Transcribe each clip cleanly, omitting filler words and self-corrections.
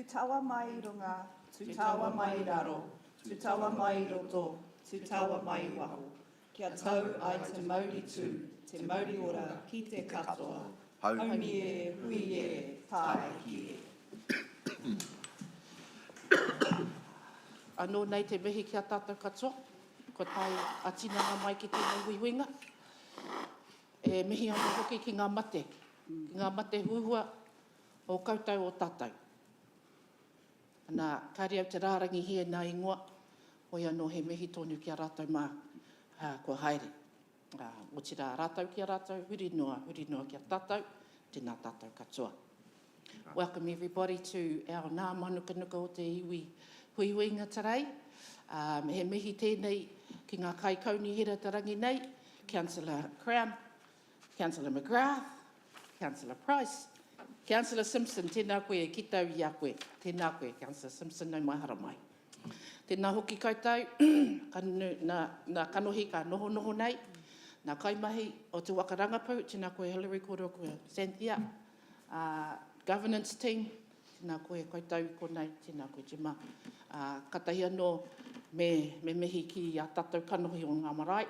Tu tawa mai I runga, tu tawa mai I raro, tu tawa mai I roto, tu tawa mai I waho. Kia tau ai te Māori tū, te Māori ora ki te katoa. Haumi e, hui e, tae ki e. Anō nei te mihi kia tātou katoa, ko tai atinanga mai ki tēnei huihuinga. E mihi ana hoki ki ngā mate, ki ngā mate huhua o koutou o tātou. Nā, kāre au te rārangi hia nā ingoa, hoi anō he mihi tonu ki a rātou mā, ko haere. O tira rātou ki a rātou, huri noa ki a tātou, tēnā tātou katoa. Welcome everybody to our Ngā Mānukanuka o te iwi huihuinga tarei. He mihi tēnei ki ngā kaikauni hira tarangi nei, Councillor Crown, Councillor McGrath, Councillor Price, Councillor Simpson, tēnā koe e ki tau i a koe. Tēnā koe, Councillor Simpson, nau mai hara mai. Tēnā hoki koutou, nā kanohi ka noho nei, nā kaimahi o te wakarangapu, tēnā koe Hillary koro koe Cynthia, governance team, tēnā koe koutou konei, tēnā koe Jima. Katahi anō me mihi ki a tātou kanohi o Ngā Marae,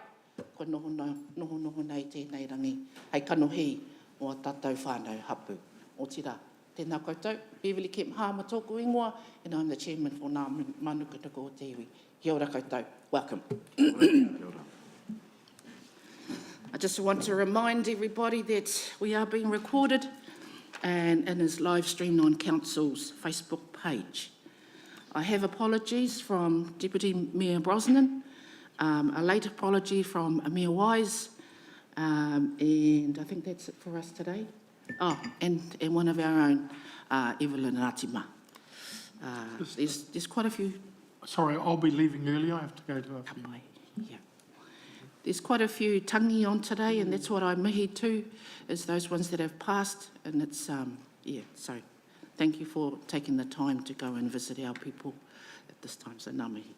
ko noho nei tēnei rangi, hei kanohi o a tātou whānau hapu. O tira, tēnā koutou, Beverly Kemp Hāma tōku ingoa, and I'm the chairman for Ngā Mānukanuka o te iwi. Kia ora koutou, welcome. I just want to remind everybody that we are being recorded and is live streamed on Council's Facebook page. I have apologies from Deputy Mayor Brosnan, a late apology from Mayor Wise, and I think that's it for us today. Oh, and one of our own, Evelyn Ratima. There's quite a few. Sorry, I'll be leaving early. I have to go to a few. Yeah. There's quite a few tangi on today, and that's what I mihi to, is those ones that have passed, and it's, so thank you for taking the time to go and visit our people at this time, so ngā mihi.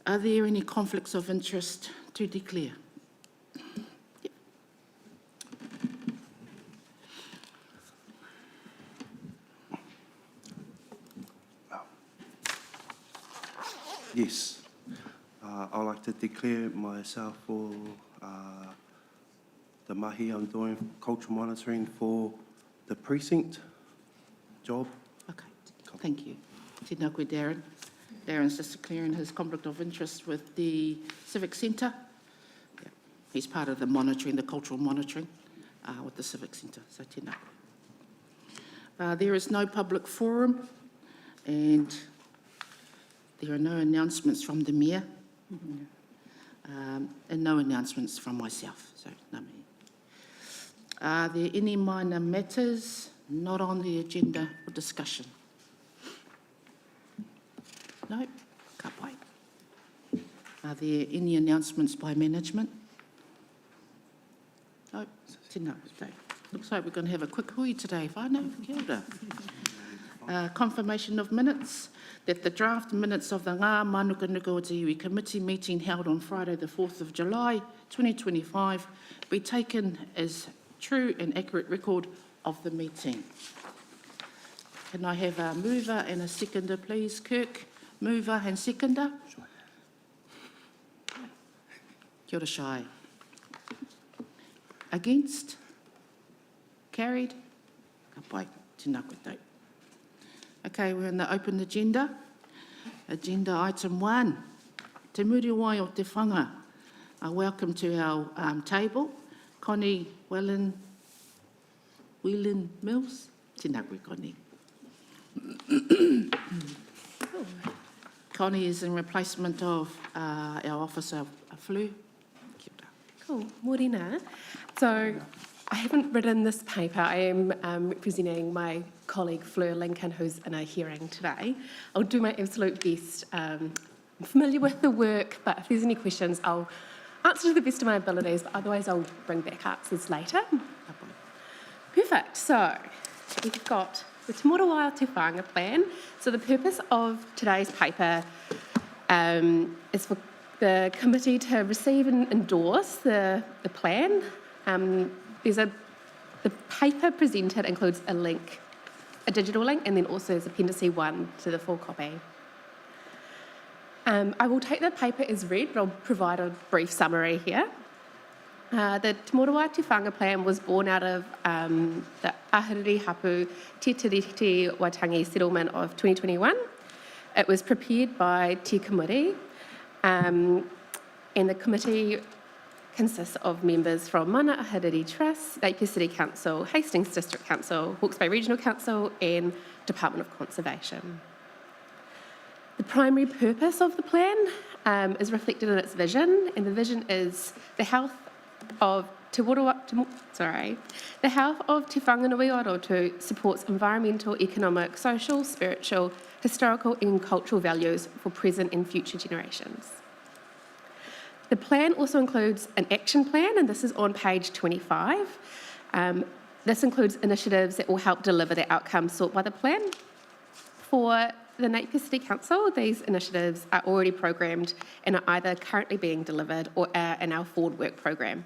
Are there any conflicts of interest to declare? Yes, I'd like to declare myself for the mahi I'm doing, cultural monitoring for the precinct job. Okay, thank you. Tēnā koe, Darren. Darren's just declaring his conflict of interest with the Civic Centre. Yeah. He's part of the monitoring, the cultural monitoring with the Civic Centre, so tēnā koe. There is no public forum, and there are no announcements from the Mayor, and no announcements from myself, so ngā mihi. Are there any minor matters not on the agenda for discussion? No? Ka pai. Are there any announcements by management? No? Tēnā koe. Looks like we're going to have a quick hui today. Whānau, kia ora. Confirmation of minutes, that the draft minutes of the Ngā Mānukanuka o te iwi committee meeting held on Friday the 4th of July 2025 be taken as true and accurate record of the meeting. Can I have a mover and a seconder, please? Kirk, mover and seconder. Kia ora, Shai. Against? Carried? Ka pai, tēnā koutou. Okay, we're in the open agenda. Agenda item 1. Te muri wai o te whanga. Welcome to our table. Connie Whelan Mills. Tēnā koe, Connie. Connie is in replacement of our officer, Flu. Cool, morena. So I haven't written this paper. I am representing my colleague Fleur Lincoln, who's in a hearing today. I'll do my absolute best. I'm familiar with the work, but if there's any questions, I'll answer to the best of my abilities, but otherwise I'll bring back answers later. Perfect, so we've got the Te Morawai o Te Whanga plan. So the purpose of today's paper is for the committee to receive and endorse the plan. The paper presented includes a link a digital link, and then also there's Appendice 1 to the full copy. I will take the paper as read, but I'll provide a brief summary here. The Te Motua Te Whanga plan was born out of the Ahiriri Hapu Te Tiriti Waitangi settlement of 2021. It was prepared by Te Kumuri, and the committee consists of members from Mana Ahiriri Trust, Napier City Council, Hastings District Council, Hawke's Bay Regional Council, and Department of Conservation. The primary purpose of the plan is reflected in its vision, and the vision is the health of Te Whanganui Arotu supports environmental, economic, social, spiritual, historical and cultural values for present and future generations. The plan also includes an action plan, and this is on page 25. This includes initiatives that will help deliver the outcomes sought by the plan. For the Napier City Council, these initiatives are already programmed and are either currently being delivered or are in our forward work program.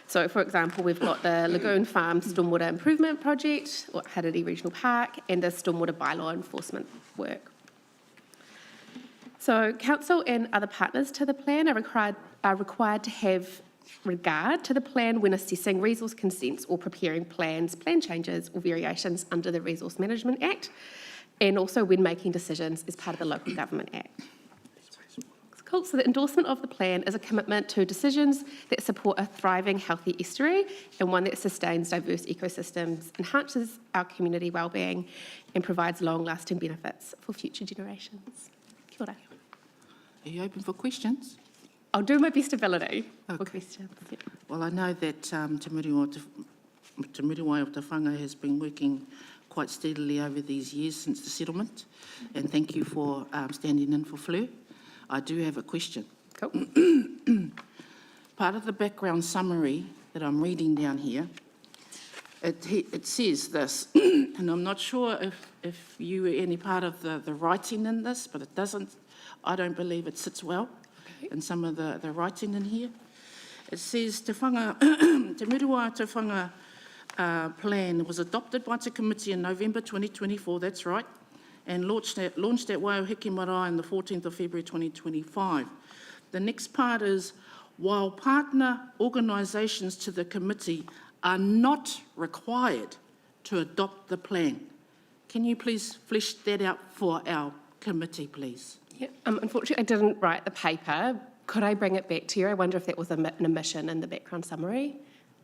So, for example, we've got the Lagoon Farm Stormwater Improvement Project, or Hariri Regional Park, and the Stormwater Bylaw Enforcement work. So, Council and other partners to the plan are required to have regard to the plan when assessing resource consents or preparing plans, plan changes or variations under the Resource Management Act, and also when making decisions as part of the Local Government Act. Cool. So the endorsement of the plan is a commitment to decisions that support a thriving, healthy estuary and one that sustains diverse ecosystems, enhances our community wellbeing, and provides long-lasting benefits for future generations. Kia ora. Are you open for questions? I'll do my best ability for Okay. questions. Yeah. Well, I know that Te Muriwai o Te Whanga has been working quite steadily over these years since the settlement, and thank you for standing in for Fleur. I do have a question. Cool. Part of the background summary that I'm reading down here, it says this, and I'm not sure if you were any part of the writing in this, but it doesn't, I don't believe it sits well in some of the writing in here. It says Te Muriwai Te Whanga plan was adopted by Te Committee in November 2024, that's right, and launched at Waiōheke Marae on the 14th of February 2025. The next part is, while partner organisations to the committee are not required to adopt the plan. Can you please flesh that out for our committee, please? Yeah. Unfortunately, I didn't write the paper. Could I bring it back to you? I wonder if that was an omission in the background summary.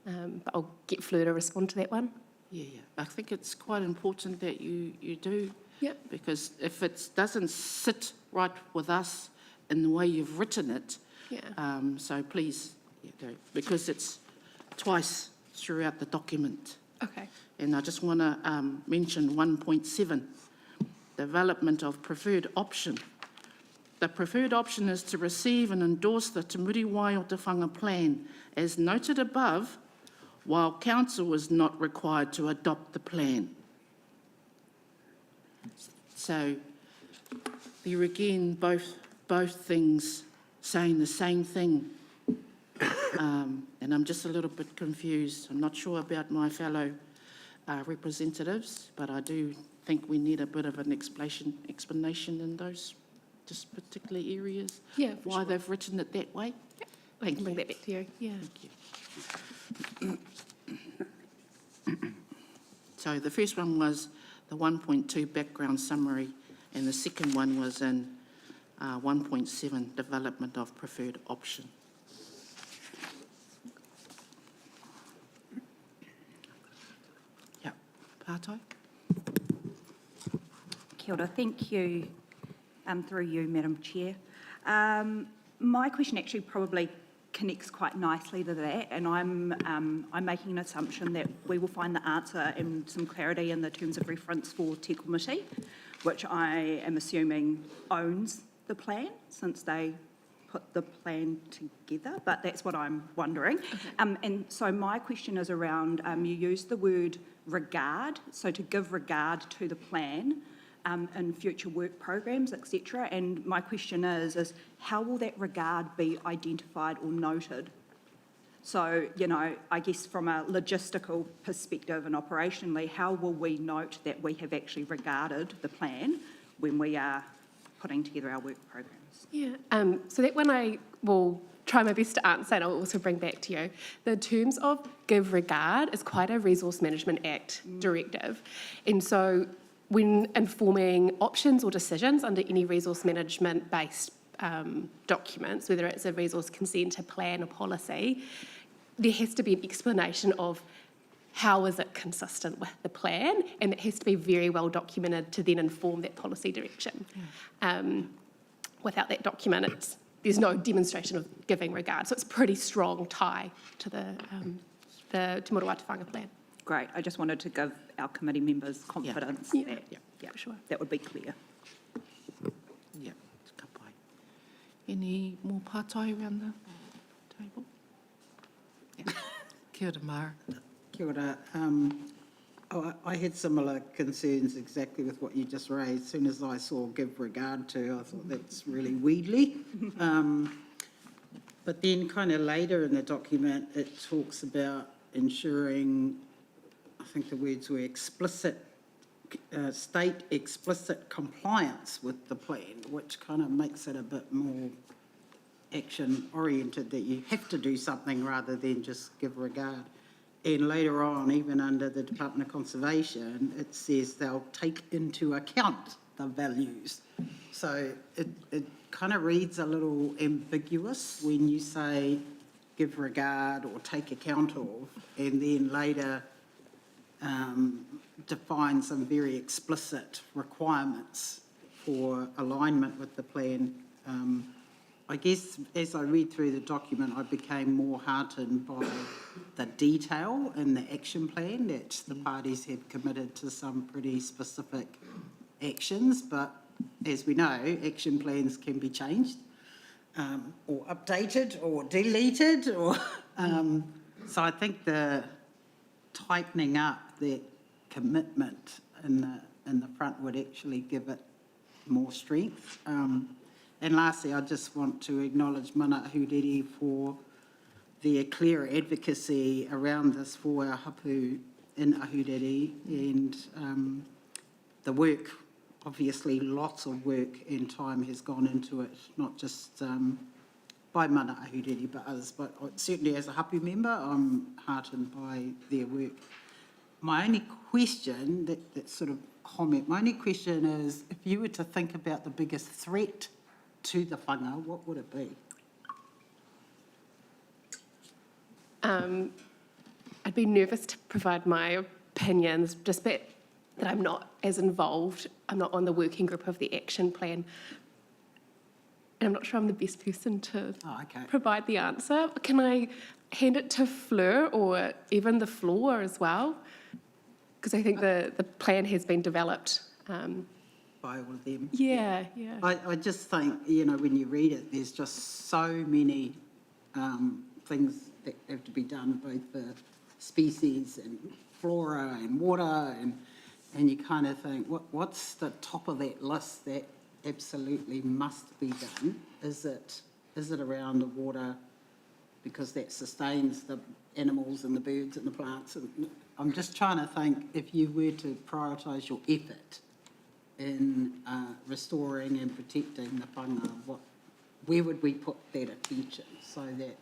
But I'll get Fleur to respond to that one. Yeah. I think it's quite important that you do. Yeah. Because if it doesn't sit right with us in the way you've written it, so please, go, because it's twice throughout the document. Okay. And I just want to mention 1.7, development of preferred option. The preferred option is to receive and endorse the Te Muriwai o Te Whanga plan, as noted above, while Council is not required to adopt the plan. So there again, both things saying the same thing. And I'm just a little bit confused. I'm not sure about my fellow representatives, but I do think we need a bit of an explanation in those just particular areas. Yeah, for why sure. they've written it that way. Yeah. I can bring that back to you. Yeah. Thank you. So the first one was the 1.2 background summary, and the second one was in 1.7, development of preferred option. Yeah, Pātai? Kia ora, thank you, through you, Madam Chair. My question actually probably connects quite nicely to that, and I'm making an assumption that we will find the answer and some clarity in the terms of reference for Te Committee, which I am assuming owns the plan since they put the plan together, but that's what I'm wondering. Okay. And so my question is around, you used the word regard, so to give regard to the plan in future work programs, etc. And my question is how will that regard be identified or noted? So, you know, I guess from a logistical perspective and operationally, how will we note that we have actually regarded the plan when we are putting together our work programs? Yeah, so that one I will try my best to answer and I'll also bring back to you. The terms of give regard is quite a Resource Management Act directive. And so when informing options or decisions under any resource management based documents, whether it's a resource consent, a plan, or policy, there has to be an explanation of how is it consistent with the plan, and it has to be very well documented to then inform that policy direction. Without that document, there's no demonstration of giving regard. So it's a pretty strong tie to the Te Muruatawhanga plan. Great, I just wanted to give our committee members confidence Yeah. that, Yeah, for sure. that would be clear. Yeah, ka pai. Any more pātai around the table? Yeah. Kia ora, Mara. Kia ora. I had similar concerns exactly with what you just raised. As soon as I saw give regard to, I thought that's really wheedly. But then kind of later in the document, it talks about ensuring, I think the words were explicit, state explicit compliance with the plan, which kind of makes it a bit more action oriented, that you have to do something rather than just give regard. And later on, even under the Department of Conservation, it says they'll take into account the values. So it kind of reads a little ambiguous when you say give regard or take account of, and then later define some very explicit requirements for alignment with the plan. I guess as I read through the document, I became more heartened by the detail in the action plan, that the parties have committed to some pretty specific actions, but as we know, action plans can be changed or updated or deleted, or so I think the tightening up that commitment in the front would actually give it more strength. And lastly, I just want to acknowledge Mana Ahuriri for their clear advocacy around this for our hapu in Ahuriri, and the work, obviously lots of work and time has gone into it, not just by Mana Ahuriri but others, but certainly as a hapu member, I'm heartened by their work. My only question, that sort of comment, my only question is, if you were to think about the biggest threat to the whanga, what would it be? I'd be nervous to provide my opinions, just that I'm not as involved. I'm not on the working group of the action plan. And I'm not sure I'm the best person to provide the answer. Can I hand it to Fleur or even the floor as well? Because I think the plan has been developed. By all of them. Yeah. I just think, you know, when you read it, there's just so many things that have to be done, both for species and flora and water, and you kind of think, what's the top of that list that absolutely must be done? Is it around the water because that sustains the animals and the birds and the plants? And I'm just trying to think, if you were to prioritise your effort in restoring and protecting the whanga, where would we put that attention so that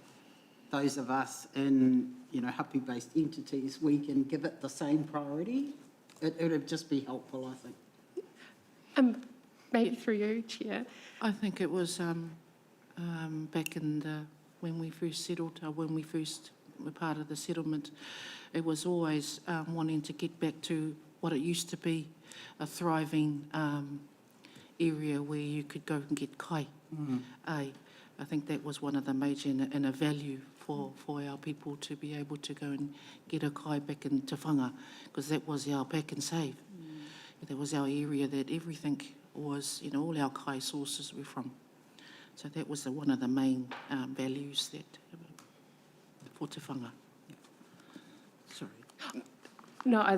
those of us in, you know, hapu-based entities, we can give it the same priority? It would just be helpful, I think. Maybe through you, Chair. I think it was back in when we first settled, when we first were part of the settlement, it was always wanting to get back to what it used to be, a thriving area where you could go and get kai. I think that was one of the major and a value for our people, to be able to go and get a kai back in Te Whanga, because that was our back and save. That was our area that everything was, you know, all our kai sources were from. So that was one of the main values that for Te Whanga. Sorry. No, I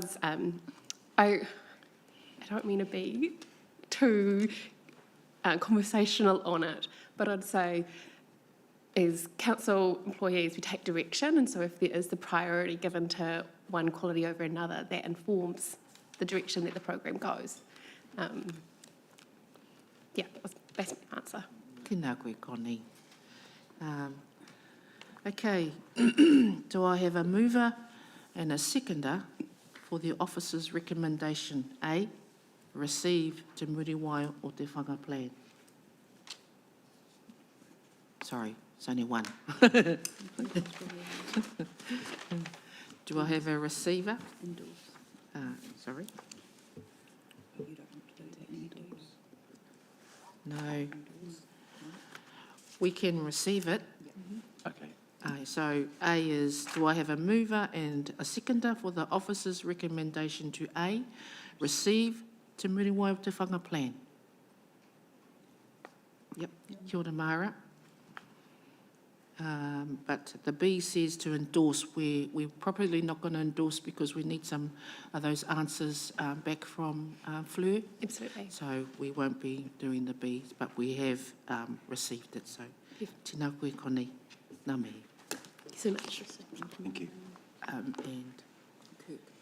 don't mean to be too conversational on it, but I'd say as council employees, we take direction, and so if there is the priority given to one quality over another, that informs the direction that the program goes. That's my answer. Tēnā koe, Connie. Okay, do I have a mover and a seconder for the officer's recommendation? A, receive Te Muriwai o Te Whanga Plan. Sorry, it's only one. Do I have a receiver? Sorry. No. We can receive it. Okay. So A is, do I have a mover and a seconder for the officer's recommendation to A, receive Te Muriwai o Te Whanga Plan? Yep, kia ora Mara. But the B says to endorse. We're probably not going to endorse because we need some of those answers back from Fleur. Absolutely. So we won't be doing the Bs, but we have received it. So tēnā koe Connie, ngā mihi. Thank you so much. Thank you. And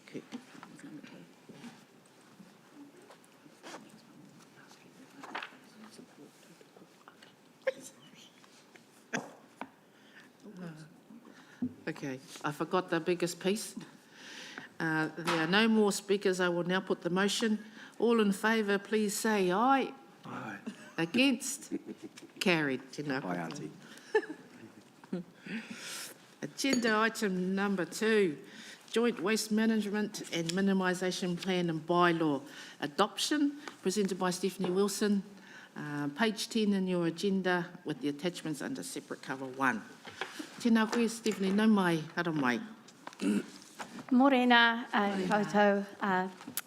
Kirk. Okay, I forgot the biggest piece. There are no more speakers. I will now put the motion. All in favour, please say aye. Aye. Against? Carried. Tēnā koe. Aye, Auntie. Agenda item number 2, Joint Waste Management and Minimisation Plan and Bylaw Adoption, presented by Stephanie Wilson. Page 10 in your agenda with the attachments under separate cover 1. Tēnā koe, Stephanie, nau mai, hara mai. Morena, koutou,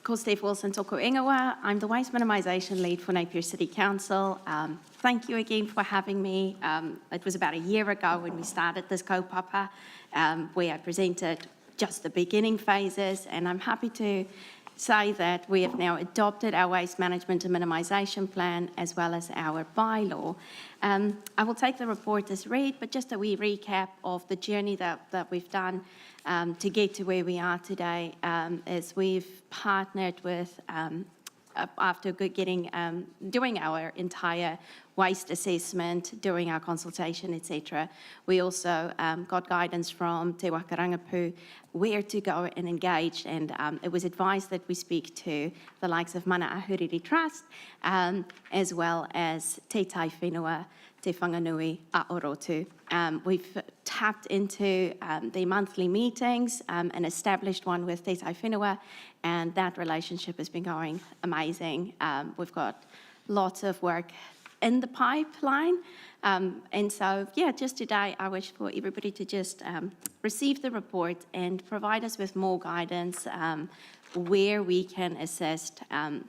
ko Steph Wilson tōku ingoa. I'm the Waste Minimisation Lead for Napier City Council. Thank you again for having me. It was about a year ago when we started this kaupapa, where I presented just the beginning phases, and I'm happy to say that we have now adopted our waste management and minimisation plan as well as our bylaw. I will take the report as read, but just a wee recap of the journey that we've done to get to where we are today, is we've partnered with, after doing our entire waste assessment, doing our consultation, etc. We also got guidance from Te Waka Rangipu where to go and engage, and it was advised that we speak to the likes of Mana Ahuriri Trust, as well as Te Tai Whenua, Te Whanganui a Orotu. We've tapped into the monthly meetings and established one with Te Tai Whenua, and that relationship has been going amazing. We've got lots of work in the pipeline. And so, yeah, just today I wish for everybody to just receive the report and provide us with more guidance where we can assist.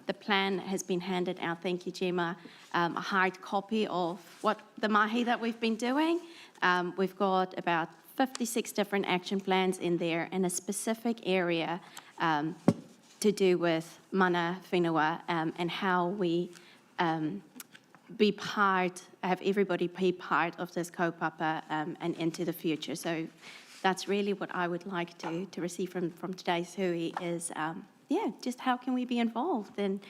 The plan has been handed out, thank you Gemma, a hard copy of what the mahi that we've been doing. We've got about 56 different action plans in there in a specific area to do with mana whenua and how we have everybody be part of this kaupapa and into the future. So that's really what I would like to receive from today's hui is, just how can we be involved? And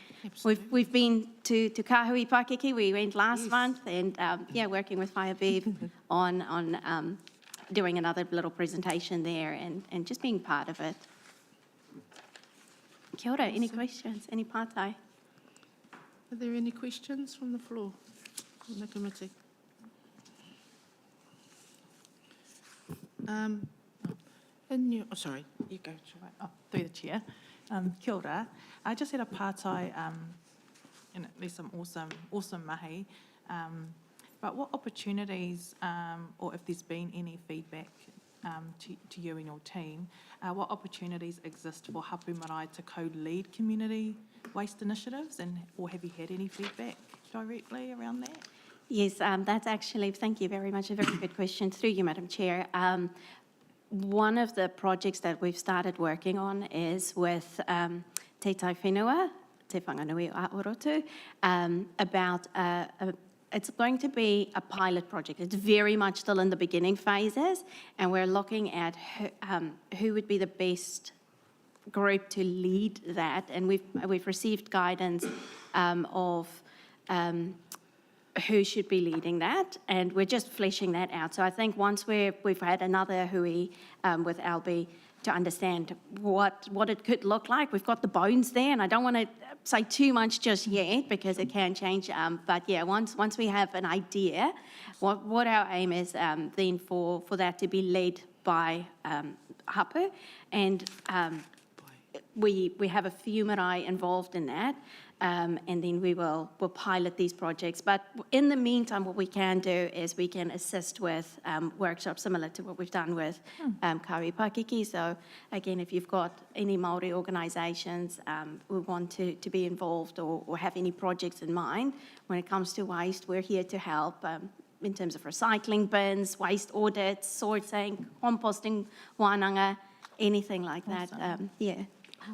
we've been to Kahui Pakeke, we went last month, and working with Fire Beeb on doing another little presentation there and just being part of it. Kia ora, any questions, any pātai? Are there any questions from the floor, from the committee? Sorry, you go. Through the chair. Kia ora. I just had a pātai, and there's some awesome mahi. But what opportunities, or if there's been any feedback to you and your team, what opportunities exist for Hapu Marae to co-lead community waste initiatives, or have you had any feedback directly around that? Yes, that's actually, thank you very much, a very good question through you, Madam Chair. One of the projects that we've started working on is with Te Tai Whenua, Te Whanganui a Orotu, about it's going to be a pilot project. It's very much still in the beginning phases, and we're looking at who would be the best group to lead that. And we've received guidance of who should be leading that, and we're just fleshing that out. So I think once we've had another hui with Albie to understand what it could look like, we've got the bones there, and I don't want to say too much just yet because it can change. But yeah, once we have an idea, what our aim is then for that to be led by Hapu, and we have a few marae involved in that. And then we'll pilot these projects. But in the meantime, what we can do is we can assist with workshops similar to what we've done with Kauri Pakiki. So again, if you've got any Māori organisations who want to be involved or have any projects in mind, when it comes to waste, we're here to help in terms of recycling bins, waste audits, sorting, composting, wānanga, anything like that. Yeah.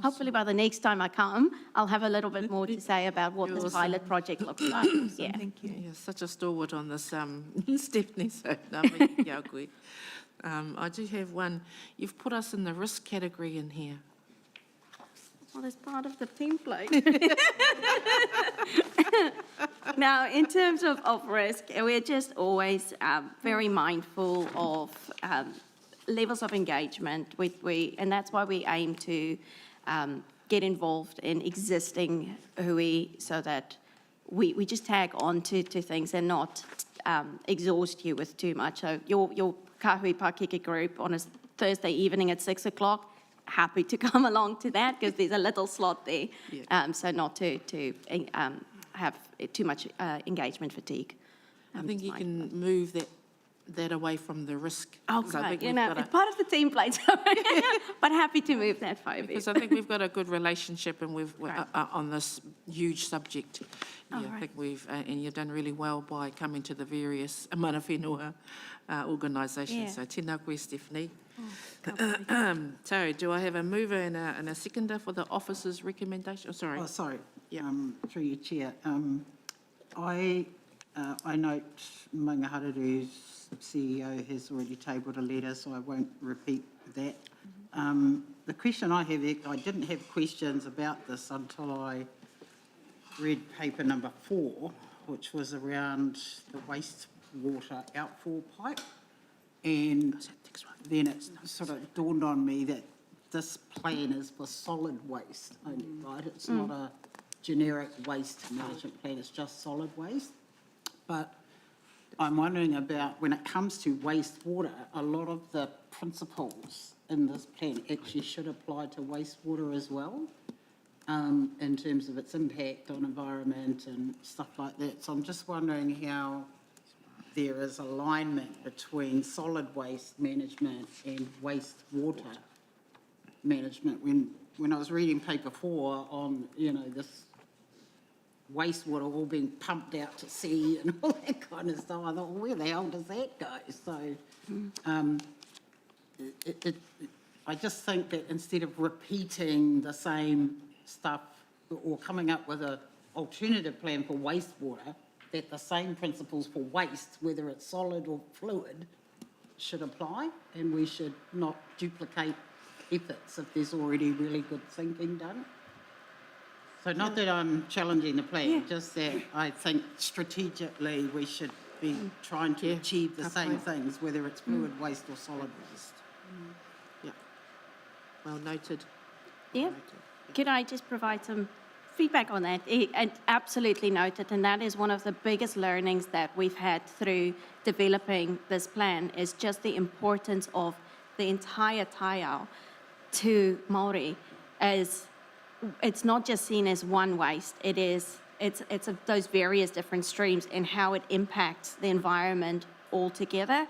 Hopefully by the next time I come, I'll have a little bit more to say about what this pilot project looks like. Yeah. Thank you. You're such a stalwart on this, Stephanie, so nā mihi ki au koe. I do have one. You've put us in the risk category in here. Well, it's part of the template. Now, in terms of risk, we're just always very mindful of levels of engagement. And that's why we aim to get involved in existing hui so that we just tag on to things and not exhaust you with too much. So your Kahui Pakeke group on a Thursday evening at 6 o'clock, happy to come along to that because there's a little slot there. Yeah. So not to have too much engagement fatigue. I think you can move that away from the risk. Oh, So I think you we've know, got it's part of the template, but happy to move that forward. because I think we've got a good relationship and we're on this huge subject. Yeah, I right. think and you've done really well by coming to the various mana whenua organisations. Yeah. So tēnā koe, Stephanie. So do I have a mover and a seconder for the officer's recommendation? Oh, sorry. Oh, sorry. Yeah. Through your chair. I note Maungahareru's CEO has already tabled a letter, so I won't repeat that. The question I have, I didn't have questions about this until I read paper number 4, which was around the wastewater outfall pipe. And then it sort of dawned on me that this plan is for solid waste only, right? It's not a generic waste management plan, it's just solid waste. But I'm wondering about when it comes to wastewater, a lot of the principles in this plan actually should apply to wastewater as well, in terms of its impact on environment and stuff like that. So I'm just wondering how there is alignment between solid waste management and wastewater management. When I was reading paper 4 on, this wastewater all being pumped out to sea and all that kind of stuff, I thought, well, where the hell does that go? So I just think that instead of repeating the same stuff or coming up with an alternative plan for wastewater, that the same principles for waste, whether it's solid or fluid, should apply, and we should not duplicate efforts if there's already really good thinking done. So not that I'm challenging the plan, just that I think strategically we should be trying to achieve the same things, whether it's fluid waste or solid waste. Yeah. Well noted. Yeah. Noted. Could I just provide some feedback on that? Absolutely noted, and that is one of the biggest learnings that we've had through developing this plan, is just the importance of the entire taiao to Māori. As it's not just seen as one waste, it's of those various different streams and how it impacts the environment altogether.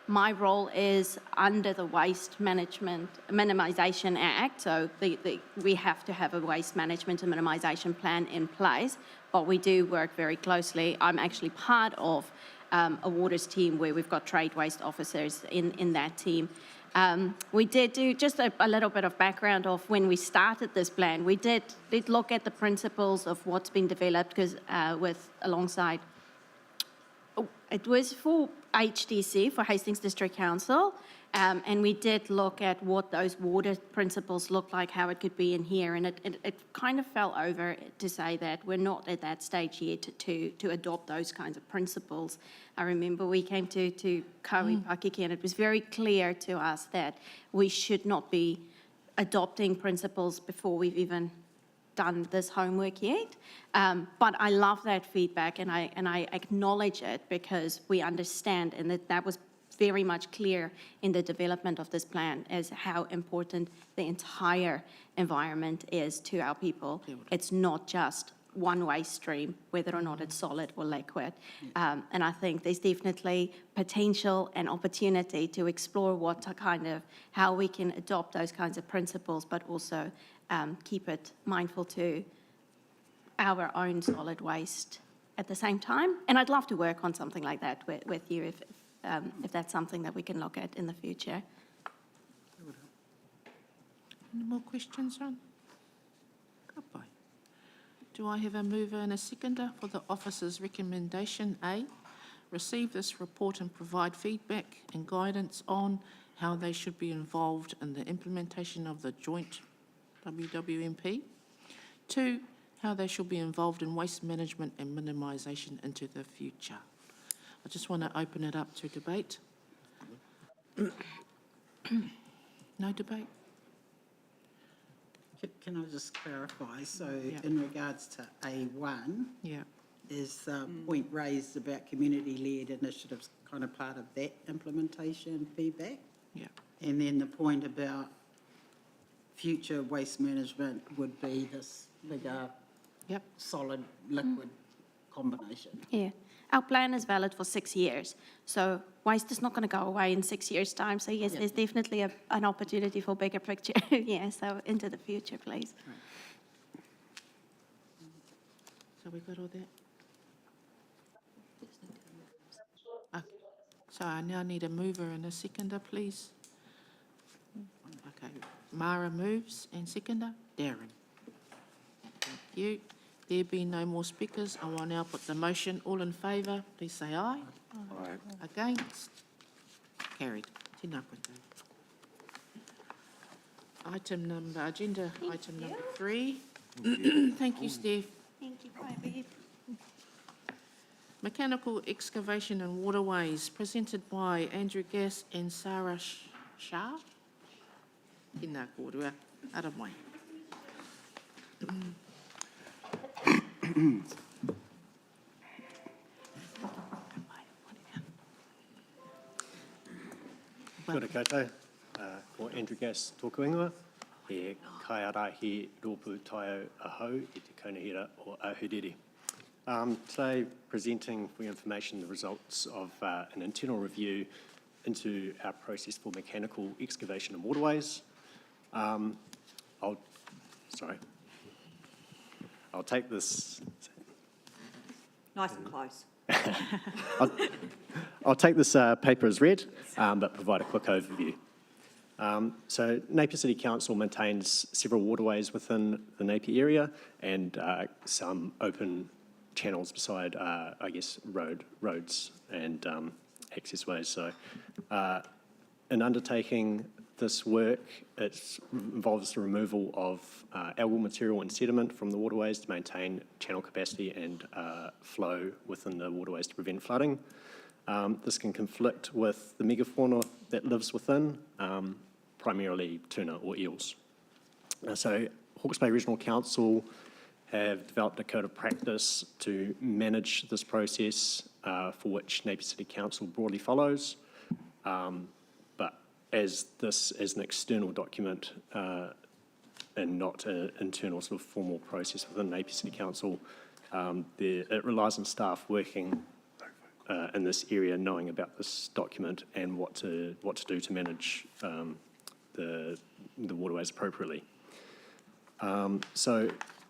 My role is under the Waste Management Minimisation Act, so we have to have a waste management and minimisation plan in place, but we do work very closely. I'm actually part of a waters team where we've got trade waste officers in that team. We did do just a little bit of background of when we started this plan. We did look at the principles of what's been developed, because alongside It was for HDC, for Hastings District Council, and we did look at what those water principles look like, how it could be in here, and it kind of fell over to say that we're not at that stage yet to adopt those kinds of principles. I remember we came to Kaui Pakeke, and it was very clear to us that we should not be adopting principles before we've even done this homework yet, but I love that feedback, and I acknowledge it because we understand, and that was very much clear in the development of this plan as how important the entire environment is to our people. It's not just one waste stream, whether or not it's solid or liquid. And I think there's definitely potential and opportunity to explore how we can adopt those kinds of principles, but also keep it mindful to our own solid waste at the same time. And I'd love to work on something like that with you if that's something that we can look at in the future. Any more questions, Ron? Ka pai. Do I have a mover and a seconder for the officer's recommendation A? Receive this report and provide feedback and guidance on how they should be involved in the implementation of the joint WWMP. 2, how they should be involved in waste management and minimisation into the future. I just want to open it up to debate. No debate? Can I just clarify? So Yeah. in regards to A1, Yeah. is the point raised about community-led initiatives kind of part of that implementation feedback? Yeah. And then the point about future waste management would be this bigger Yep. solid liquid combination. Yeah. Our plan is valid for 6 years, so waste is not going to go away in 6 years' time. So yes, Yeah. there's definitely an opportunity for bigger picture. Yeah, so into the future, please. So we got all that? Okay. So I now need a mover and a seconder, please. Okay. Mara moves and seconder. Darren. Thank you. There being no more speakers, I will now put the motion. All in favour, please say aye. Aye. Against? Carried. Tēnā koutou. Agenda item number 3. Thank you, Steve. Thank you, Bobby. Mechanical excavation and waterways, presented by Andrew Gass and Sarah Shah. Tēnā kōrua, ara mai. Kia ora koutou, ko Andrew Gass tōku ingoa, he kaiarahi rōpū taio ahau i te kaunihira o Ahuriri. Today, presenting for your information the results of an internal review into our process for mechanical excavation and waterways. I'll take this. Nice and close. I'll take this paper as read, but provide a quick overview. So Napier City Council maintains several waterways within the Napier area and some open channels beside, roads and access ways. So in undertaking this work, it involves the removal of algal material and sediment from the waterways to maintain channel capacity and flow within the waterways to prevent flooding. This can conflict with the megafauna that lives within, primarily tuna or eels. So Hawke's Bay Regional Council have developed a code of practice to manage this process, for which Napier City Council broadly follows. But as this is an external document and not an internal sort of formal process within Napier City Council, it relies on staff working in this area, knowing about this document and what to do to manage the waterways appropriately. So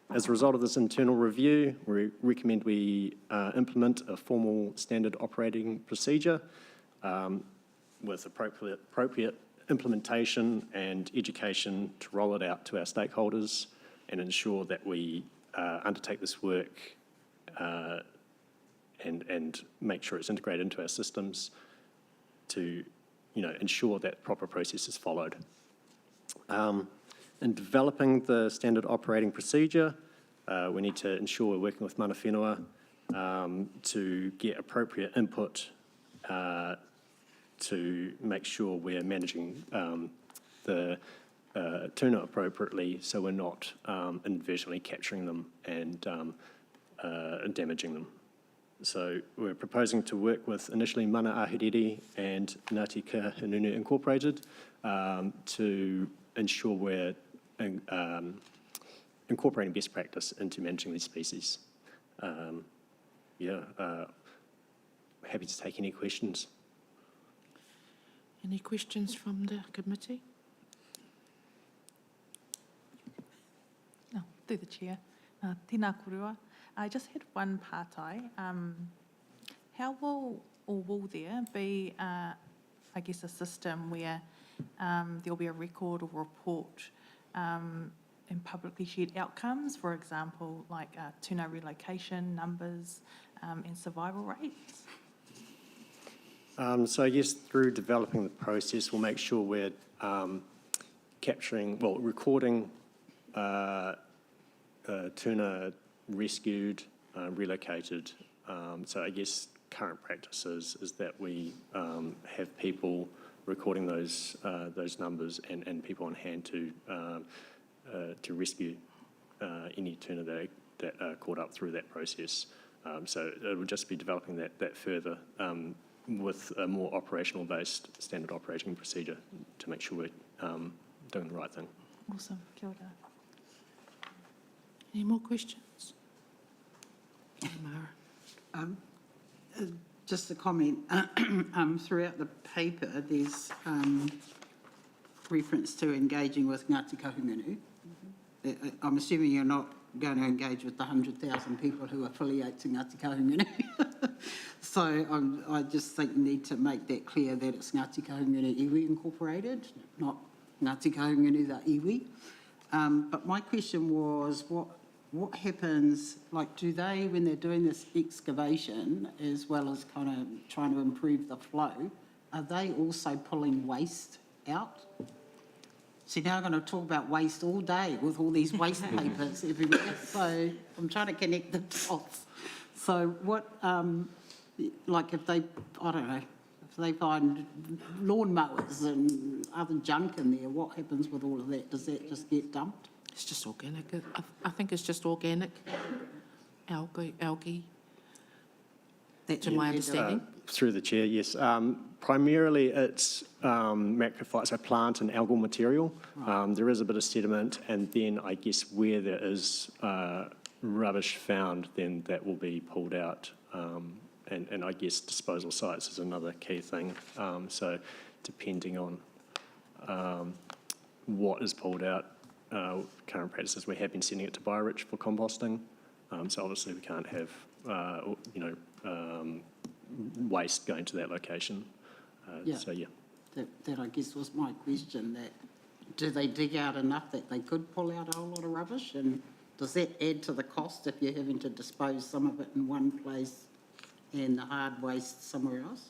as a result of this internal review, we recommend we implement a formal standard operating procedure with appropriate implementation and education to roll it out to our stakeholders and ensure that we undertake this work and make sure it's integrated into our systems to, ensure that proper process is followed. In developing the standard operating procedure, we need to ensure we're working with mana whenua to get appropriate input to make sure we're managing the tuna appropriately, so we're not inadvertently capturing them and damaging them. So we're proposing to work with initially Mana Ahiriri and Ngāti Kahungunu Incorporated to ensure we're incorporating best practice into managing these species. Happy to take any questions. Any questions from the committee? No, through the chair. Tēnā korua. I just had one pātai. How will there be, I guess, a system where there'll be a record or report and publicly shared outcomes, for example, like tuna relocation numbers and survival rates? So I guess through developing the process, we'll make sure we're recording tuna rescued, relocated. So I guess current practice is that we have people recording those numbers and people on hand to rescue any tuna that are caught up through that process. So it will just be developing that further with a more operational-based standard operating procedure to make sure we're doing the right thing. Awesome. Kia ora. Any more questions? Mara. Just a comment. Throughout the paper, there's reference to engaging with Ngāti Kahungunu. I'm assuming you're not going to engage with the 100,000 people who affiliate to Ngāti Kahungunu. So I just think you need to make that clear that it's Ngāti Kahungunu Iwi Incorporated, not Ngāti Kahungunu the Iwi. But my question was, what happens, like, do they, when they're doing this excavation, as well as kind of trying to improve the flow, are they also pulling waste out? See, now I'm going to talk about waste all day with all these waste papers everywhere, so I'm trying to connect the dots. So what, like if they, I don't know, if they find lawnmowers and other junk in there, what happens with all of that? Does that just get dumped? It's just organic. I think it's just organic algae, to my understanding. Through the chair, yes. Primarily it's macrophytes, so plant and algal material. Right. There is a bit of sediment, and then I guess where there is rubbish found, then that will be pulled out. And I guess disposal sites is another key thing. So depending on what is pulled out, current practices, we have been sending it to BioRich for composting. So obviously we can't have, waste going to that location. So yeah. That I guess was my question, that do they dig out enough that they could pull out a whole lot of rubbish? And does that add to the cost if you're having to dispose some of it in one place and the hard waste somewhere else?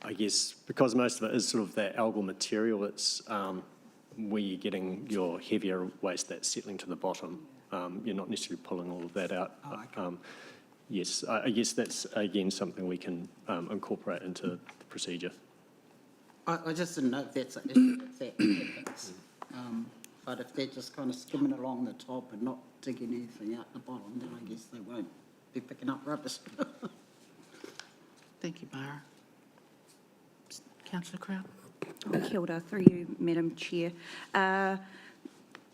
I guess because most of it is sort of that algal material, it's where you're getting your heavier waste that's settling to the bottom. You're not necessarily pulling all of that out. Oh, okay. Yes, I guess that's, again, something we can incorporate into the procedure. I just didn't know if that's an issue, if that happens. But if they're just kind of skimming along the top and not digging anything out the bottom, then I guess they won't be picking up rubbish. Thank you, Mara. Councillor Crown. Kia ora, through you, Madam Chair.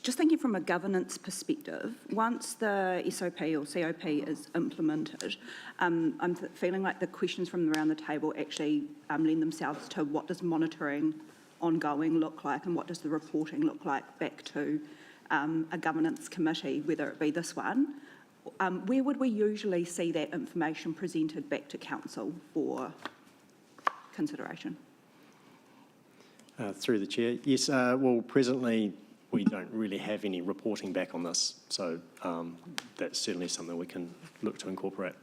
Just thinking from a governance perspective, once the SOP or COP is implemented, I'm feeling like the questions from around the table actually lend themselves to what does monitoring ongoing look like and what does the reporting look like back to a governance committee, whether it be this one. Where would we usually see that information presented back to council for consideration? Through the chair, yes. Well, presently we don't really have any reporting back on this, so that's certainly something we can look to incorporate.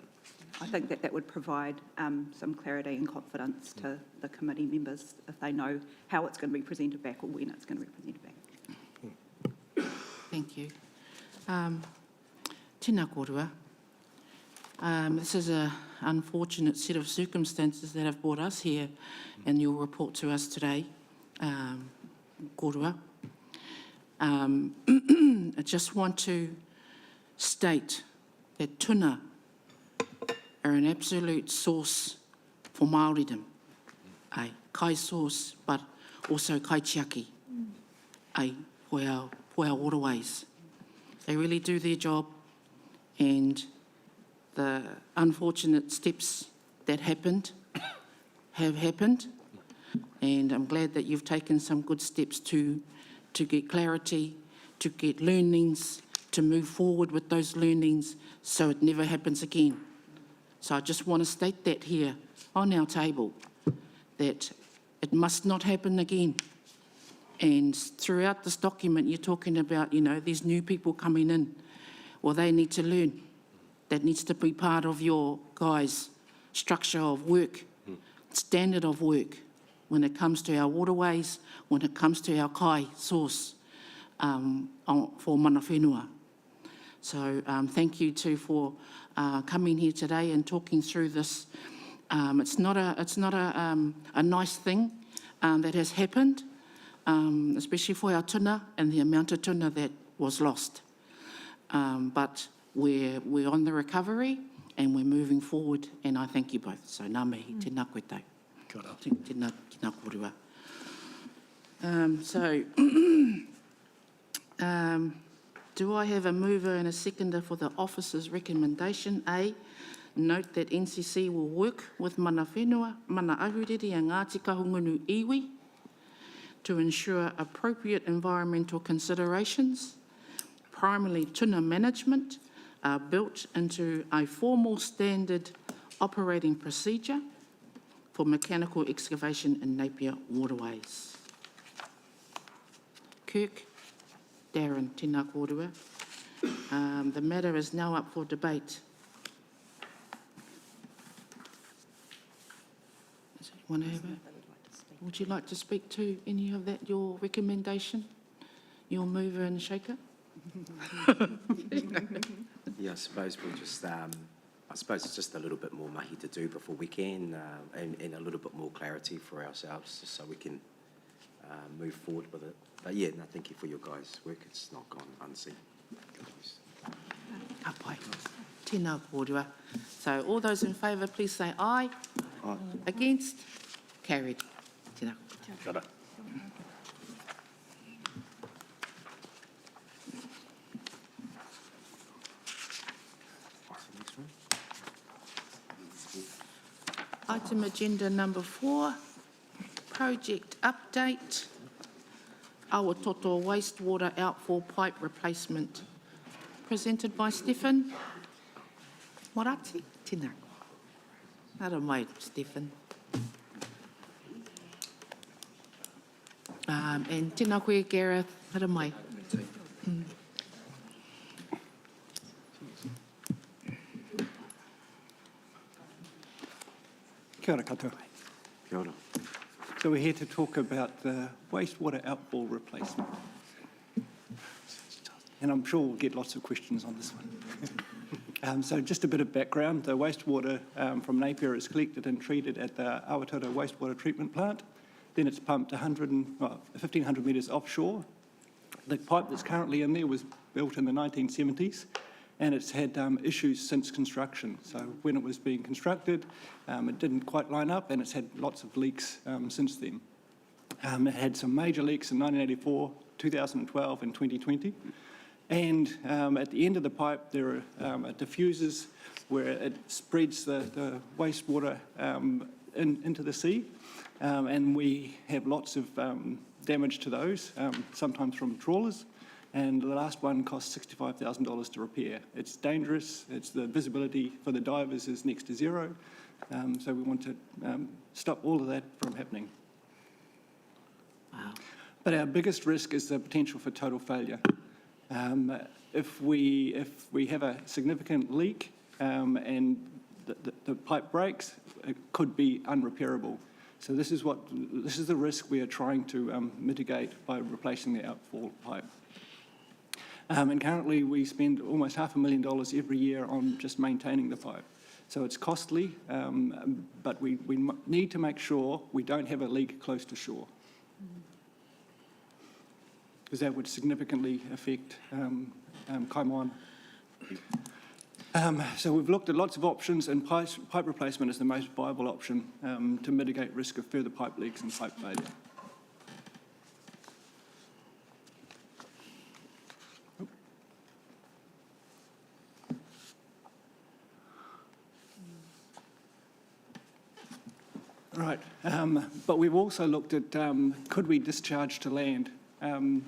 I think that that would provide some clarity and confidence to the committee members if they know how it's going to be presented back or when it's going to be presented back. Thank you. Tēnā kōrua. This is an unfortunate set of circumstances that have brought us here in your report to us today. Kōrua. I just want to state that tuna are an absolute source for Māoridom. Kai source, but also kai tiaki. For our waterways. They really do their job, and the unfortunate steps that happened have happened, and I'm glad that you've taken some good steps to get clarity, to get learnings, to move forward with those learnings so it never happens again. So I just want to state that here on our table, that it must not happen again. And throughout this document, you're talking about, these new people coming in. Well, they need to learn. That needs to be part of your guys' structure of work, standard of work, when it comes to our waterways, when it comes to our kai source for mana whenua. So thank you too for coming here today and talking through this. It's not a nice thing that has happened, especially for our tuna and the amount of tuna that was lost. But we're on the recovery and we're moving forward, and I thank you both. So ngā mihi, tēnā koe tau. Kia ora. Tēnā kōrua. Do I have a mover and a seconder for the officer's recommendation? A, note that NCC will work with mana whenua, mana ahuriri and Ngāti Kahungunu iwi to ensure appropriate environmental considerations, primarily tuna management, are built into a formal standard operating procedure for mechanical excavation in Napier waterways. Kirk, Darren, tēnā kōrua. The matter is now up for debate. Does anyone have it? Would you like to speak to any of that, your recommendation? Your mover and shaker? Yeah, I suppose we'll just, I suppose it's just a little bit more mahi to do before we can, and a little bit more clarity for ourselves, just so we can move forward with it. But yeah, no, thank you for your guys' work. It's not gone unseen. Ka pai. Tēnā kōrua. So all those in favour, please say aye. Aye. Against? Carried. Tēnā. Kia ora. Item agenda number 4, project update. Awatoto wastewater outfall pipe replacement. Presented by Stephen Morati. Tēnā. Nara mai, Stephen. And tēnā koe, Gareth. Nara mai. Kia ora katoa. Kia ora. So we're here to talk about the wastewater outfall replacement. And I'm sure we'll get lots of questions on this one. So just a bit of background. The wastewater from Napier is collected and treated at the Awatoto Wastewater Treatment Plant. Then it's pumped 1,500 metres offshore. The pipe that's currently in there was built in the 1970s. And it's had issues since construction. So when it was being constructed, it didn't quite line up, and it's had lots of leaks since then. It had some major leaks in 1984, 2012 and 2020. And at the end of the pipe, there are diffusers where it spreads the wastewater into the sea. And we have lots of damage to those, sometimes from trawlers. And the last one cost $65,000 to repair. It's dangerous. The visibility for the divers is next to zero. So we want to stop all of that from happening. Wow. But our biggest risk is the potential for total failure. If we have a significant leak and the pipe breaks, it could be unrepairable. So this is the risk we are trying to mitigate by replacing the outfall pipe. And currently we spend almost $500,000 every year on just maintaining the pipe. So it's costly, but we need to make sure we don't have a leak close to shore, because that would significantly affect Kaimoana. So we've looked at lots of options, and pipe replacement is the most viable option to mitigate risk of further pipe leaks and pipe failure. Right, but we've also looked at could we discharge to land? And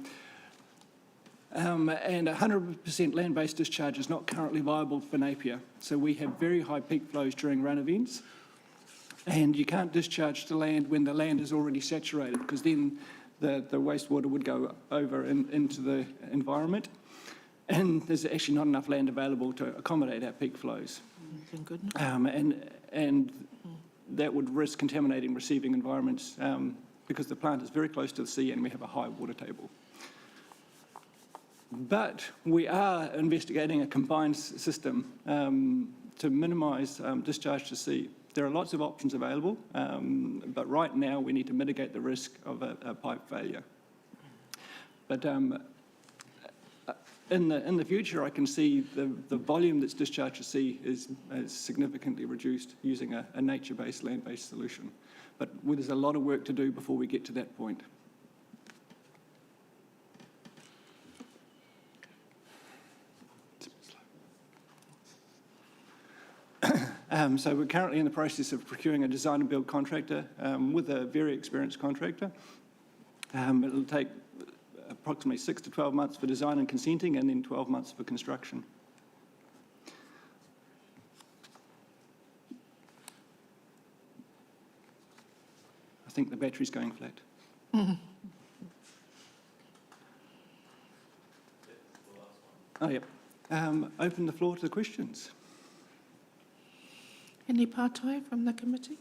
100% land-based discharge is not currently viable for Napier. So we have very high peak flows during run events, and you can't discharge to land when the land is already saturated, because then the wastewater would go over into the environment, and there's actually not enough land available to accommodate our peak flows. Thank goodness. And that would risk contaminating receiving environments because the plant is very close to the sea and we have a high water table. But we are investigating a combined system to minimise discharge to sea. There are lots of options available, but right now we need to mitigate the risk of a pipe failure. But in the future, I can see the volume that's discharged to sea is significantly reduced using a nature-based, land-based solution. But there's a lot of work to do before we get to that point. So we're currently in the process of procuring a design and build contractor with a very experienced contractor. It'll take approximately 6 to 12 months for design and consenting, and then 12 months for construction. I think the battery's going flat. Oh, yep. Open the floor to the questions. Any pātai from the committee?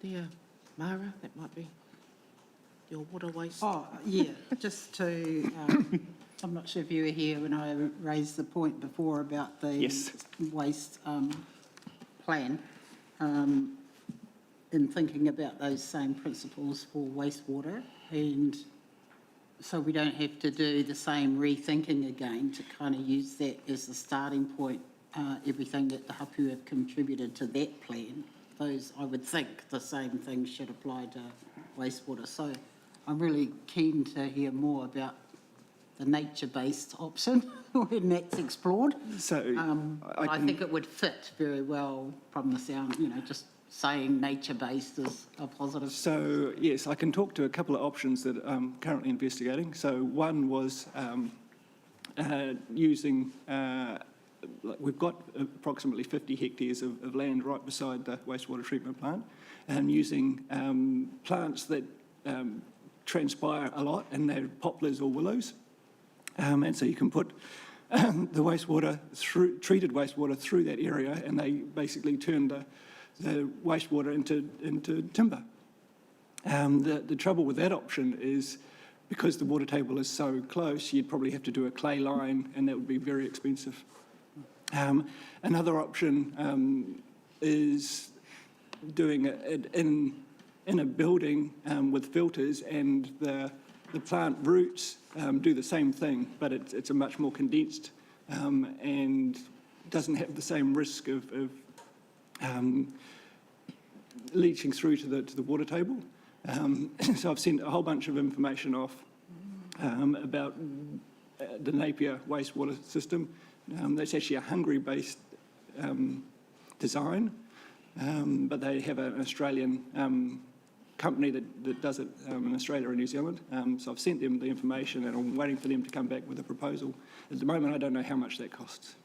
Dear Mara, that might be your water waste. Oh, yeah, just to, I'm not sure if you were here when I raised the point before about the Yes. waste plan. In thinking about those same principles for wastewater, and so we don't have to do the same rethinking again, to kind of use that as the starting point, everything that the hapu have contributed to that plan. Those, I would think, the same things should apply to wastewater. So I'm really keen to hear more about the nature-based option when that's explored. So I think it would fit very well from the sound, just saying nature-based is a positive. So, yes, I can talk to a couple of options that I'm currently investigating. So one was using, we've got approximately 50 hectares of land right beside the wastewater treatment plant, and using plants that transpire a lot, and they're poplars or willows. And so you can put the wastewater, treated wastewater through that area, and they basically turn the wastewater into timber. The trouble with that option is because the water table is so close, you'd probably have to do a clay line, and that would be very expensive. Another option is doing it in a building with filters, and the plant roots do the same thing, but it's a much more condensed and doesn't have the same risk of leaching through to the water table. So I've sent a whole bunch of information off about the Napier wastewater system. That's actually a Hungary-based design, but they have an Australian company that does it in Australia and New Zealand. So I've sent them the information, and I'm waiting for them to come back with a proposal. At the moment, I don't know how much that costs.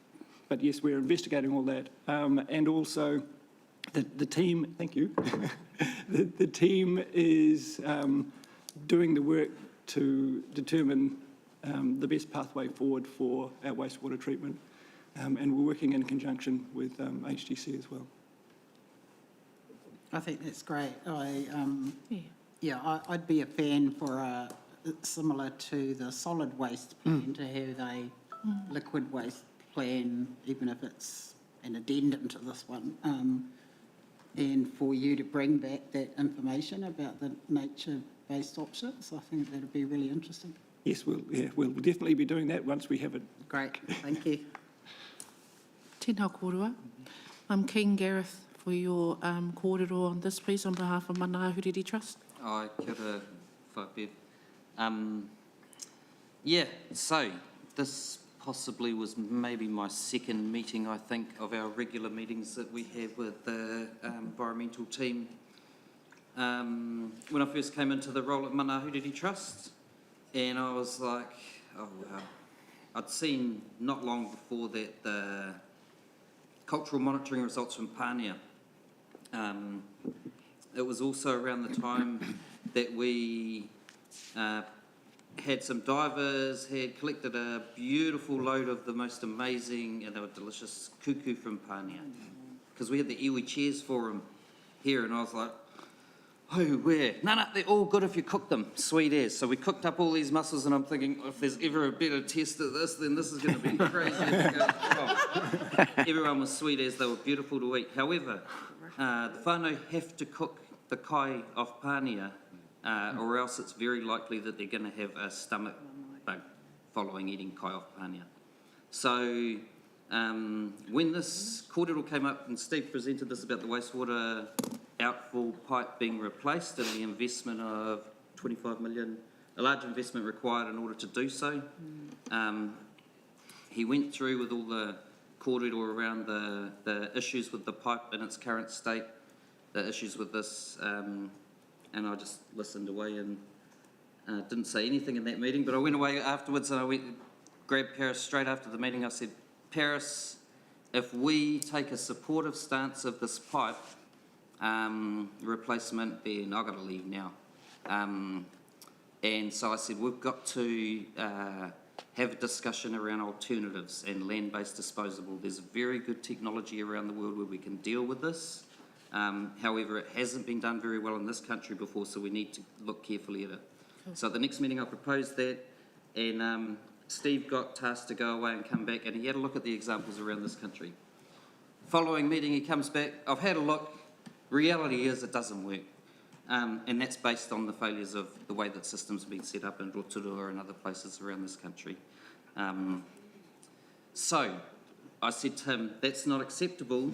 But yes, we're investigating all that. And also, the team, thank you, the team is doing the work to determine the best pathway forward for our wastewater treatment. and we're working in conjunction with HTC as well. I think that's great. Yeah. I'd be a fan for a, similar to the solid waste plan, to have a liquid waste plan, even if it's an addendum to this one, and for you to bring back that information about the nature-based options. I think that'd be really interesting. Yes, we'll definitely be doing that once we have it. Great, thank you. Tēnā kōrua. I'm keen, Gareth, for your kōrero on this, please, on behalf of Mana Huriri Trust. Ai, kia ora, whaipev. Yeah, so this possibly was maybe my second meeting, I think, of our regular meetings that we have with the environmental team. When I first came into the role at Mana Huriri Trust, and I was like, oh wow. I'd seen not long before that the cultural monitoring results from Pānia. It was also around the time that we had some divers, had collected a beautiful load of the most amazing, and they were delicious, kuku from Pānia. Because we had the iwi chairs for them here, and I was like, oh, where? No, they're all good if you cook them, sweet as. So we cooked up all these mussels, and I'm thinking, if there's ever a better test of this, then this is going to be crazy. Everyone was sweet as, they were beautiful to eat. However, the whānau have to cook the kai off Pānia, or else it's very likely that they're going to have a stomach bug following eating kai off Pānia. So when this kōrero came up and Steve presented this about the wastewater outfall pipe being replaced and the investment of 25 million, a large investment required in order to do so, he went through with all the kōrero around the issues with the pipe in its current state, the issues with this, and I just listened away and didn't say anything in that meeting, but I went away afterwards and I grabbed Paris straight after the meeting. I said, Paris, if we take a supportive stance of this pipe replacement, then I've got to leave now. And so I said, we've got to have a discussion around alternatives and land-based disposable. There's very good technology around the world where we can deal with this. However, it hasn't been done very well in this country before, so we need to look carefully at it. So at the next meeting I proposed that, and Steve got tasked to go away and come back, and he had a look at the examples around this country. Following meeting, he comes back, I've had a look, reality is it doesn't work. And that's based on the failures of the way that systems have been set up in Rotorua and other places around this country. So I said to him, that's not acceptable.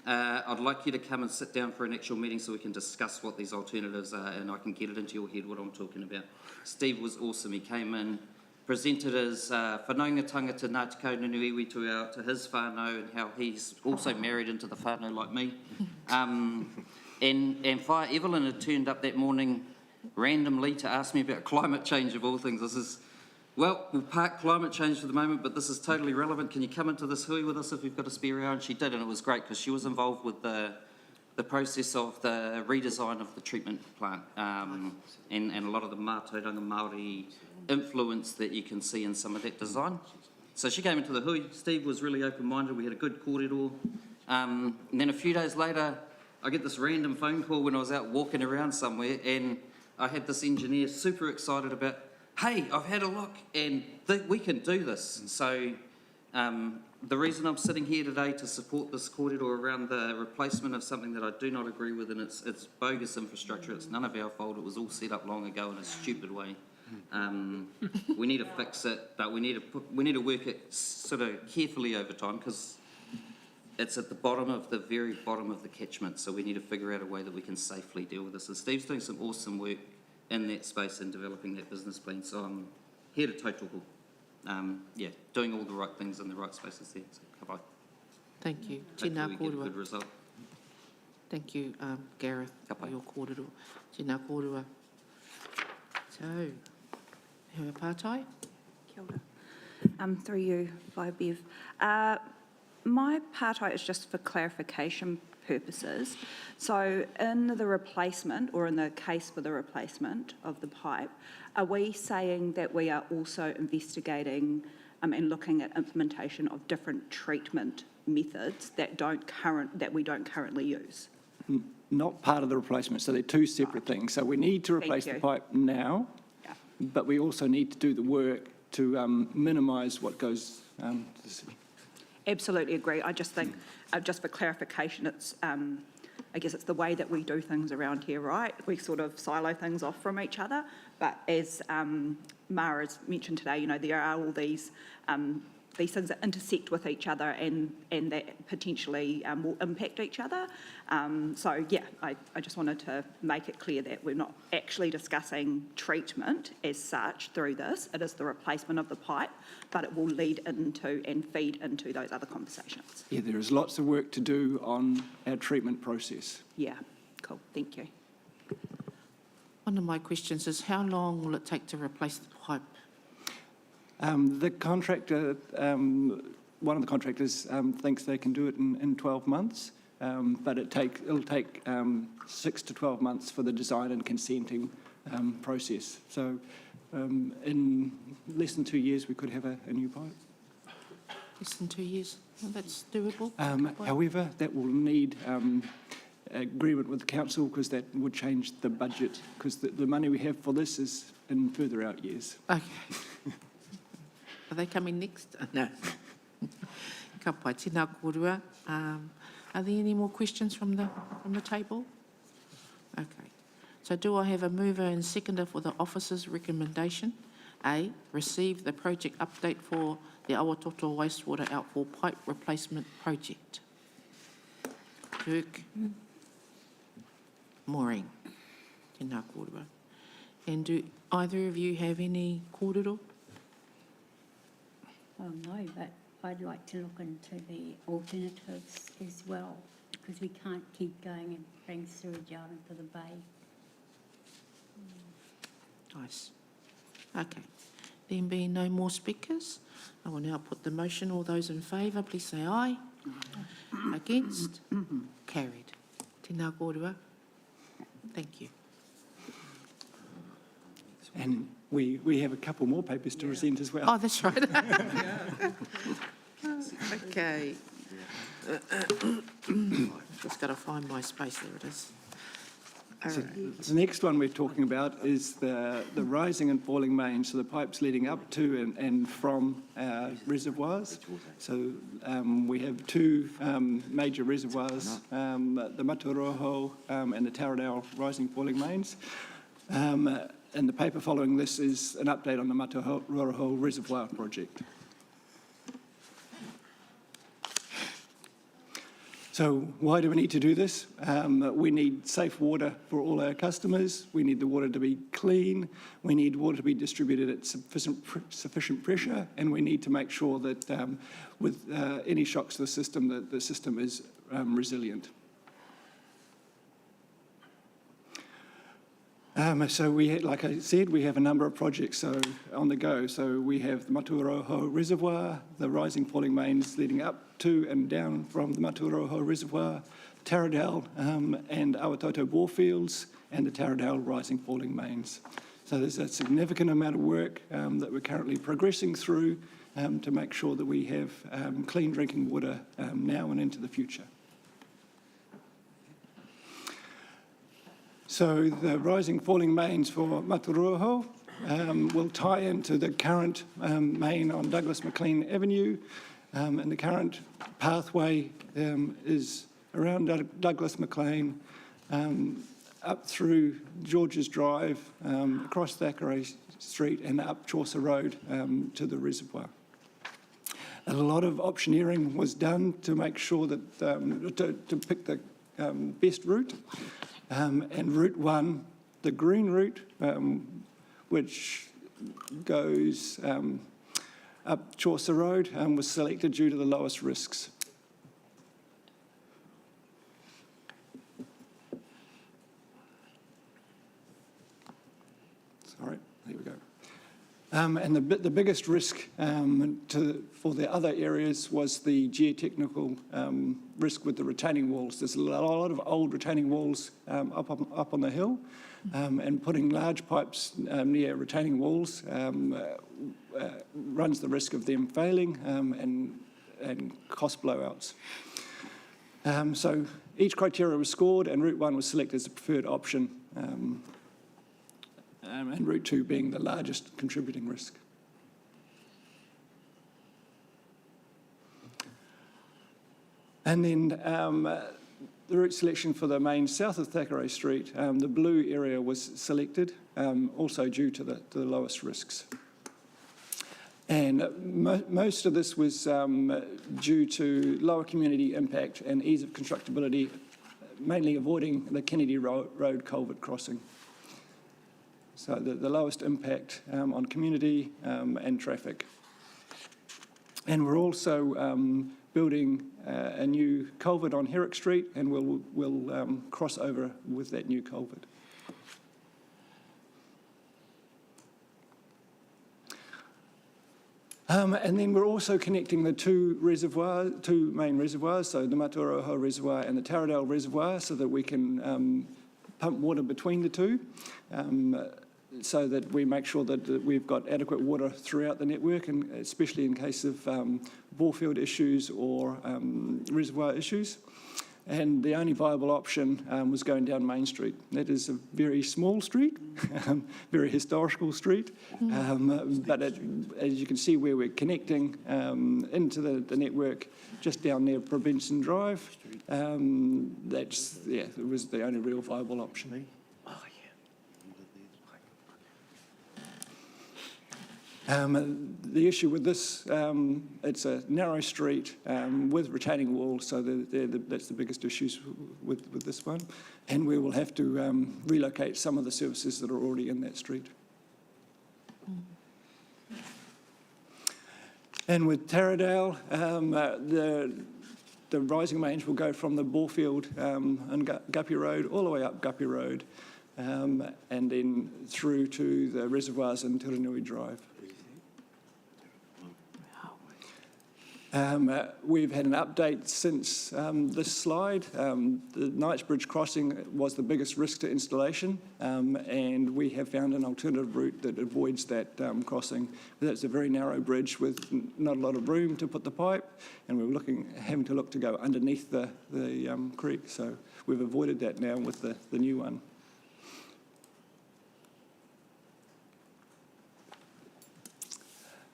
I'd like you to come and sit down for an actual meeting so we can discuss what these alternatives are and I can get it into your head what I'm talking about. Steve was awesome. He came in, presented his whanaungatanga to Ngā Te Kaununuiwi to his whānau and how he's also married into the whānau like me. And Whaia Evelyn had turned up that morning randomly to ask me about climate change of all things. This is, well, we'll park climate change for the moment, but this is totally relevant. Can you come into this hui with us if you've got a spare hour? And she did, and it was great because she was involved with the process of the redesign of the treatment plant and a lot of the mātauranga Māori influence that you can see in some of that design. So she came into the hui. Steve was really open-minded. We had a good kōrero. And then a few days later, I get this random phone call when I was out walking around somewhere, and I had this engineer super excited about, hey, I've had a look and we can do this. So the reason I'm sitting here today to support this kōrero around the replacement of something that I do not agree with, and it's bogus infrastructure, it's none of our fault, it was all set up long ago in a stupid way. We need to fix it, but we need to work it sort of carefully over time because it's at the bottom of the very bottom of the catchment, so we need to figure out a way that we can safely deal with this. And Steve's doing some awesome work in that space and developing that business plan, so I'm here to tautoko. Yeah, doing all the right things in the right spaces there. So, ka pai. Thank you. Hopefully Tēnā we get a kōrua. good result. Thank you, Gareth, for your kōrero. Tēnā kōrua. So, Hua Pātai. Kia ora. Through you, Whaia Bev. My pātai is just for clarification purposes. So in the replacement, or in the case for the replacement of the pipe, are we saying that we are also investigating and looking at implementation of different treatment methods that we don't currently use. Not part of the replacement, so they're two separate things. So we need to replace the you. pipe now, Yeah. but we also need to do the work to minimise what goes to the city. Absolutely agree. I just think, just for clarification, it's, I guess it's the way that we do things around here, right? We sort of silo things off from each other, but as Mara's mentioned today, you know, there are all these things that intersect with each other and that potentially will impact each other. So yeah, I just wanted to make it clear that we're not actually discussing treatment as such through this. It is the replacement of the pipe, but it will lead into and feed into those other conversations. Yeah, there is lots of work to do on our treatment process. Yeah, cool, thank you. One of my questions is, how long will it take to replace the pipe? The contractor, one of the contractors thinks they can do it in 12 months, but it'll take 6 to 12 months for the design and consenting process. So in less than 2 years, we could have a new pipe. Less than 2 years? Well, that's doable. However, that will need agreement with the council because that would change the budget because the money we have for this is in further out years. Okay. Are they coming next? No. Ka pai, tēnā kōrua. Are there any more questions from the table? Okay. So do I have a mover and seconder for the officer's recommendation? A, receive the project update for the Awatoto wastewater outfall pipe replacement project. Kirk. Maureen. Tēnā kōrua. And do either of you have any kōrero? Oh, no, but I'd like to look into the alternatives as well, because we can't keep going and bring sewage out into the bay. Nice. Okay. There being no more speakers, I will now put the motion. All those in favour, please say aye. Against? Carried. Tēnā kōrua. Thank you. And we have a couple more papers to present as well. Oh, that's right. Okay. Just got to find my space. There it is. All So right. the next one we're talking about is the rising and falling mains, so the pipes leading up to and from reservoirs. So we have two major reservoirs, the Mataroho and the Taradale rising falling mains. And the paper following this is an update on the Mataroho Reservoir project. So why do we need to do this? We need safe water for all our customers. We need the water to be clean. We need water to be distributed at sufficient pressure. And we need to make sure that with any shocks to the system, that the system is resilient. So like I said, we have a number of projects on the go. So we have the Mataroho Reservoir, the rising falling mains leading up to and down from the Mataroho Reservoir, Taradale and Awatoto bore fields, and the Taradale rising falling mains. So there's a significant amount of work that we're currently progressing through to make sure that we have clean drinking water now and into the future. So the rising falling mains for Mataroho will tie into the current main on Douglas McLean Avenue, and the current pathway is around Douglas McLean, up through George's Drive, across Thackeray Street and up Chaucer Road to the reservoir. A lot of optioneering was done to make sure that, to pick the best route. And Route 1, the green route, which goes up Chaucer Road, was selected due to the lowest risks. Sorry, there we And the biggest risk for the other areas was the geotechnical risk with the retaining walls. There's a lot of old retaining walls up on the hill, and putting large pipes near retaining walls runs the risk of them failing and cost blowouts. So each criteria was scored, and Route 1 was selected as the preferred option. And Route 2 being the largest contributing risk. And then the route selection for the main south of Thackeray Street, the blue area was selected, also due to the lowest risks. And most of this was due to lower community impact and ease of constructability, mainly avoiding the Kennedy Road culvert crossing. So the lowest impact on community and traffic. And we're also building a new culvert on Herrick Street, and we'll cross over with that new culvert. And then we're also connecting the two main reservoirs, so the Matauraho Reservoir and the Taradale Reservoir, so that we can pump water between the two, so that we make sure that we've got adequate water throughout the network, and especially in case of borefield issues or reservoir issues. And the only viable option was going down Main Street. That is a very small street, very historical street, but as you can see where we're connecting into the network, just down near Probenson Drive, it was the only real viable option. The issue with this, it's a narrow street with retaining walls, so that's the biggest issues with this one. And we will have to relocate some of the services that are already in that street. And with Taradale, the rising mains will go from the Borefield and Guppy Road all the way up Guppy Road, and then through to the reservoirs in Tiranui Drive. We've had an update since this slide. The Knightsbridge crossing was the biggest risk to installation, and we have found an alternative route that avoids that crossing. That's a very narrow bridge with not a lot of room to put the pipe, and we're having to look to go underneath the creek. So we've avoided that now with the new one.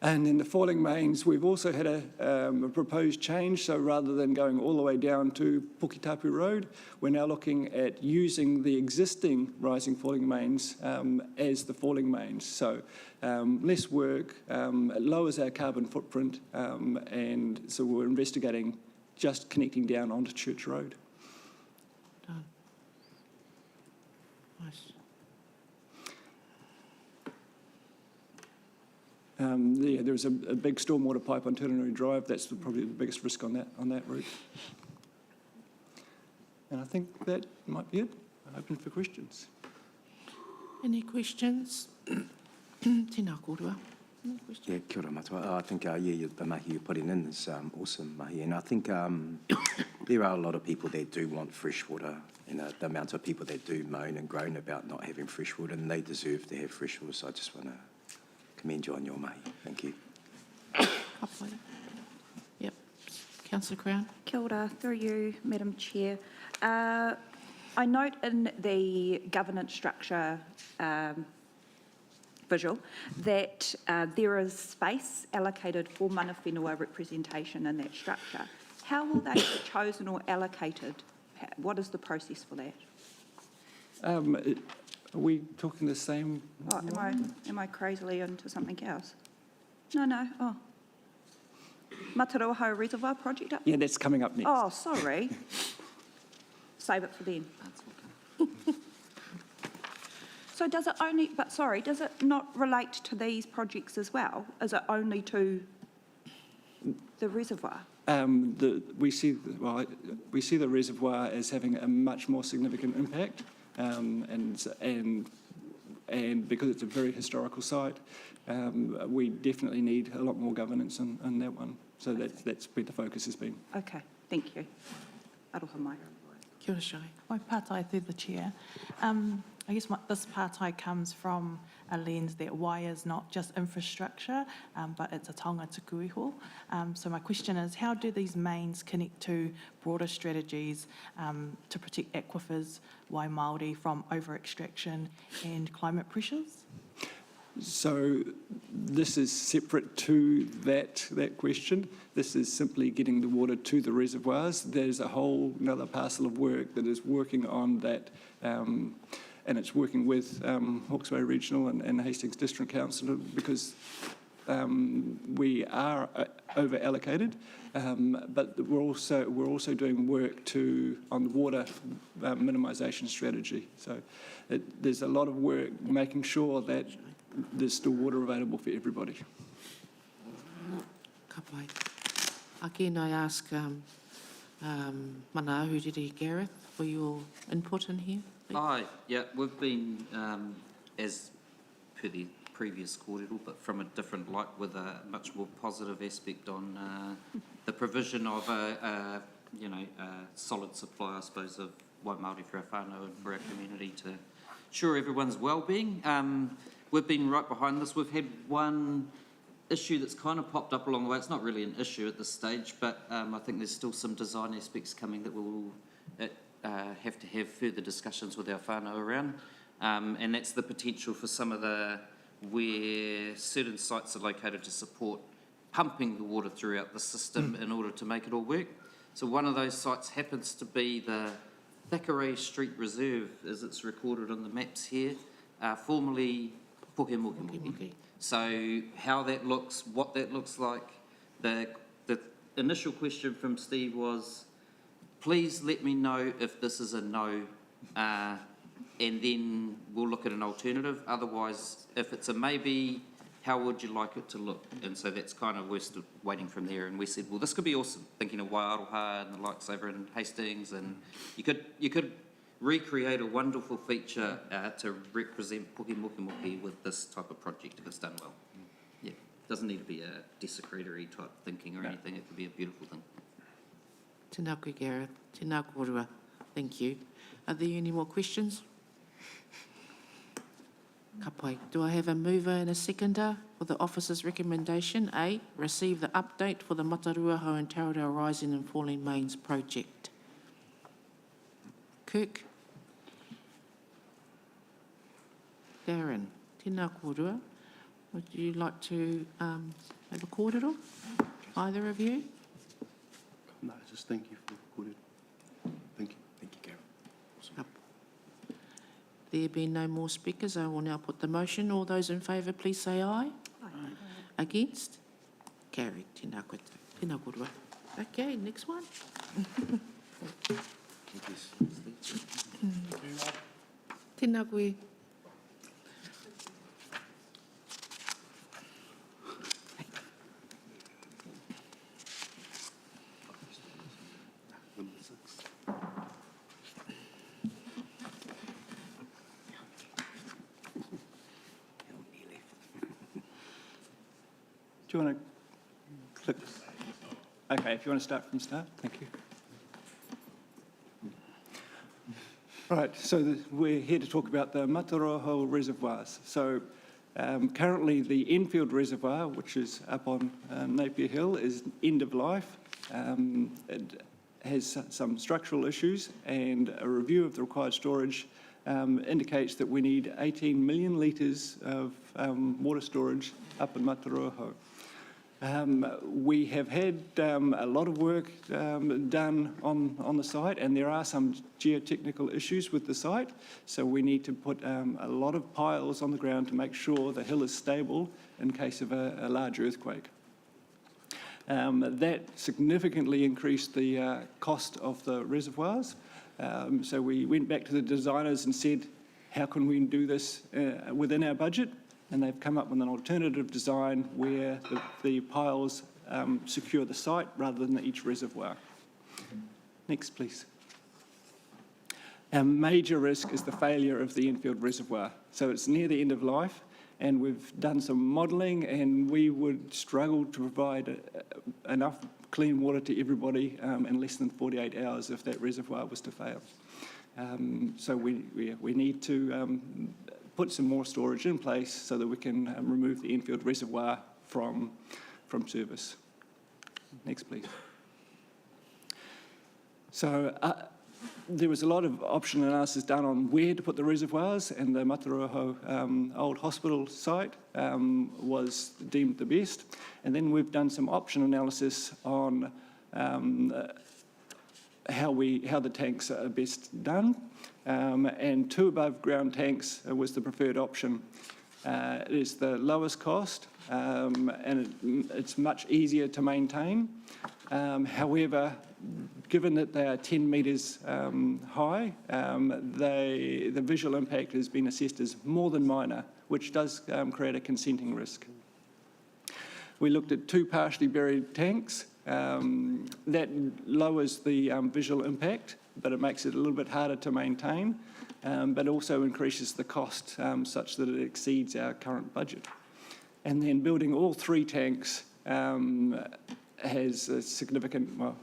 And in the falling mains, we've also had a proposed change. So rather than going all the way down to Pukitapu Road, we're now looking at using the existing rising falling mains as the falling mains. So less work, it lowers our carbon footprint, and so we're investigating just connecting down onto Church Road. Done. Nice. There's a big stormwater pipe on Tiranui Drive. That's probably the biggest risk on that route. And I think that might be it. I'm open for questions. Any questions? Tēnā kōrua. Any questions? Yeah, kia ora matua. I think, the mahi you're putting in is awesome mahi. And I think there are a lot of people that do want fresh water. You know, the amount of people that do moan and groan about not having fresh water, and they deserve to have fresh water. So I just want to commend you on your mahi. Thank you. Yep. Councillor Crown. Kia ora, through you, Madam Chair. I note in the governance structure visual that there is space allocated for mana whenua representation in that structure. How will they be chosen or allocated? What is the process for that? Are we talking the same? Oh, am I crazily into something else? No. Oh. Matauraho Reservoir project up? Yeah, that's coming up next. Oh, sorry. Save it for then. So does it not relate to these projects as well? Is it only to the reservoir? We see the reservoir as having a much more significant impact, and and because it's a very historical site, we definitely need a lot more governance on that one. So that's where the focus has been. Okay, thank you. Aroha mai. Kia ora, Shai. Oi pātai through the chair. I guess this pātai comes from a lens that why is not just infrastructure, but it's a taonga tuku iho. So my question is, how do these mains connect to broader strategies to protect aquifers, wai Māori, from over-extraction and climate pressures? So this is separate to that question. This is simply getting the water to the reservoirs. There's a whole another parcel of work that is working on that, and it's working with Hawke's Bay Regional and Hastings District Council because we are over-allocated, but we're also doing work on the water minimisation strategy. So there's a lot of work making sure that there's still water available for everybody. Ka pai. Again, I ask Mana Ahuriri Gareth for your input in here. Aye, yeah, we've been, as per the previous kōrero, but from a different light with a much more positive aspect on the provision of a solid supply, I suppose, of wai Māori for our whānau and for our community to ensure everyone's well-being. We've been right behind this. We've had one issue that's kind of popped up along the way. It's not really an issue at this stage, but I think there's still some design aspects coming that we'll have to have further discussions with our whānau around. And that's the potential for some of where certain sites are located to support pumping the water throughout the system in order to make it all work. So one of those sites happens to be the Thackeray Street Reserve, as it's recorded on the maps here, formerly Pukemukemuke. So how that looks, what that looks like, the initial question from Steve was, please let me know if this is a no, and then we'll look at an alternative. Otherwise, if it's a maybe, how would you like it to look? And so that's kind of, we're still waiting from there. And we said, well, this could be awesome, thinking of Waiaroha and the likes over in Hastings, and you could recreate a wonderful feature to represent Pukemukemuke with this type of project if it's done well. Yeah, doesn't need to be a desecratory type thinking or anything. It could be a beautiful thing. Tēnā koe, Gareth. Tēnā kōrua. Thank you. Are there any more questions? Ka pai. Do I have a mover and a seconder for the officer's recommendation? A, receive the update for the Mataruaho and Taurau Rising and Falling Mains project. Kirk. Darren. Tēnā kōrua. Would you like to have a kōrero? Either of you? No, just thank you for the kōrero. Thank you. Thank you, Carol. Awesome. There being no more speakers, I will now put the motion. All those in favour, please say aye. Aye. Against? Carried. Tēnā koe. Tēnā kōrua. Okay, next one. Tēnā koe. Do you want to click? Okay, if you want to start from the start, thank you. Right, so we're here to talk about the Mataruaho reservoirs. So currently the Enfield Reservoir, which is up on Napier Hill, is end of life. It has some structural issues, and a review of the required storage indicates that we need 18 million litres of water storage up in Mataruaho. We have had a lot of work done on the site, and there are some geotechnical issues with the site, so we need to put a lot of piles on the ground to make sure the hill is stable in case of a large earthquake. That significantly increased the cost of the reservoirs, so we went back to the designers and said, how can we do this within our budget? And they've come up with an alternative design where the piles secure the site rather than each reservoir. Next, please. Our major risk is the failure of the infield reservoir. So it's near the end of life, and we've done some modelling, and we would struggle to provide enough clean water to everybody in less than 48 hours if that reservoir was to fail. So we need to put some more storage in place so that we can remove the infield reservoir from service. Next, please. So there was a lot of option analysis done on where to put the reservoirs, and the Mataroho old hospital site was deemed the best. And then we've done some option analysis on how the tanks are best done. And 2 above ground tanks was the preferred option. It is the lowest cost, and it's much easier to maintain. However, given that they are 10 metres high, the visual impact has been assessed as more than minor, which does create a consenting risk. We looked at 2 partially buried tanks. That lowers the visual impact, but it makes it a little bit harder to maintain, but also increases the cost such that it exceeds our current budget. And then building all 3 tanks has a significant, well,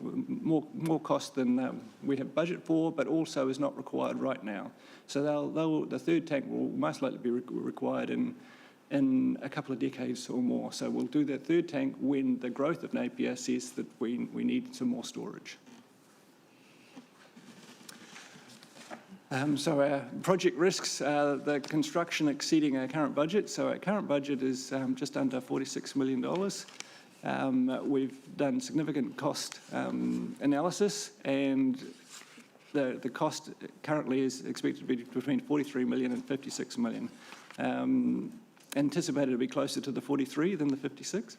more cost than we have budget for, but also is not required right now. So the 3rd tank will most likely be required in a couple of decades or more. So we'll do the 3rd tank when the growth of Napier says that we need some more storage. So our project risks are the construction exceeding our current budget. So our current budget is just under $46 million. We've done significant cost analysis, and the cost currently is expected to be between 43 million and 56 million. Anticipated to be closer to the 43 than the 56.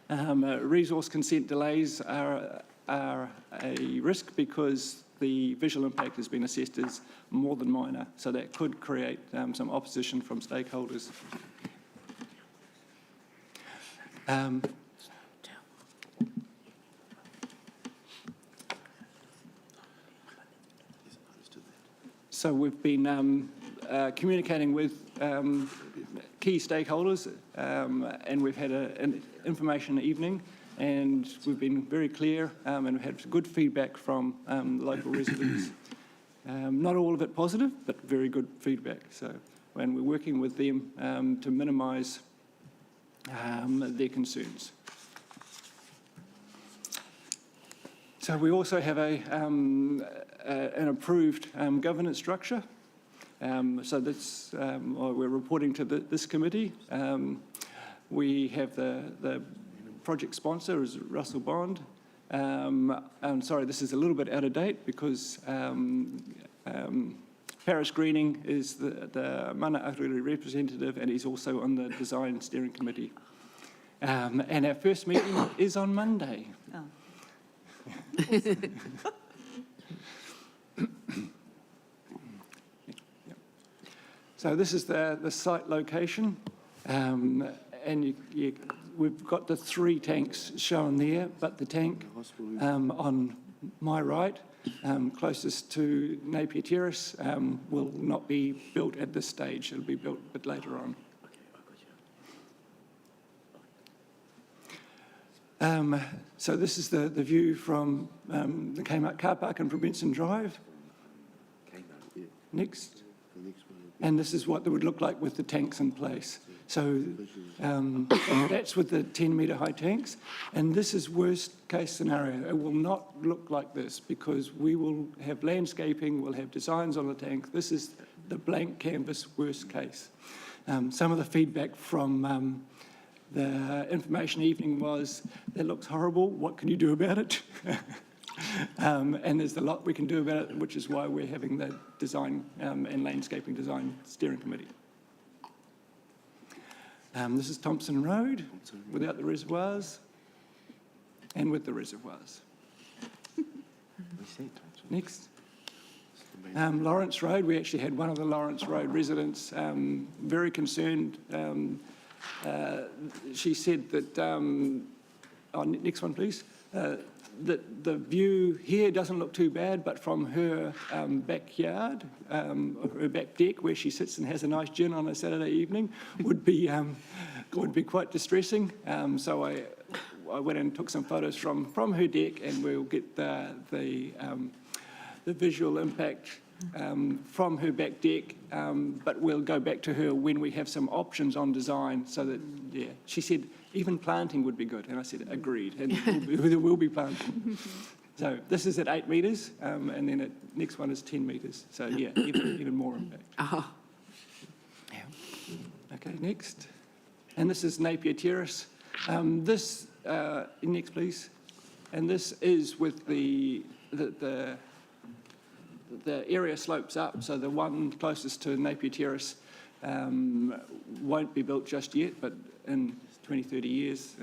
Resource consent delays are a risk because the visual impact has been assessed as more than minor, so that could create some opposition from stakeholders. So we've been communicating with key stakeholders, and we've had an information evening, and we've been very clear and we've had good feedback from local residents. Not all of it positive, but very good feedback. So when we're working with them to minimise their concerns. So we also have an approved governance structure. So that's we're reporting to this committee. We have the project sponsor is Russell Bond. I'm sorry, this is a little bit out of date because Paris Greening is the Mana Aurere representative, and he's also on the design steering committee. And our first meeting is on Monday. Oh. So this is the site location, and we've got the 3 tanks shown there, but the tank on my right, closest to Napier Terrace, will not be built at this stage. It'll be built a bit later on. So this is the view from the Kmart car park and Probenson Drive. Next. And this is what it would look like with the tanks in place. So that's with the 10-metre high tanks. And this is worst case scenario. It will not look like this because we will have landscaping, we'll have designs on the tank. This is the blank canvas worst case. Some of the feedback from the information evening was, that looks horrible, what can you do about it? And there's a lot we can do about it, which is why we're having the design and landscaping design steering committee. This is Thompson Road, without the reservoirs, and with the reservoirs. Next. Lawrence Road, we actually had one of the Lawrence Road residents very concerned. She said that, next one please, the view here doesn't look too bad, but from her backyard, her back deck where she sits and has a nice gin on a Saturday evening would be quite distressing. So I went and took some photos from her deck, and we'll get the visual impact from her back deck, but we'll go back to her when we have some options on design. So that, yeah, she said even planting would be good, and I said agreed, and there will be planting. So this is at 8 metres, and then the next one is 10 metres. So yeah, even more impact. Oh, Okay, next. And this is Napier Terrace. Next please. And this is with the area slopes up, so the one closest to Napier Terrace won't be built just yet, but in 20, 30 years,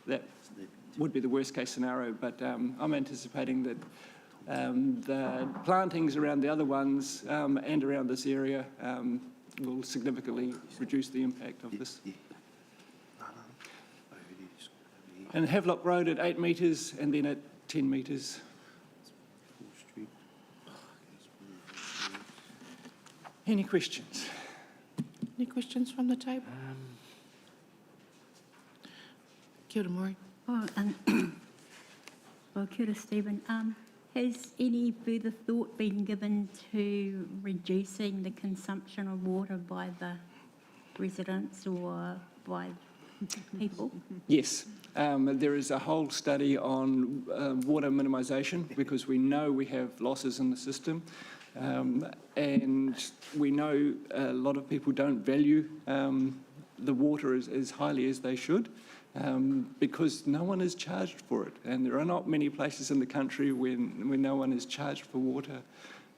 that would be the worst case scenario. But I'm anticipating that the plantings around the other ones and around this area will significantly reduce the impact of this. And Havelock Road at 8 metres and then at 10 metres. Any questions? any questions from the table? Kia ora, Māori. Well, kia ora, Stephen. Has any further thought been given to reducing the consumption of water by the residents or by people? Yes, there is a whole study on water minimisation because we know we have losses in the system, and we know a lot of people don't value the water as highly as they should. Because no one is charged for it, and there are not many places in the country when no one is charged for water.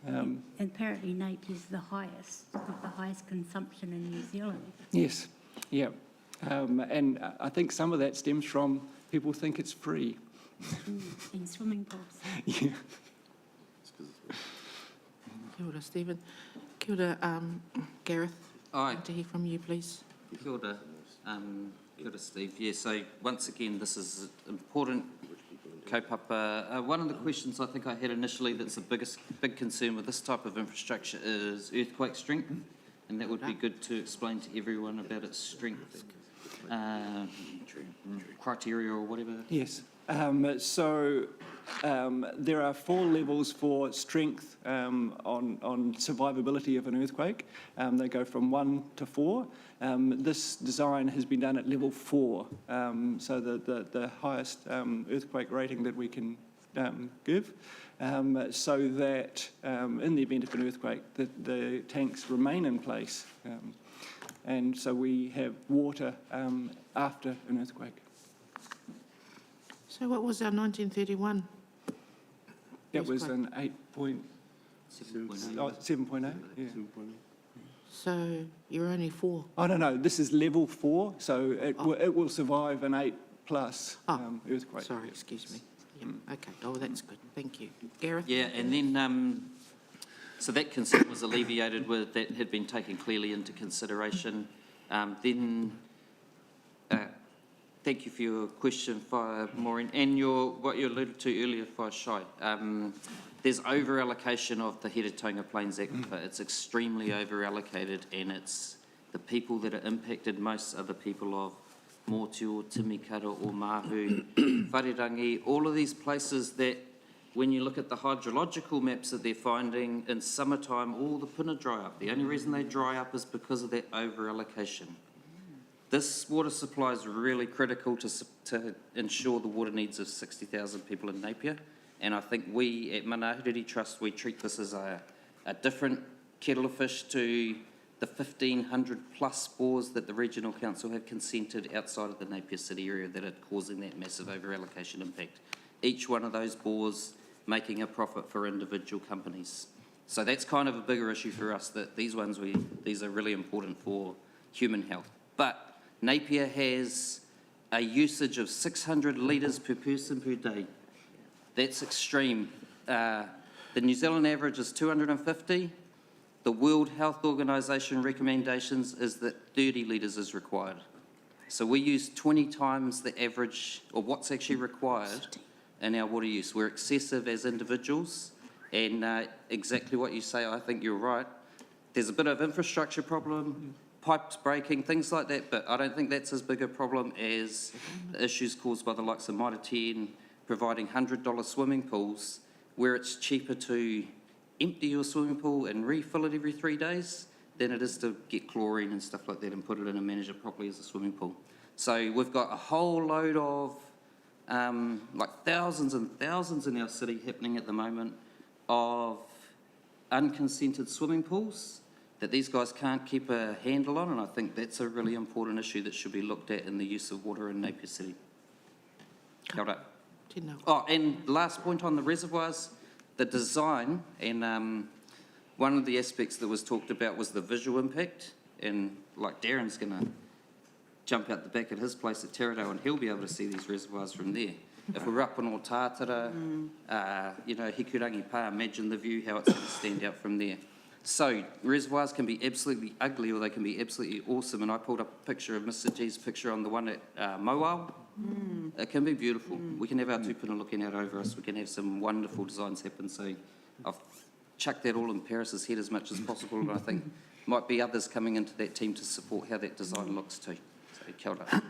And apparently Napier is the highest consumption in New Zealand. Yes, yeah, and I think some of that stems from people think it's free. In swimming pools. Yeah. Kia ora, Stephen. Kia ora, Gareth. Aye. I'd like to hear from you, please. Kia ora. Kia ora, Steve. Yeah, so once again, this is important kaupapa. One of the questions I think I had initially that's the big concern with this type of infrastructure is earthquake strength, and that would be good to explain to everyone about its strength criteria or whatever. Yes. So there are 4 levels for strength on survivability of an earthquake. They go from 1 to 4. This design has been done at level 4, so the highest earthquake rating that we can give, so that in the event of an earthquake, the tanks remain in place. And so we have water after an earthquake. So what was our 1931? That was an 7.8, yeah. So you're only 4? Oh, no, this is level 4, so it will survive an 8+ earthquake. Sorry, excuse me. Yeah, okay, oh, that's good, thank you. Gareth? Yeah, and then, so that concern was alleviated with that had been taken clearly into consideration. Thank you for your question, Whaia Maureen, and what you alluded to earlier, Whaia Shai. There's over-allocation of the Heretaunga Plains Aquifer. It's extremely over-allocated, and it's the people that are impacted most are the people of Mōtio, Timikara or Mahu, Wharerangi, all of these places that when you look at the hydrological maps that they're finding, in summertime, all the puna dry up. The only reason they dry up is because of that over-allocation. This water supply is really critical to ensure the water needs of 60,000 people in Napier. And I think we at Manahiriri Trust, we treat this as a different kettle of fish to the 1,500 plus bores that the Regional Council have consented outside of the Napier City area that are causing that massive over-allocation impact. Each one of those bores making a profit for individual companies. So that's kind of a bigger issue for us, that these are really important for human health. But Napier has a usage of 600 litres per person per day. That's extreme. The New Zealand average is 250. The World Health Organization recommendations is that 30 litres is required. So we use 20 times the average, or what's actually required in our water use. We're excessive as individuals, and exactly what you say, I think you're right. There's a bit of infrastructure problem, pipes breaking, things like that, but I don't think that's as big a problem as the issues caused by the likes of Mitre 10 providing $100 swimming pools, where it's cheaper to empty your swimming pool and refill it every 3 days than it is to get chlorine and stuff like that and put it in and manage it properly as a swimming pool. So we've got a whole load of like thousands and thousands in our city happening at the moment of unconsented swimming pools that these guys can't keep a handle on, and I think that's a really important issue that should be looked at in the use of water in Napier City. Kia ora. Tēnā. Oh, and last point on the reservoirs, the design, and one of the aspects that was talked about was the visual impact, and like Darren's going to jump out the back at his place at Teredo and he'll be able to see these reservoirs from there. If we're up on Otatara, you know, Hikurangi Pa, imagine the view, how it's going to stand out from there. So reservoirs can be absolutely ugly or they can be absolutely awesome, and I pulled up a picture of Mr G's picture on the one at Mowau. It can be beautiful. We can have our tupuna looking out over us. We can have some wonderful designs happen. So I've chucked that all in Paris's head as much as possible, and I think might be others coming into that team to support how that design looks too. So kia ora.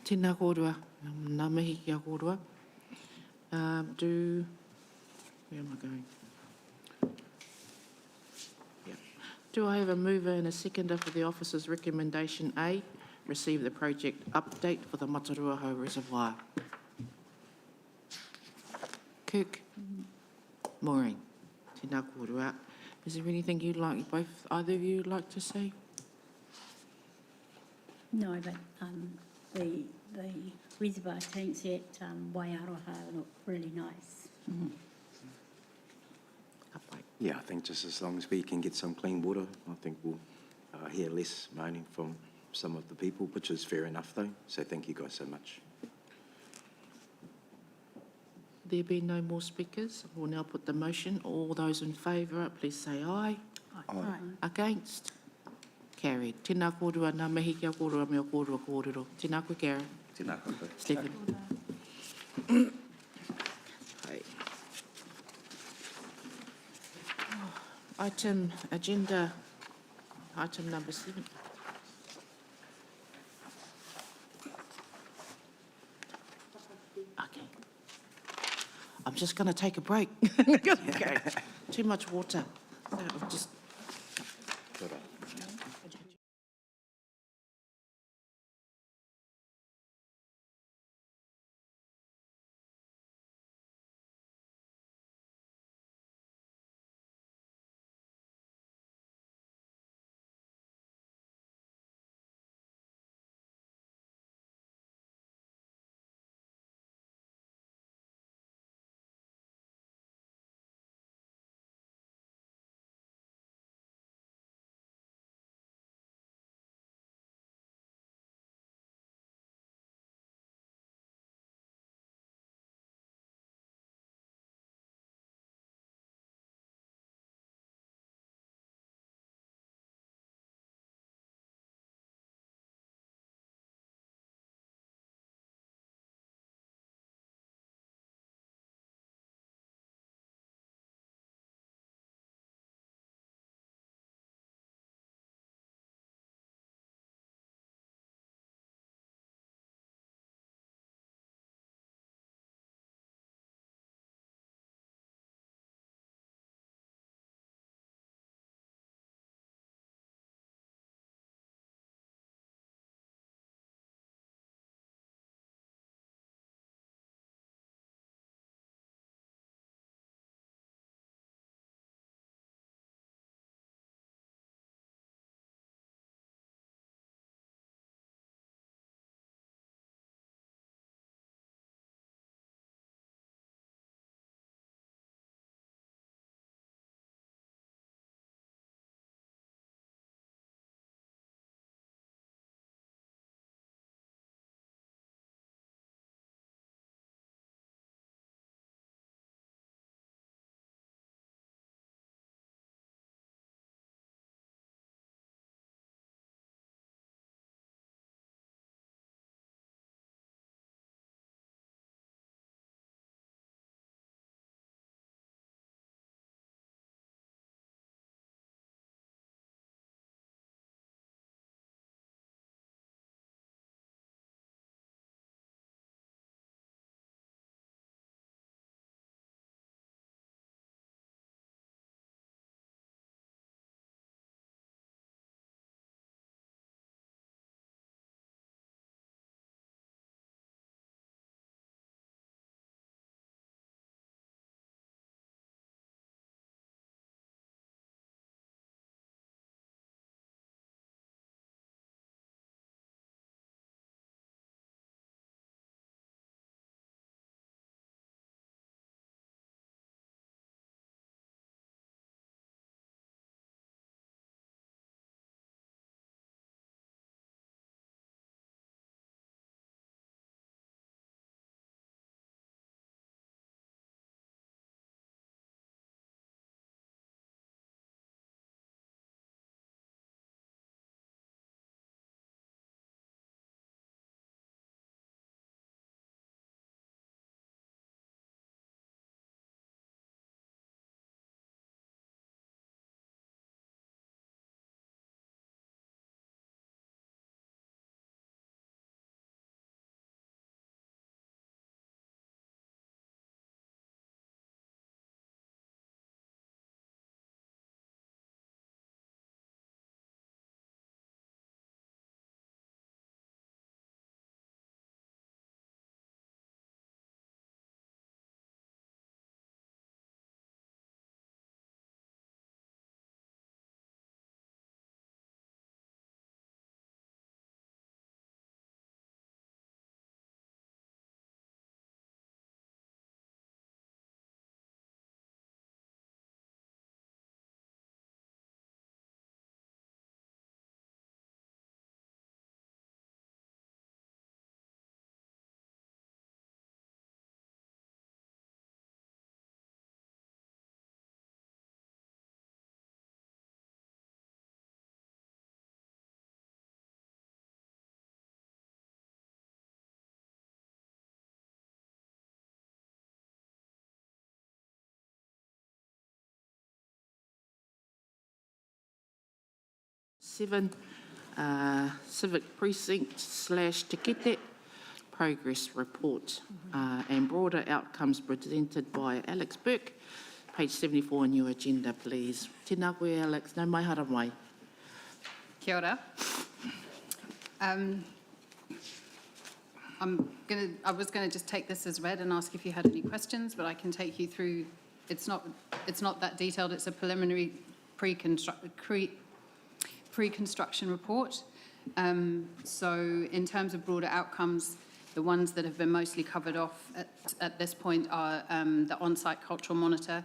Tēnā kōrua, nā mihi kia kōrua. Where am I going? Yeah. Do I have a mover and a seconder for the officer's recommendation A, receive the project update for the Mataruaho Reservoir? Kirk, Maureen, tēnā kōrua. Is there anything you'd like, either of you would like to say? No, but the reservoir tanks at Waiaroha look really nice. Yeah, I think just as long as we can get some clean water, I think we'll hear less moaning from some of the people, which is fair enough though. So thank you guys so much. There being no more speakers, we'll now put the motion. All those in favour, please say aye. Aye. Against? Carried. Tēnā kōrua, nā mihi kia kōrua mea kōrua kōrero. Tēnā koe, Karen. Tēnā koutou. Stephen. Okay. Agenda item number 7. Okay. I'm just going to take a break. Okay. Too much water. I'm just 7, Civic Precinct / Te Kete Progress Report and broader outcomes presented by Alex Burke. Page 74 on your agenda, please. Tēnā koe, Alex. Nau mai hara mai. Kia ora. I was going to just take this as read and ask if you had any questions, but I can take you through. It's not that detailed. It's a preliminary pre-construction report. So in terms of broader outcomes, the ones that have been mostly covered off at this point are the on-site cultural monitor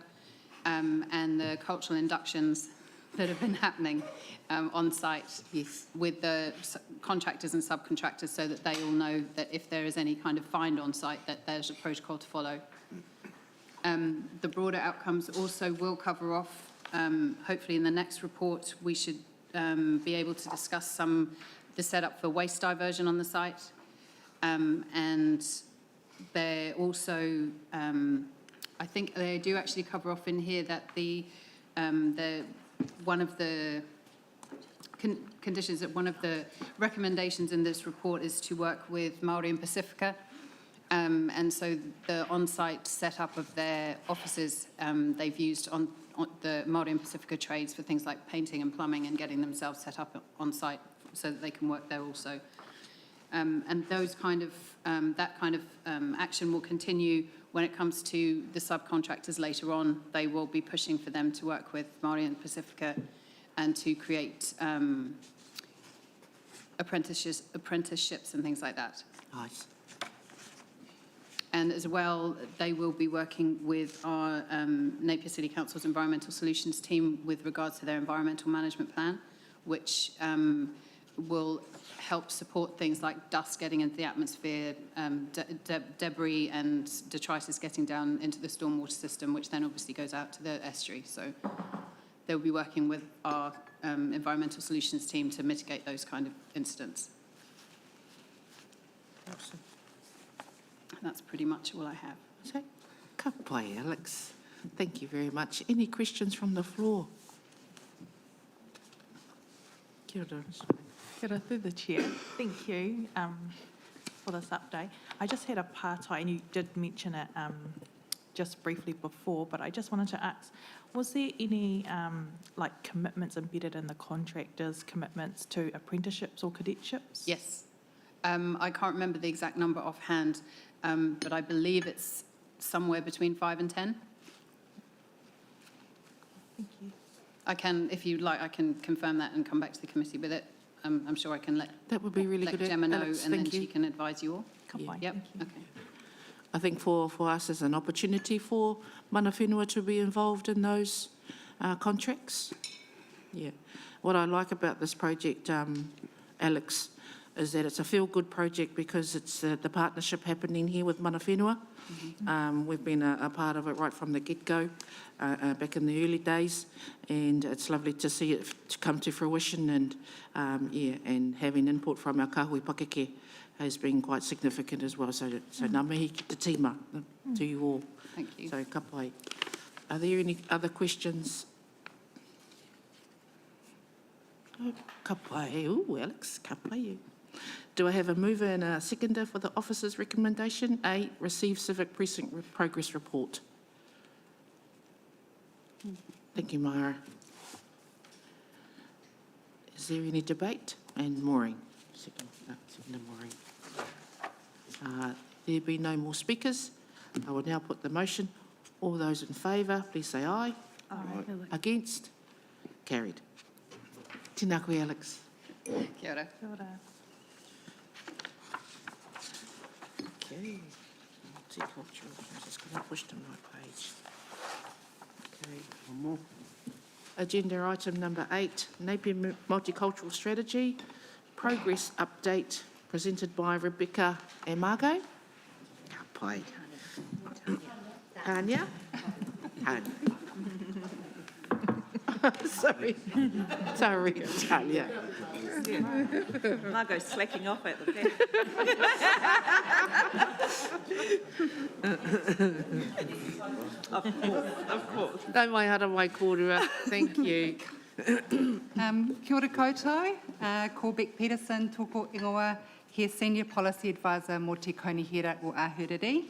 and the cultural inductions that have been happening on site with the contractors and subcontractors, so that they all know that if there is any kind of find on site, that there's a protocol to follow. The broader outcomes also will cover off, hopefully in the next report, we should be able to discuss the setup for waste diversion on the site. And they're also, I think they do actually cover off in here that one of the conditions, that one of the recommendations in this report is to work with Māori and Pacifica. And so the on-site setup of their offices, they've used on the Māori and Pacifica trades for things like painting and plumbing and getting themselves set up on site so that they can work there also. And those kind of, that kind of action will continue when it comes to the subcontractors later on. They will be pushing for them to work with Māori and Pacifica and to create apprenticeships and things like that. Nice. And as well, they will be working with our Napier City Council's Environmental Solutions team with regards to their environmental management plan, which will help support things like dust getting into the atmosphere, debris and detritus getting down into the stormwater system, which then obviously goes out to the estuary. So they'll be working with our environmental solutions team to mitigate those kind of incidents. Awesome. That's pretty much all I have. So, ka pai, Alex. Thank you very much. Any questions from the floor? Kia ora. Kia ora, through the chair. Thank you for this update. I just had a pātai, and you did mention it just briefly before, but I just wanted to ask, was there any like commitments embedded in the contractors' commitments to apprenticeships or cadetships? Yes. I can't remember the exact number offhand, but I believe it's somewhere between 5 and 10. Thank you. I can, if you'd like, I can confirm that and come back to the committee with it. I'm sure I can let That would be really let good, Gemma know, Alex, and then thank you. she can advise you all. Yeah. Yep. Okay. I think for us as an opportunity for mana whenua to be involved in those contracts. Yeah. What I like about this project, Alex, is that it's a feel-good project because it's the partnership happening here with mana whenua. We've been a part of it right from the get-go, back in the early days, and it's lovely to see it to come to fruition, and and having input from our kahui pakeke has been quite significant as well. So ngā mihi ki te tīma to you all. Thank you. So ka pai. Are there any other questions? Oh, ka pai. Ooh, Alex, ka pai you. Do I have a mover and a seconder for the officer's recommendation? A, receive Civic Precinct Progress Report. Thank you, Myra. Is there any debate? And Maureen. Second and Maureen. There be no more speakers. I will now put the motion. All those in favour, please say aye. Aye. Against? Carried. Tēnā koe, Alex. Kia ora. Kia ora. Okay. Multicultural. I'm just going to push to my page. Okay. One more. Agenda item number 8, Napier Multicultural Strategy, Progress Update, presented by Rebecca and Margot. Ka pai. Tanya? Tanya. Sorry. Sorry, Tanya. Margot's slacking off at the back. Of course. Nau mai hara mai kōrua. Thank you. Kia ora koutou, ko Beck Peterson, tōko ingoa, he Senior Policy Advisor mō te Kaunihira o Ahuriri.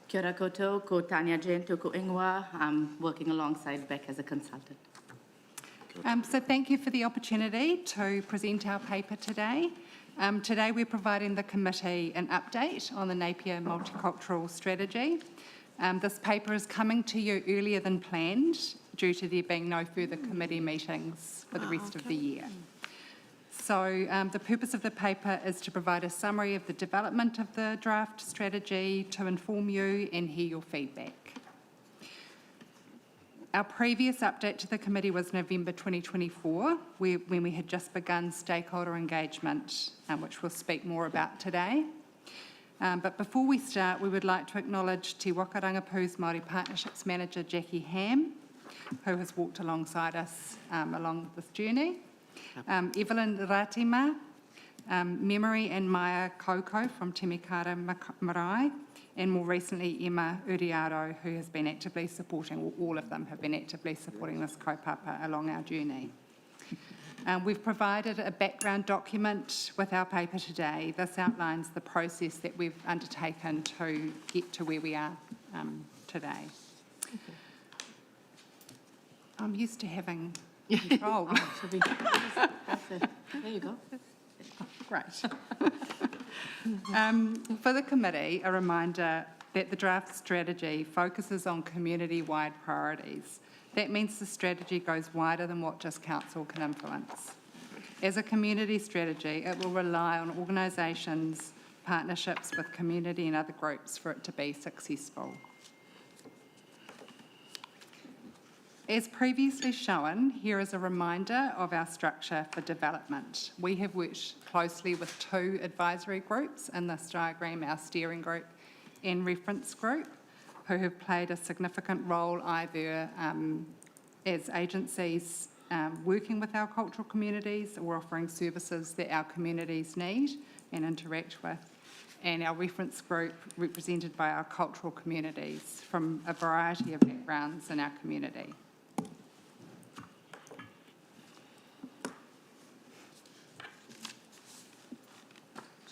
Kia ora koutou, ko Tanya Jen, tōko ingoa. I'm working alongside Beck as a consultant. So thank you for the opportunity to present our paper today. Today we're providing the committee an update on the Napier Multicultural Strategy. This paper is coming to you earlier than planned due to there being no further committee meetings for the rest of the year. So the purpose of the paper is to provide a summary of the development of the draft strategy, to inform you and hear your feedback. Our previous update to the committee was November 2024, when we had just begun stakeholder engagement, which we'll speak more about today. But before we start, we would like to acknowledge Te Wakarangapu's Māori Partnerships Manager, Jackie Ham, who has walked alongside us along this journey. Evelyn Ratima, Memory and Maya Koko from Te Mikara Marae, and more recently Emma Uriaro, who has been actively supporting, or all of them have been actively supporting this kaupapa along our journey. We've provided a background document with our paper today. This outlines the process that we've undertaken to get to where we are today. I'm used to having control. There you go. Great. For the committee, a reminder that the draft strategy focuses on community-wide priorities. That means the strategy goes wider than what just council can influence. As a community strategy, it will rely on organisations, partnerships with community and other groups for it to be successful. As previously shown, here is a reminder of our structure for development. We have worked closely with 2 advisory groups in this diagram, our steering group and reference group, who have played a significant role either as agencies working with our cultural communities or offering services that our communities need and interact with, and our reference group represented by our cultural communities from a variety of backgrounds in our community.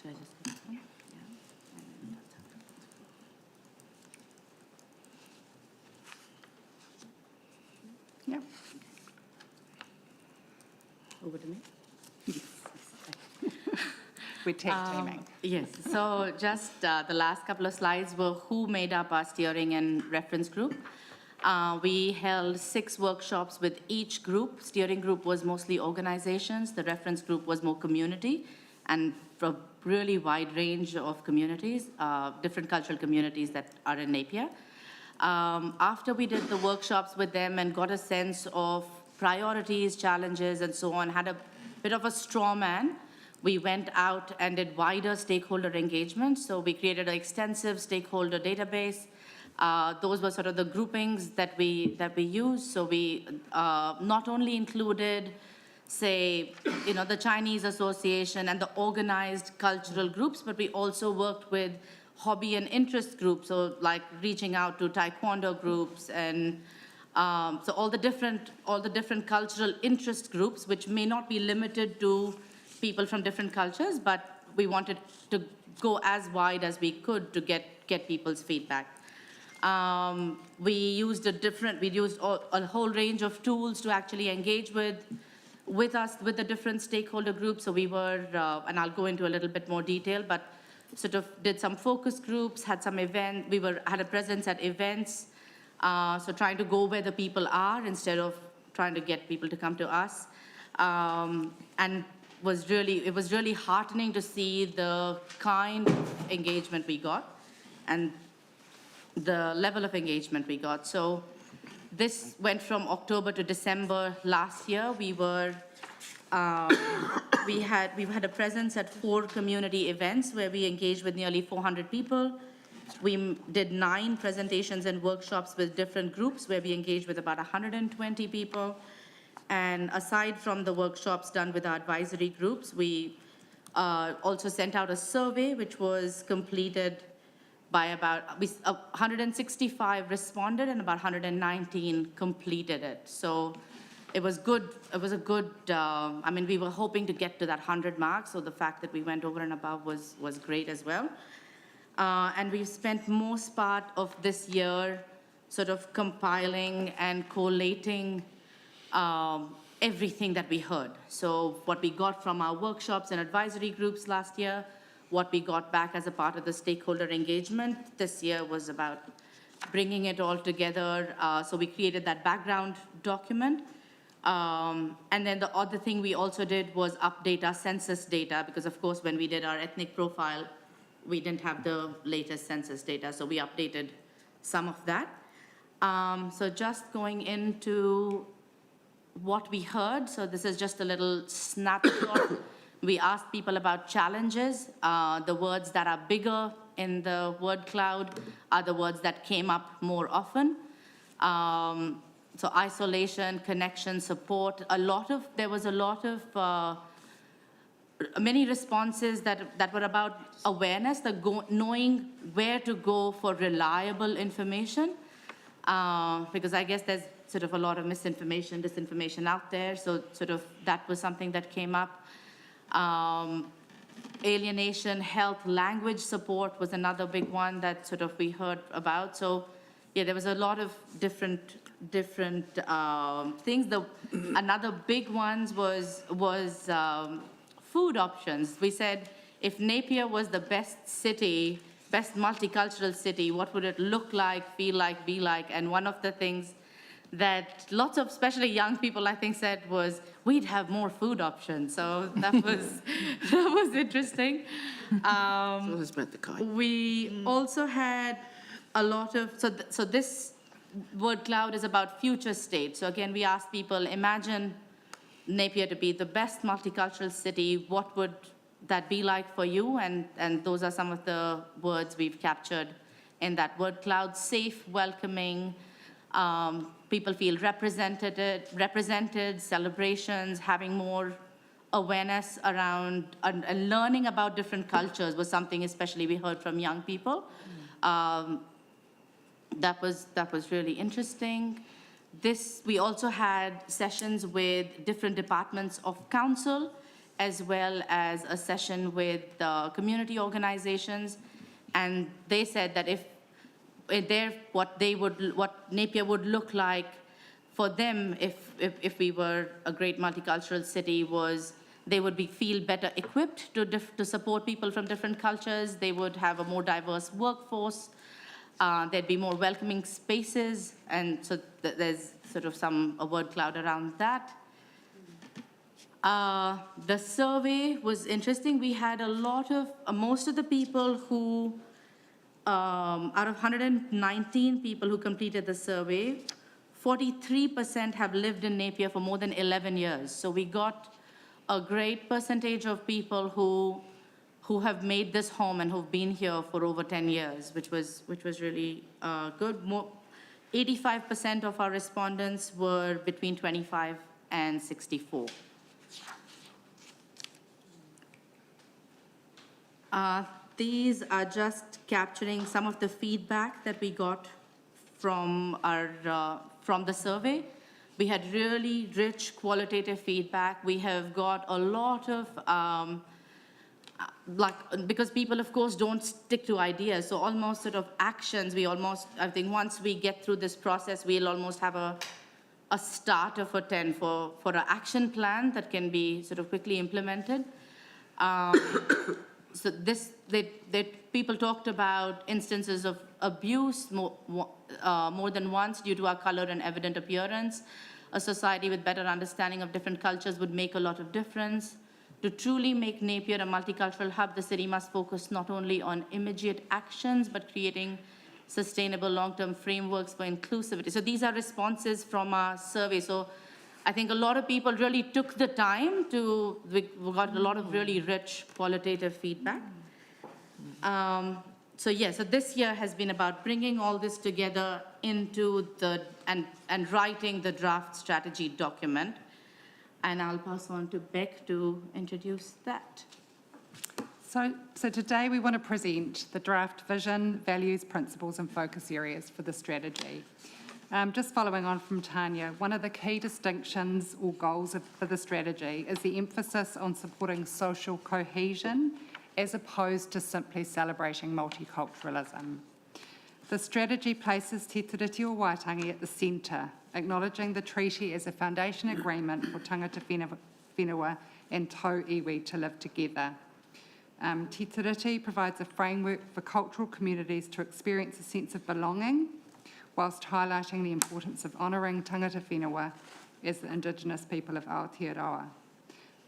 Should I just take this one? Yeah. Yep. Over to me. We're tag teaming. Yes, so just the last couple of slides were who made up our steering and reference group. We held 6 workshops with each group. Steering group was mostly organizations. The reference group was more community, and from really wide range of communities, different cultural communities that are in Napier. After we did the workshops with them and got a sense of priorities, challenges, and so on, had a bit of a straw man, we went out and did wider stakeholder engagement. So we created an extensive stakeholder database. Those were sort of the groupings that we used. So we not only included, say, the Chinese Association and the organized cultural groups, but we also worked with hobby and interest groups, so like reaching out to taekwondo groups and so all the different cultural interest groups, which may not be limited to people from different cultures, but we wanted to go as wide as we could to get people's feedback. We used a whole range of tools to actually engage with the different stakeholder groups. So we were, and I'll go into a little bit more detail, but sort of did some focus groups, had some events. Had a presence at events, so trying to go where the people are instead of trying to get people to come to us, and it was really heartening to see the kind of engagement we got and the level of engagement we got. So this went from October to December last year. We had a presence at 4 community events where we engaged with nearly 400 people. We did 9 presentations and workshops with different groups where we engaged with about 120 people. And aside from the workshops done with our advisory groups, we also sent out a survey which was completed by about 165 responded and about 119 completed it. So it was good. It was a good, I mean, we were hoping to get to that 100 mark, so the fact that we went over and above was great as well. And we've spent most part of this year sort of compiling and collating everything that we heard. So what we got from our workshops and advisory groups last year, what we got back as a part of the stakeholder engagement this year was about bringing it all together. So we created that background document. And then the other thing we also did was update our census data, because of course when we did our ethnic profile, we didn't have the latest census data, so we updated some of that. So just going into what we heard, so this is just a little snapshot. We asked people about challenges. The words that are bigger in the word cloud are the words that came up more often. So isolation, connection, support, there was a lot of many responses that were about awareness, knowing where to go for reliable information, because I guess there's sort of a lot of misinformation, disinformation out there, so sort of that was something that came up. Alienation, health, language support was another big one that sort of we heard about. So yeah, there was a lot of different things. Another big ones was food options. We said, if Napier was the best city, best multicultural city, what would it look like, feel like, be like? And one of the things that lots of, especially young people, I think, said was, we'd have more food options. So that was that was interesting. We also had a lot of, so this word cloud is about future state. So again, we asked people, imagine Napier to be the best multicultural city, what would that be like for you? And those are some of the words we've captured in that word cloud: safe, welcoming, people feel represented, celebrations, having more awareness around and learning about different cultures was something especially we heard from young people. That was really interesting. We also had sessions with different departments of council, as well as a session with community organizations, and they said that what Napier would look like for them if we were a great multicultural city was they would feel better equipped to support people from different cultures. They would have a more diverse workforce. There'd be more welcoming spaces, and so there's sort of a word cloud around that. The survey was interesting. We had most of the people who, out of 119 people who completed the survey, 43% have lived in Napier for more than 11 years. So we got a great percentage of people who have made this home and who've been here for over 10 years, which was really good. 85% of our respondents were between 25 and 64. These are just capturing some of the feedback that we got from the survey. We had really rich qualitative feedback. We have got a lot of, because people, of course, don't stick to ideas, so almost sort of actions, I think once we get through this process, we'll almost have a starter for 10 for an action plan that can be sort of quickly implemented. So people talked about instances of abuse more than once due to our color and evident appearance. A society with better understanding of different cultures would make a lot of difference. To truly make Napier a multicultural hub, the city must focus not only on immediate actions, but creating sustainable long-term frameworks for inclusivity. So these are responses from our survey. So I think a lot of people really took the time we got a lot of really rich qualitative feedback. So this year has been about bringing all this together into and writing the draft strategy document. And I'll pass on to Beck to introduce that. So today we want to present the draft vision, values, principles and focus areas for the strategy. Just following on from Tanya, one of the key distinctions or goals for the strategy is the emphasis on supporting social cohesion as opposed to simply celebrating multiculturalism. The strategy places Te Tiriti o Waitangi at the centre, acknowledging the treaty as a foundation agreement for tangata whenua and tau iwi to live together. Te Tiriti provides a framework for cultural communities to experience a sense of belonging, whilst highlighting the importance of honouring tangata whenua as the Indigenous people of Aotearoa.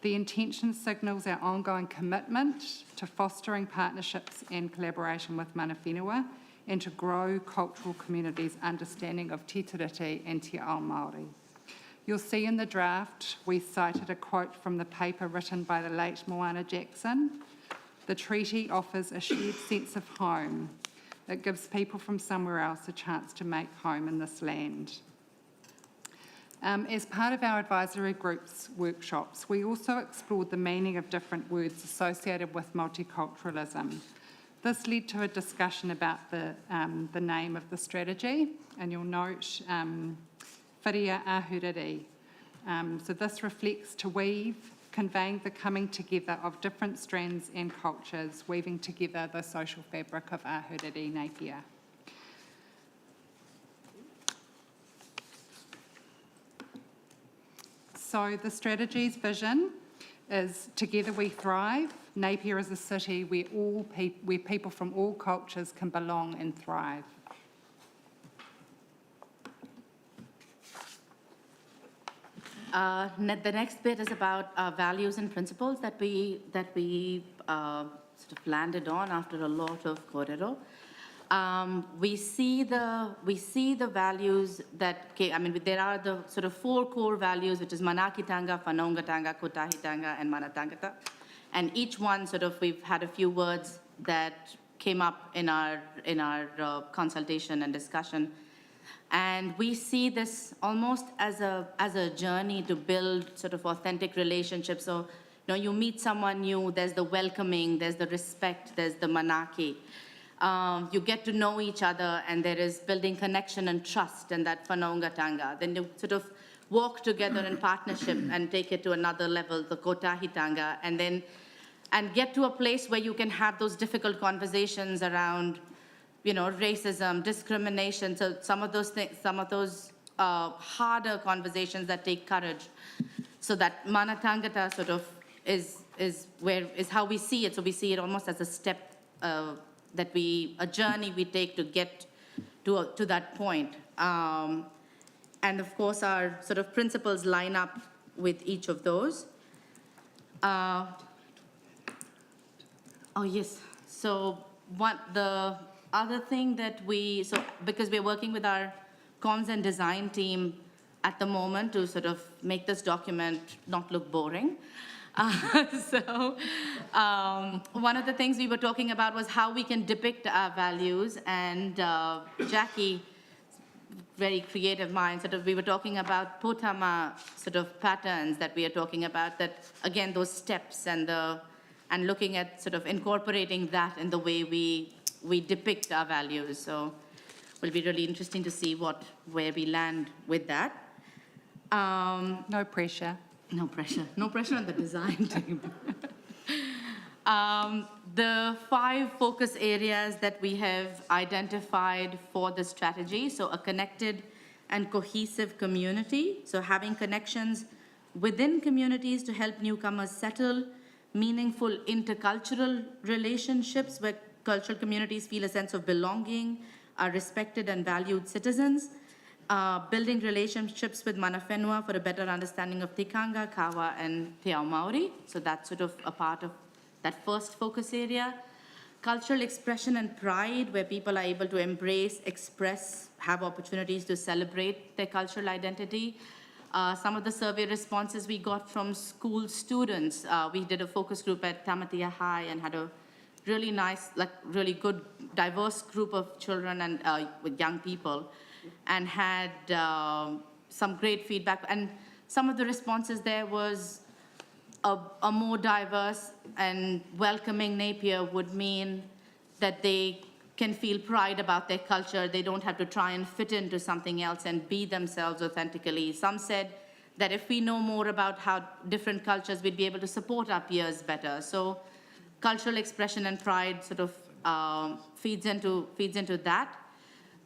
The intention signals our ongoing commitment to fostering partnerships and collaboration with mana whenua and to grow cultural communities' understanding of Te Tiriti and Te Ao Māori. You'll see in the draft we cited a quote from the paper written by the late Moana Jackson. The treaty offers a shared sense of home. It gives people from somewhere else a chance to make home in this land. As part of our advisory group's workshops, we also explored the meaning of different words associated with multiculturalism. This led to a discussion about the name of the strategy, and you'll note Whiria Ahuriri. So this reflects to weave, conveying the coming together of different strands and cultures, weaving together the social fabric of Ahuriri Napier. So the strategy's vision is Together We Thrive. Napier is a city where people from all cultures can belong and thrive. The next bit is about values and principles that we sort of landed on after a lot of kōrero. We see the values that came, I mean, there are the sort of 4 core values, which is manakitanga, whanaungatanga, kotahitanga, and mana tangata. And each one sort of, we've had a few words that came up in our consultation and discussion. And we see this almost as a journey to build sort of authentic relationships. So, you meet someone new, there's the welcoming, there's the respect, there's the manaki. You get to know each other, and there is building connection and trust, and that whanaungatanga. Then you sort of walk together in partnership and take it to another level, the kotahitanga, and get to a place where you can have those difficult conversations around, racism, discrimination. So some of those things, harder conversations that take courage. So that mana tangata sort of is how we see it. So we see it almost as a step a journey we take to get to that point. And of course, our sort of principles line up with each of those. Oh yes, so the other thing that because we're working with our comms and design team at the moment to sort of make this document not look boring. One of the things we were talking about was how we can depict our values, and Jackie, very creative mind, we were talking about potama sort of patterns that we are talking about, that again, those steps and looking at sort of incorporating that in the way we depict our values. So it will be really interesting to see where we land with that. No pressure. No pressure. No pressure on the design team. The 5 focus areas that we have identified for the strategy. So a connected and cohesive community. So having connections within communities to help newcomers settle, meaningful intercultural relationships where cultural communities feel a sense of belonging, are respected and valued citizens. Building relationships with mana whenua for a better understanding of tikanga, kawa, and te ao Māori. So that's sort of a part of that first focus area. Cultural expression and pride, where people are able to embrace, express, have opportunities to celebrate their cultural identity. Some of the survey responses we got from school students. We did a focus group at Tamatea High and had a really nice, really good, diverse group of children and with young people, and had some great feedback. And some of the responses there was a more diverse and welcoming Napier would mean that they can feel pride about their culture. They don't have to try and fit into something else and be themselves authentically. Some said that if we know more about how different cultures, we'd be able to support our peers better. So cultural expression and pride sort of feeds into that.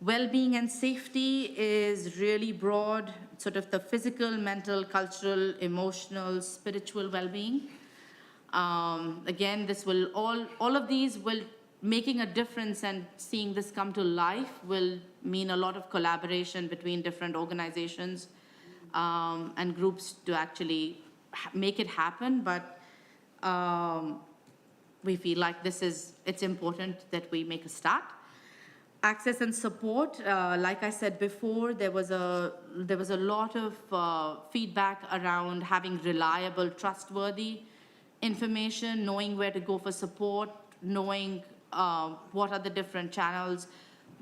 Well-being and safety is really broad, sort of the physical, mental, cultural, emotional, spiritual well-being. Again, this will all of these will, making a difference and seeing this come to life will mean a lot of collaboration between different organizations and groups to actually make it happen. But we feel like it's important that we make a start. Access and support, like I said before, there was a lot of feedback around having reliable, trustworthy information, knowing where to go for support, knowing what are the different channels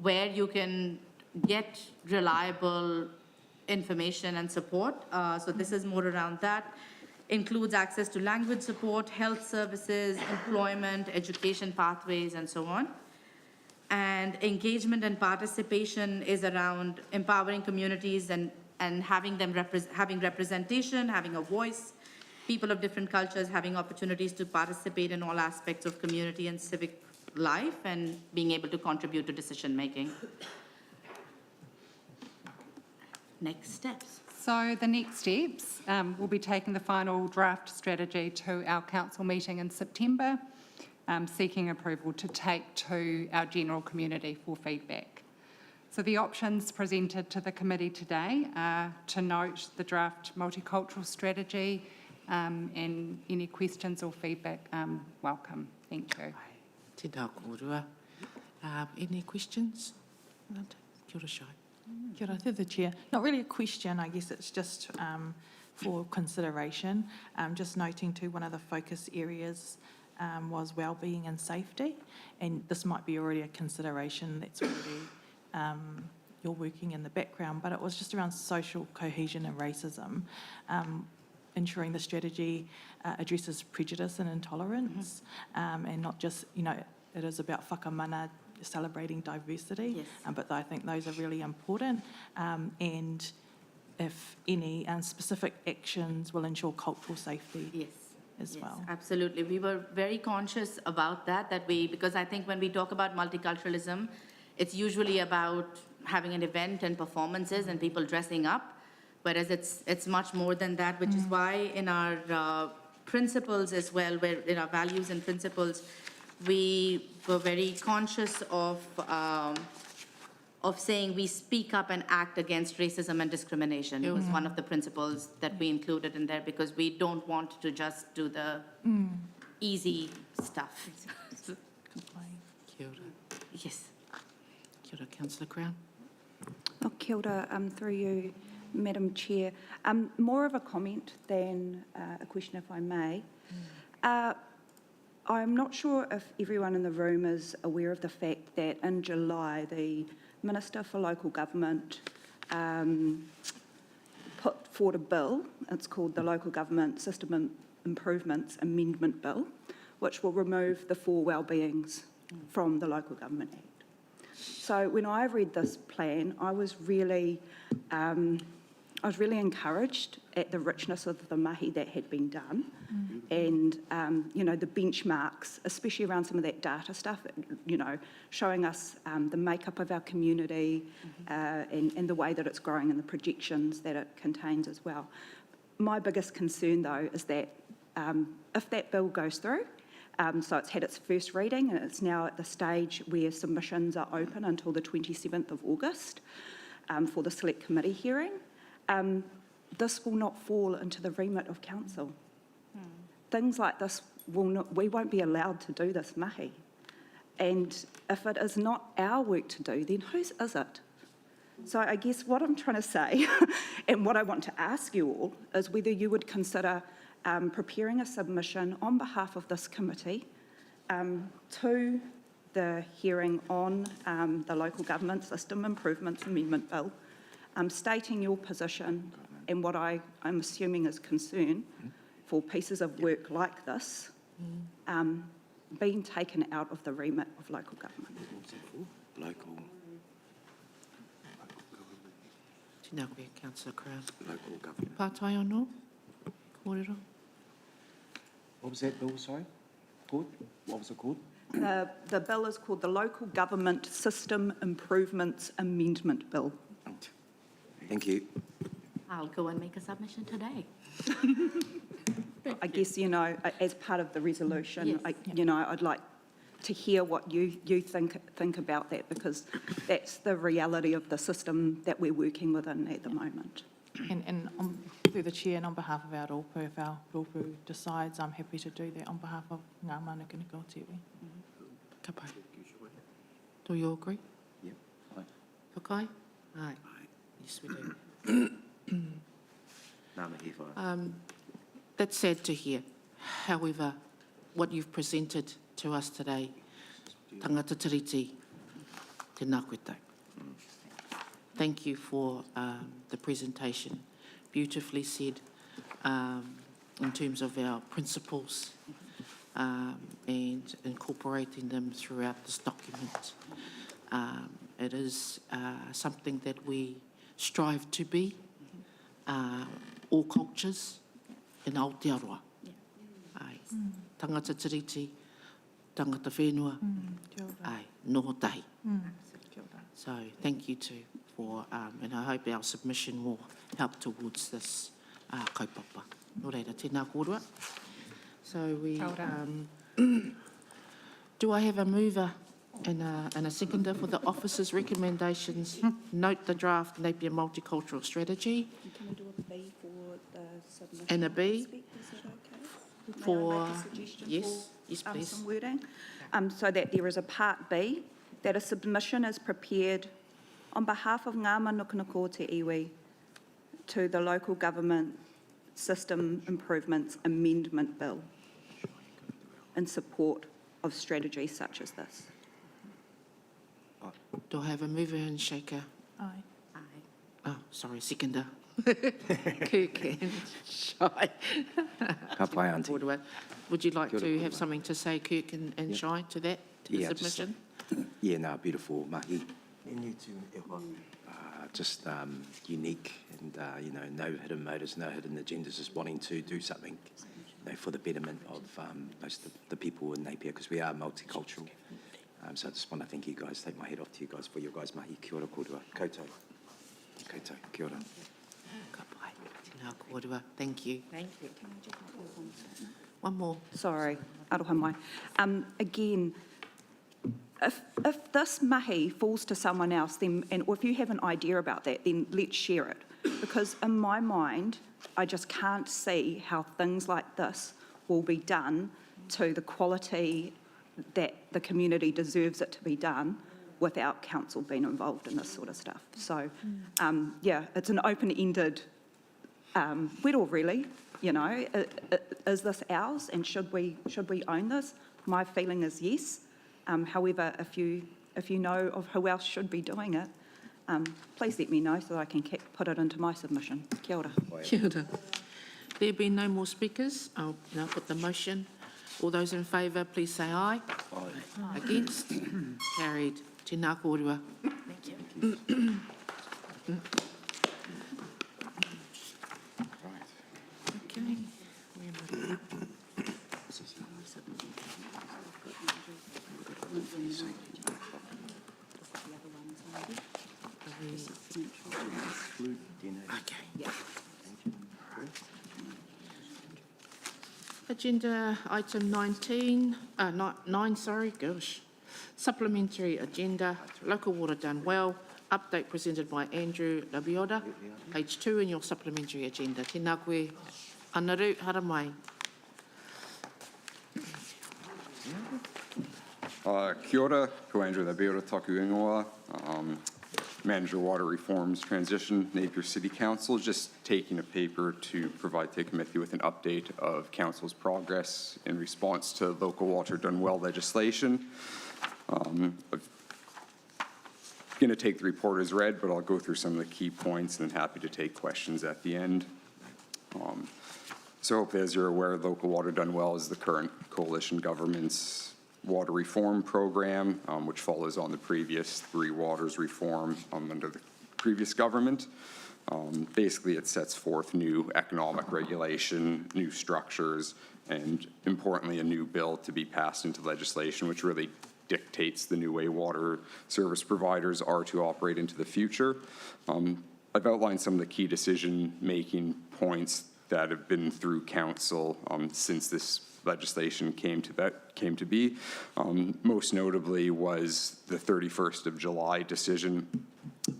where you can get reliable information and support. So this is more around that. Includes access to language support, health services, employment, education pathways, and so on. And engagement and participation is around empowering communities and having them having representation, having a voice, people of different cultures having opportunities to participate in all aspects of community and civic life and being able to contribute to decision making. Next steps. So the next steps, we'll be taking the final draft strategy to our council meeting in September, seeking approval to take to our general community for feedback. So the options presented to the committee today are to note the draft multicultural strategy and any questions or feedback, welcome. Thank you. Tēnā kōrua. Any questions? Kia ora, Shai. Kia ora, through the chair. Not really a question, I guess it's just for consideration. Just noting too, one of the focus areas was wellbeing and safety, and this might be already a consideration that's already you're working in the background, but it was just around social cohesion and racism, ensuring the strategy addresses prejudice and intolerance, and not just, it is about whakamana, celebrating diversity, yes. But I think those are really important, and if any, specific actions will ensure cultural safety. Yes. As yes, well. Absolutely. We were very conscious about that because I think when we talk about multiculturalism, it's usually about having an event and performances and people dressing up, whereas it's much more than that, which is why in our principles as well, where in our values and principles, we were very conscious of saying we speak up and act against racism and discrimination. It was one of the principles that we included in there because we don't want to just do the easy stuff. Kia ora. Yes. Kia ora, Councillor Crown. Oh, kia ora, through you, Madam Chair. More of a comment than a question, if I may. I'm not sure if everyone in the room is aware of the fact that in July, the Minister for Local Government put forward a bill. It's called the Local Government System Improvements Amendment Bill, which will remove the 4 wellbeings from the Local Government Act. So when I read this plan, I was really encouraged at the richness of the mahi that had been done, and the benchmarks, especially around some of that data stuff, showing us the makeup of our community and the way that it's growing and the projections that it contains as well. My biggest concern, though, is that if that bill goes through, so it's had its first reading and it's now at the stage where submissions are open until the 27th of August for the Select Committee hearing, this will not fall into the remit of council. Things like this, we won't be allowed to do this mahi. And if it is not our work to do, then whose is it? So I guess what I'm trying to say, and what I want to ask you all, is whether you would consider preparing a submission on behalf of this committee to the hearing on the Local Government System Improvements Amendment Bill, stating your position and what I'm assuming is concern for pieces of work like this, been taken out of the remit of local government. Local, Tēnā koe, Councillor Crown. local government. Pātai anō? Kōrero? What was that bill, sorry? Called? What was it called? The bill is called the Local Government System Improvements Amendment Bill. Thank you. I'll go and make a submission today. I guess, you know, as part of the resolution, Yes. you know, I'd like to hear what you think about that, because that's the reality of the system that we're working within at the moment. And through the chair and on behalf of our rōpū, if our rōpū decides, I'm happy to do that on behalf of Ngā Mānukanuka o te iwi. Ka pai. Do you agree? Yep. Aye. Whakai? Aye. Yes, we do. Nā mihi whai. That's sad to hear. However, what you've presented to us today, tangata tiriti, tēnā koe tau. Thank you for the presentation. Beautifully said in terms of our principles and incorporating them throughout this document. It is something that we strive to be, all cultures in Aotearoa. Ai, tangata tiriti, tangata whenua, ai, noho tahi. So thank you too for, and I hope our submission will help towards this kaupapa. Nō reira, tēnā kōrua. So we, do I have a mover and a seconder for the officer's recommendations? Note the draft Napier Multicultural Strategy. Can we do a B for the submission? And a B? Is that okay? For, May I make a suggestion yes, yes, for please. some wording? So that there is a part B, that a submission is prepared on behalf of Ngā Mānukanuka o te iwi to the Local Government System Improvements Amendment Bill in support of strategies such as this. Do I have a mover and shaker? Aye. Oh, sorry, seconder. Kirk and Shai. Ka pai, Auntie. Would you like Kia ora, to kōrua. have something to say, Kirk and Shai, to that, to the Yeah, just- submission? Yeah, no, beautiful mahi. And you too, just unique and, you know, no hidden motives, no hidden agendas, just wanting to do something, you know, for the betterment of most of the people in Napier, because we are multicultural. So I just want to thank you guys, take my head off to you guys for your guys' mahi. Kia ora kōrua, koutou. Koutou, kia ora. Ka pai, tēnā kōrua. Thank you. Thank you. One more. Sorry, aroha mai. Again, if this mahi falls to someone else, then, or if you have an idea about that, then let's share it. Because in my mind, I just can't see how things like this will be done to the quality that the community deserves it to be done without council being involved in this sort of stuff. So, yeah, it's an open-ended whittle, really. You know, is this ours, and should we own this? My feeling is yes. However, if you know of who else should be doing it, please let me know so that I can put it into my submission. Kia ora. Kia ora. There being no more speakers, I'll now put the motion. All those in favour, please say aye. Aye. Against? Carried. Tēnā kōrua. Thank you. Okay. Okay. Agenda item 19, 9, sorry, gosh. Supplementary agenda, local water done well. Update presented by Andrew Labioda, page 2 in your supplementary agenda. Tēnā koe, Anaru, hara mai. Kia ora, ko Andrew Labioda, taku ingoa. Manager Water Reforms Transition, Napier City Council, just taking a paper to provide the committee with an update of Council's progress in response to local water done well legislation. I'm going to take the report as read, but I'll go through some of the key points and then happy to take questions at the end. So hopefully, as you're aware, local water done well is the current coalition government's water reform program, which follows on the previous 3 waters reform under the previous government. Basically, it sets forth new economic regulation, new structures, and importantly, a new bill to be passed into legislation, which really dictates the new way water service providers are to operate into the future. I've outlined some of the key decision-making points that have been through council since this legislation came to be. Most notably was the 31st of July decision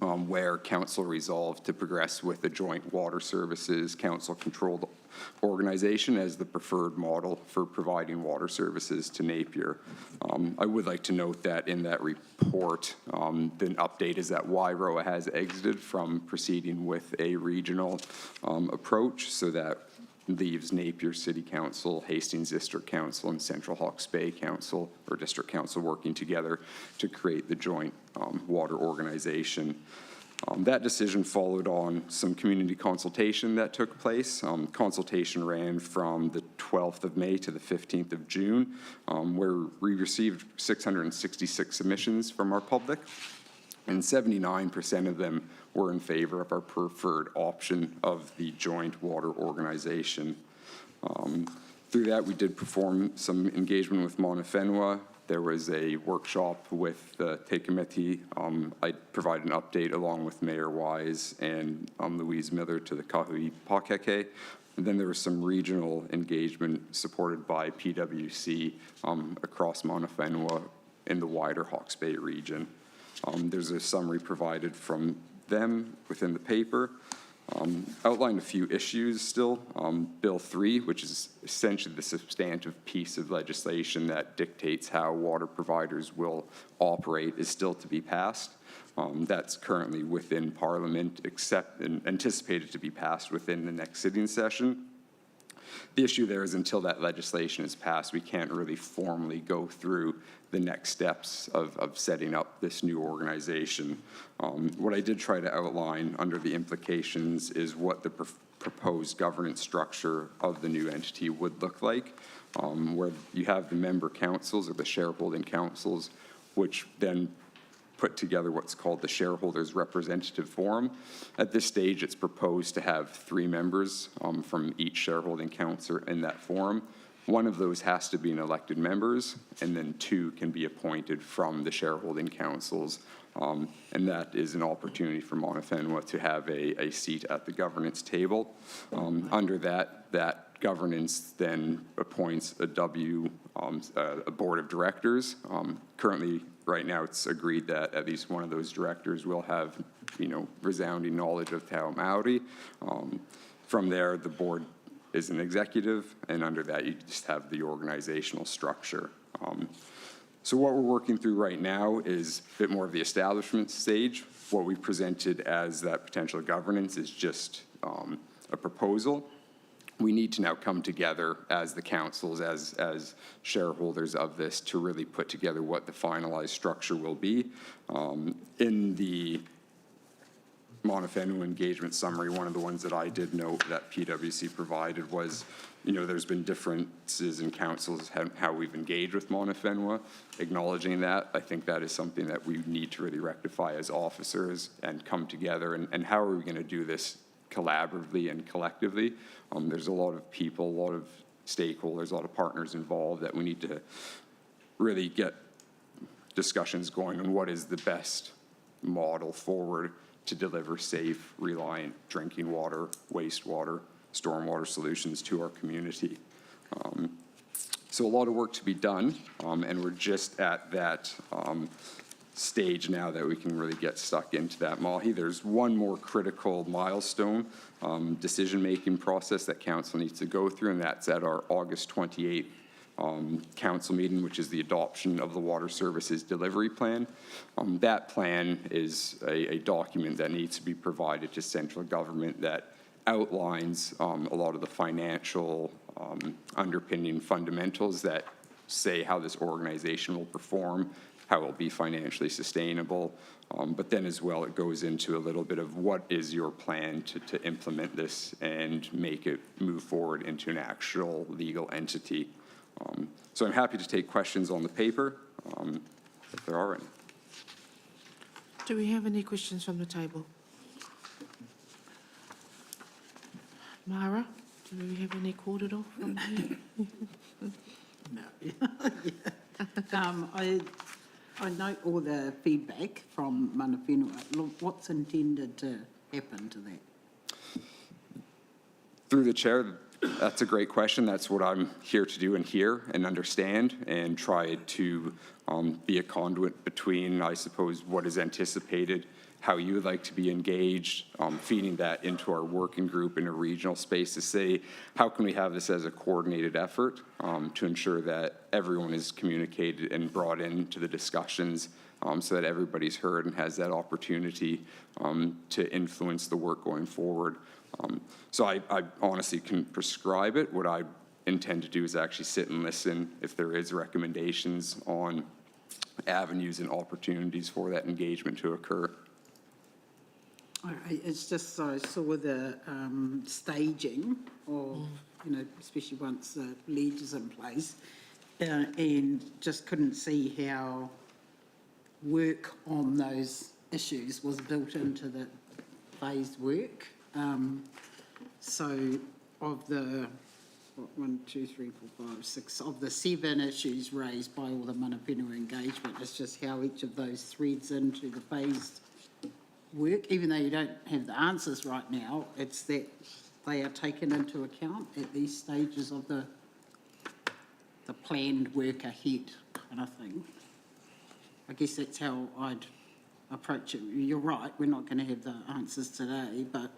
where council resolved to progress with the joint water services council-controlled organization as the preferred model for providing water services to Napier. I would like to note that in that report, the update is that Wairoa has exited from proceeding with a regional approach, so that leaves Napier City Council, Hastings District Council, and Central Hawke's Bay Council, or District Council, working together to create the joint water organization. That decision followed on some community consultation that took place. Consultation ran from the 12th of May to the 15th of June, where we received 666 submissions from our public, and 79% of them were in favor of our preferred option of the joint water organization. Through that, we did perform some engagement with Mana Whenua. There was a workshop with the Te Committee. I provided an update along with Mayor Wise and Louise Miller to the Kahui Pakeke. And then there was some regional engagement supported by PwC across Mana Whenua in the wider Hawke's Bay region. There's a summary provided from them within the paper. Outlined a few issues still. Bill 3, which is essentially the substantive piece of legislation that dictates how water providers will operate, is still to be passed. That's currently within Parliament, and anticipated to be passed within the next sitting session. The issue there is until that legislation is passed, we can't really formally go through the next steps of setting up this new organization. What I did try to outline under the implications is what the proposed governance structure of the new entity would look like, where you have the member councils or the shareholding councils, which then put together what's called the Shareholders Representative Forum. At this stage, it's proposed to have 3 members from each shareholding council in that forum. One of those has to be an elected members, and then 2 can be appointed from the shareholding councils. And that is an opportunity for Mana Whenua to have a seat at the governance table. Under that governance then appoints a board of directors. Currently, right now, it's agreed that at least one of those directors will have, resounding knowledge of Te Ao Māori. From there, the board is an executive, and under that, you just have the organizational structure. So what we're working through right now is a bit more of the establishment stage. What we presented as that potential governance is just a proposal. We need to now come together as the councils, as shareholders of this, to really put together what the finalized structure will be. In the Mana Whenua engagement summary, one of the ones that I did note that PwC provided was, there's been differences in councils, how we've engaged with Mana Whenua. Acknowledging that, I think that is something that we need to really rectify as officers and come together. And how are we going to do this collaboratively and collectively? There's a lot of people, a lot of stakeholders, a lot of partners involved that we need to really get discussions going on what is the best model forward to deliver safe, reliant drinking water, wastewater, stormwater solutions to our community. So a lot of work to be done, and we're just at that stage now that we can really get stuck into that mahi. There's one more critical milestone decision-making process that council needs to go through, and that's at our August 28th council meeting, which is the adoption of the Water Services Delivery Plan. That plan is a document that needs to be provided to central government that outlines a lot of the financial underpinning fundamentals that say how this organization will perform, how it will be financially sustainable, but then as well it goes into a little bit of what is your plan to implement this and make it move forward into an actual legal entity. So I'm happy to take questions on the paper, if there are any. Do we have any questions from the table? Mara, do we have any kōrero from here? I note all the feedback from mana whenua. Look, what's intended to happen to that? Through the chair, that's a great question. That's what I'm here to do and hear and understand and try to be a conduit between, I suppose, what is anticipated, how you would like to be engaged, feeding that into our working group in a regional space to say, how can we have this as a coordinated effort to ensure that everyone is communicated and brought into the discussions so that everybody's heard and has that opportunity to influence the work going forward. So I honestly can prescribe it. What I intend to do is actually sit and listen if there is recommendations on avenues and opportunities for that engagement to occur. It's just, I saw the staging of, especially once the lead is in place, and just couldn't see how work on those issues was built into the phased work. So of the, 6, of the 7 issues raised by all the mana whenua engagement, it's just how each of those threads into the phased work, even though you don't have the answers right now, it's that they are taken into account at these stages of the planned work ahead kind of thing. I guess that's how I'd approach it. You're right, we're not going to have the answers today, but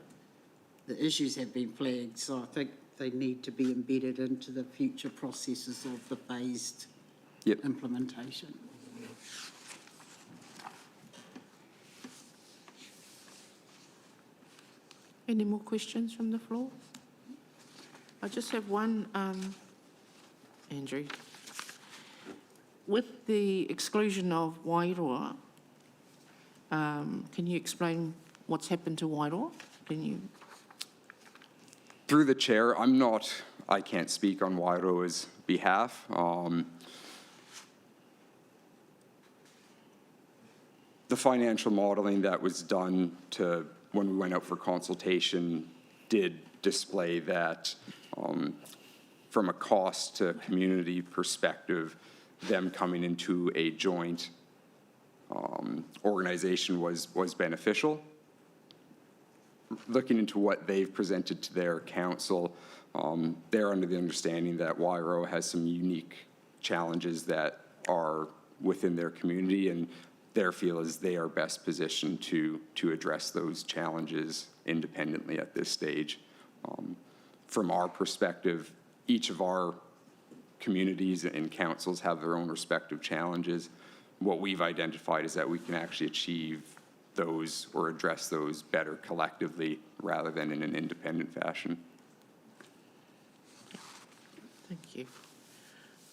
the issues have been flagged, so I think they need to be embedded into the future processes of the phased implementation. Any more questions from the floor? I just have one, Andrew. With the exclusion of Wairoa, can you explain what's happened to Wairoa? Can you? Through the chair, I can't speak on Wairoa's behalf. The financial modeling that was done when we went out for consultation did display that from a cost to community perspective, them coming into a joint organization was beneficial. Looking into what they've presented to their council, they're under the understanding that Wairoa has some unique challenges that are within their community, and their feel is they are best positioned to address those challenges independently at this stage. From our perspective, each of our communities and councils have their own respective challenges. What we've identified is that we can actually achieve those or address those better collectively rather than in an independent fashion. Thank you.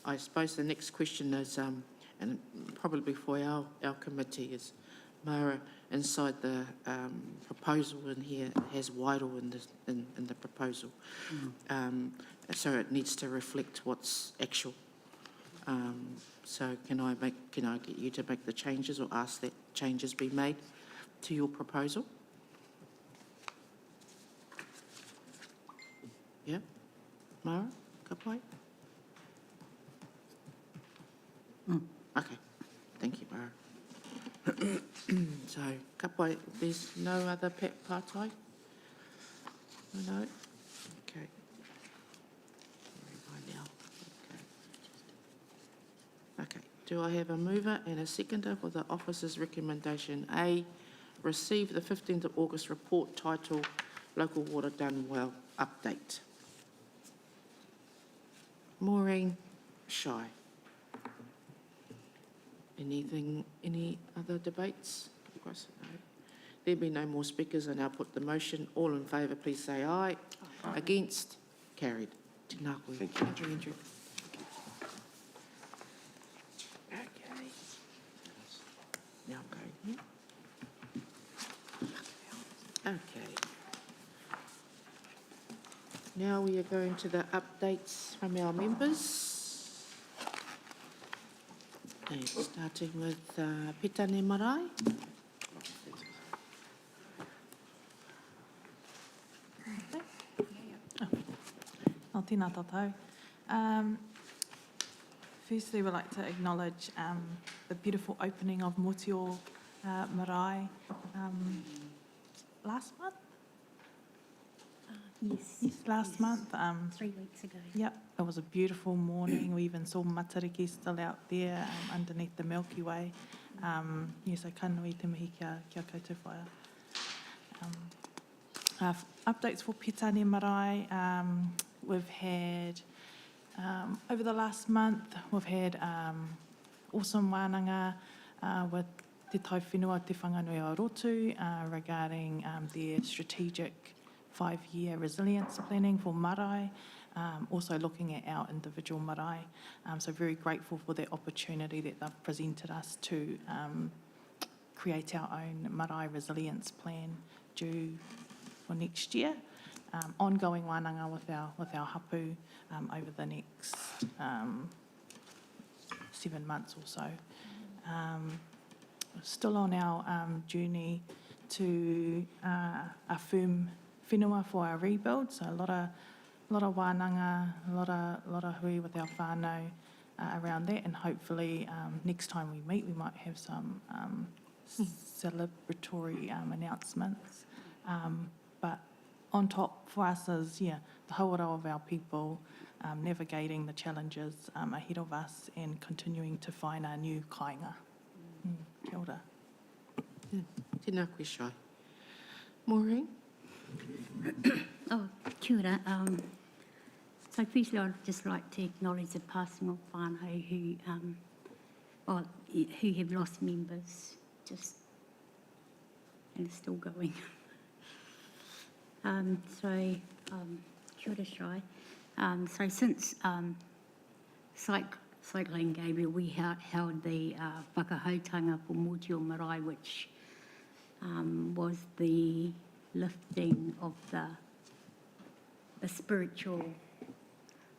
I suppose the next question is, and probably for our committee, is Mara, inside the proposal in here, has Wairoa in the proposal. So it needs to reflect what's actual. So can I get you to make the changes or ask that changes be made to your proposal? Yeah? Mara, Kapai? Okay, thank you, Mara. So, Kapai, there's no other pātai? No? Okay. Okay, do I have a mover and a seconder for the officer's recommendation? A, receive the 15th of August report titled Local Water Done Well Update. Maureen Shy. Any other debates? No. There be no more speakers, I now put the motion. All in favour, please say aye. Aye. Against? Carried. Tēnā koe. Thank you. Andrew. Okay. Now go here. Okay. Now we are going to the updates from our members. Okay, starting with Pitane Marae. Nō tēnā tātou. Firstly, we'd like to acknowledge the beautiful opening of Motio Marae last month. Yes. Last month. 3 weeks ago. Yep, it was a beautiful morning. We even saw matariki still out there underneath the Milky Way. So ka nui te mihi kia koutou whaia. Updates for Pitane Marae. We've had, over the last month, we've had awesome wānanga with Te Tauwhenua Te Whanganui o Rotu regarding their strategic 5-year resilience planning for marae, also looking at our individual marae. So very grateful for the opportunity that they've presented us to create our own marae resilience plan due for next year. Ongoing wānanga with our hapu over the next 7 months or so. Still on our journey to affirm whenua for our rebuild, so a lot of wānanga, a lot of hui with our whānau around that, and hopefully next time we meet we might have some celebratory announcements. But on top for us is, the hauora of our people, navigating the challenges ahead of us and continuing to find our new kāinga. Kia ora. Tēnā koe, Shai. Maureen? Oh, kia ora. So firstly, I'd just like to acknowledge the passing of whānau who have lost members, and are still going. Kia ora, Shai. So since Cyclone Gabriel, we held the whakahautanga for Motio Marae, which was the lifting of the spiritual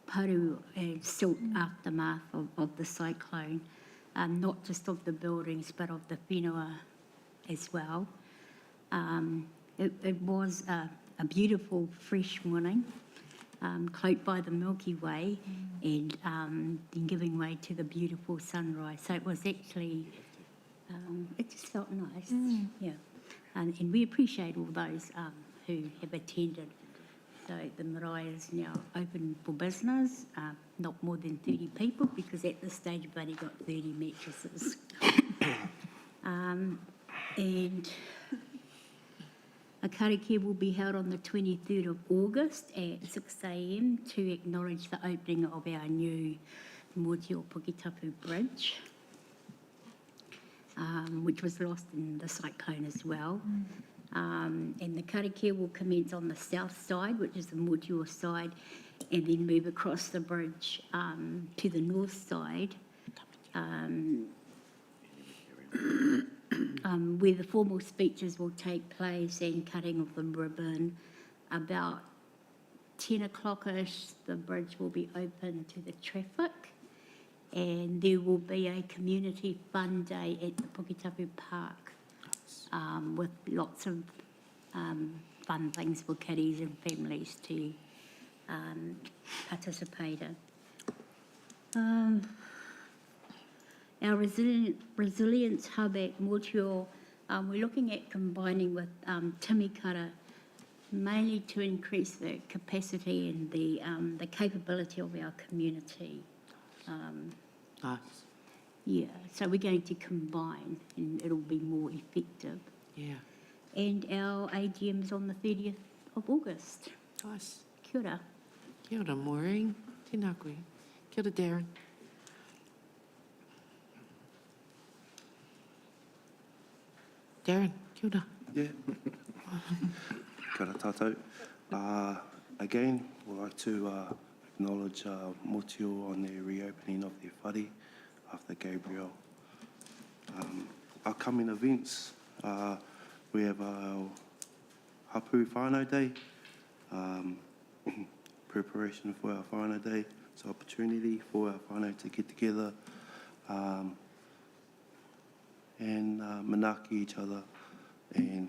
paru and silt aftermath of the cyclone, not just of the buildings but of the whenua as well. It was a beautiful fresh morning, cloaked by the Milky Way and then giving way to the beautiful sunrise. So it was actually, it just felt nice, yeah. And we appreciate all those who have attended. So the marae is now open for business, not more than 30 people, because at this stage we've only got 30 mattresses. And a karakia will be held on the 23rd of August at 6 a.m. to acknowledge the opening of our new Motio Puketapu Bridge, which was lost in the cyclone as well. And the karakia will commence on the south side, which is the Motio side, and then move across the bridge to the north side, where the formal speeches will take place and cutting of the ribbon. About 10 o'clock-ish, the bridge will be open to the traffic, and there will be a community fun day at the Puketapu Park with lots of fun things for kiddies and families to participate in. Our resilience hub at Motio, we're looking at combining with Timikara, mainly to increase the capacity and the capability of our community. Nice. Yeah, so we're going to combine and it'll be more effective. Yeah. And our AGM is on the 30th of August. Nice. Kia ora. Kia ora, Maureen. Tēnā koe. Kia ora, Darren. Darren, kia ora. Yeah. Kia ora tātou. Again, we'd like to acknowledge Motio on their reopening of their whare after Gabriel. Upcoming events, we have our Hapu Whānau Day, preparation for our Whānau Day. It's an opportunity for our whānau to get together, and manaki each other and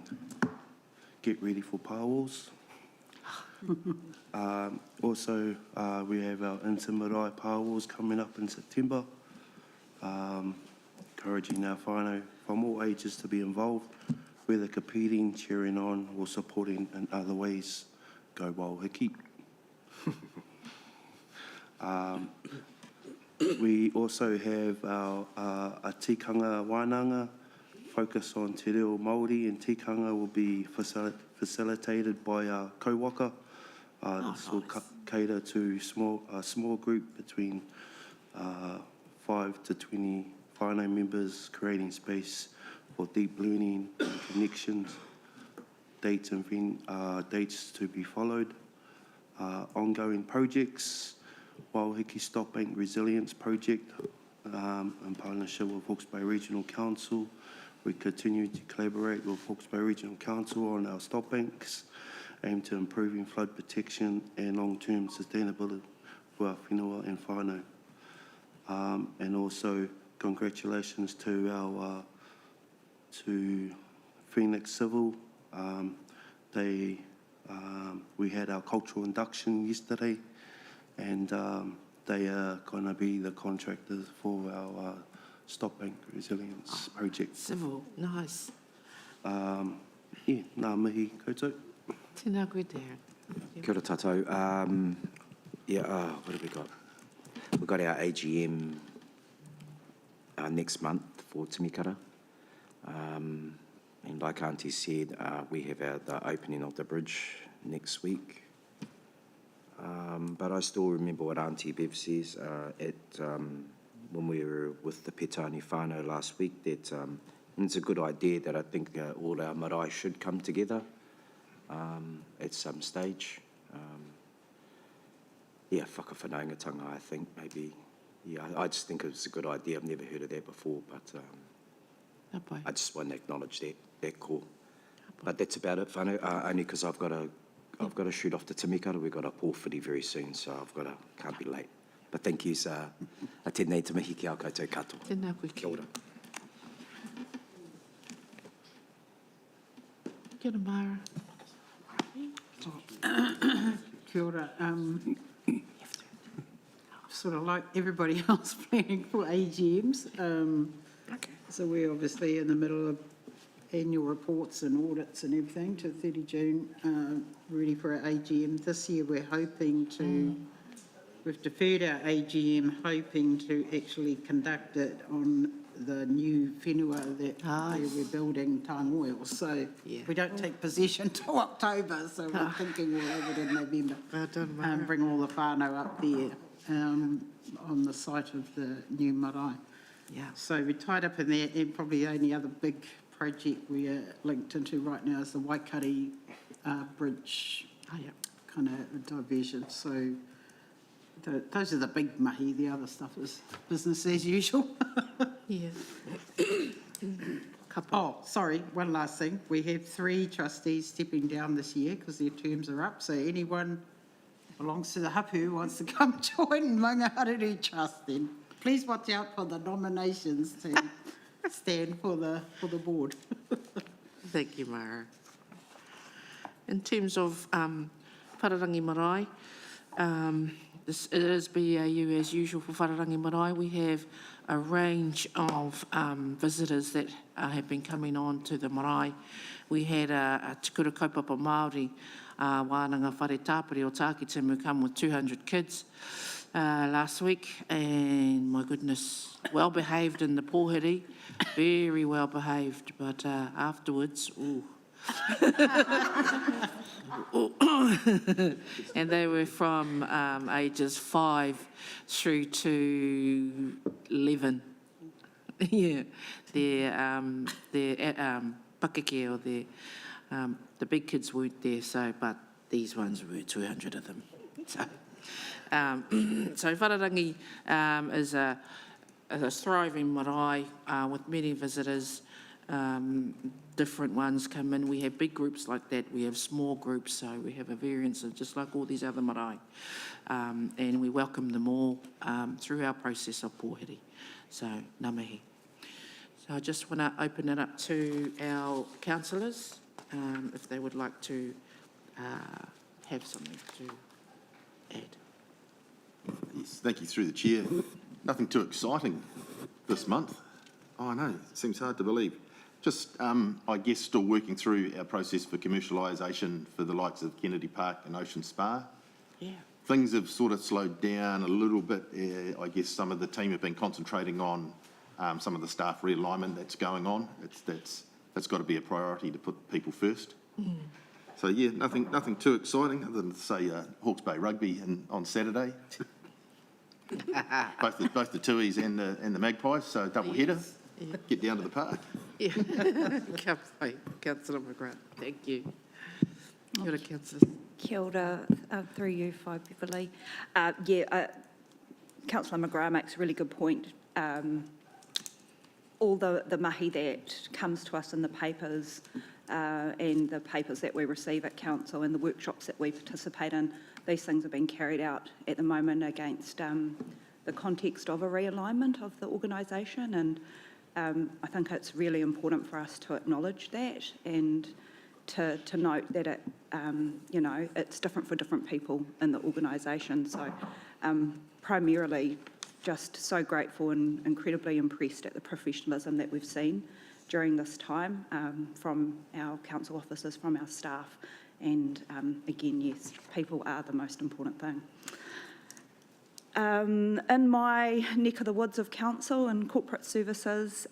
get ready for powwows. Also, we have our inter-marae powwows coming up in September, encouraging our whānau from all ages to be involved, whether competing, cheering on, or supporting in other ways. Go wauhiki. We also have our a tikanga wānanga, focus on te reo Māori, and tikanga will be facilitated by our kauwaka. This will cater to a small group between 5 to 20 whānau members, creating space for deep learning and connections, dates to be followed, ongoing projects, Wauhiki Stop Bank Resilience Project in partnership with Hawke's Bay Regional Council. We continue to collaborate with Hawke's Bay Regional Council on our stop banks, aimed to improving flood protection and long-term sustainability for our whenua and whānau. And also congratulations to our to Phoenix Civil. We had our cultural induction yesterday, and they are going to be the contractors for our Stop Bank Resilience Project. Civil, nice. Ngā mihi koutou. Tēnā koe, Darren. Kia ora tātou. What have we got? We've got our AGM next month for Timikara. And like Auntie said, we have the opening of the bridge next week. But I still remember what Auntie Bev says when we were with the Petani whānau last week, that it's a good idea that I think all our marae should come together at some stage. Whakawhanaungatanga, I think, maybe. Yeah, I just think it's a good idea. I've never heard of that before, but I just want to acknowledge that call. But that's about it, whānau, only because I've got to shoot off to Timikara. We've got a pōwhiri very soon, so can't be late. But thank you, a tēnei te mihi ki au koutou katoa. Tēnā koe. Kia ora. Kia ora, Mara. Kia ora. Sort of like everybody else planning for AGMs. So we're obviously in the middle of annual reports and audits and everything to 30 June, ready for our AGM. This year we're hoping to, we've deferred our AGM, hoping to actually conduct it on the new whenua that we're building, Tāngoil. So we don't take possession till October, so we're thinking we'll have it in November. Bring all the whānau up there on the site of the new marae. Yeah. So we're tied up in there, and probably the only other big project we are linked into right now is the Waikari Bridge kind of diversion. So those are the big mahi. The other stuff is business as usual. Yeah. Oh, sorry, one last thing. We have 3 trustees stepping down this year because their terms are up. So anyone belongs to the hapu who wants to come join Maungaharuru Trust, then please watch out for the nominations to stand for the board. Thank you, Mara. In terms of Whararangi Marae, it is BAU as usual for Whararangi Marae. We have a range of visitors that have been coming on to the marae. We had a tikura kaupapa Māori, wānanga whare tāpiri o Tākitimu, come with 200 kids last week, and my goodness, well behaved in the pōhiri, very well behaved, but afterwards, ooh. And they were from ages 5 through to 11. Yeah, their pakeke, or the big kids weren't there, so, but these ones were 200 of them. So Whararangi is a thriving marae with many visitors. Different ones come in. We have big groups like that. We have small groups, so we have a variance of just like all these other marae. And we welcome them all through our process of pōhiri. So, ngā mihi. So I just want to open it up to our councillors, if they would like to have something to add. Yes, thank you through the chair. Nothing too exciting this month. Oh, I know, it seems hard to believe. Just, I guess, still working through our process for commercialisation for the likes of Kennedy Park and Ocean Spa. Yeah. Things have sort of slowed down a little bit. I guess some of the team have been concentrating on some of the staff realignment that's going on. That's got to be a priority to put people first. Mm. So yeah, nothing too exciting other than to say Hawke's Bay Rugby on Saturday. both the Tuis and the Magpies, so double header. Yeah. Get down to the park. Yeah. Councillor McGrath, thank you. Kia ora, councillor. Kia ora, through you, Whai Beverley. Councillor McGrath makes a really good point. All the mahi that comes to us in the papers and the papers that we receive at council and the workshops that we participate in, these things are being carried out at the moment against the context of a realignment of the organisation, and I think it's really important for us to acknowledge that and to note that it, it's different for different people in the organisation. So primarily just so grateful and incredibly impressed at the professionalism that we've seen during this time from our council officers, from our staff, and again, yes, people are the most important thing. In my neck of the woods of council and corporate services,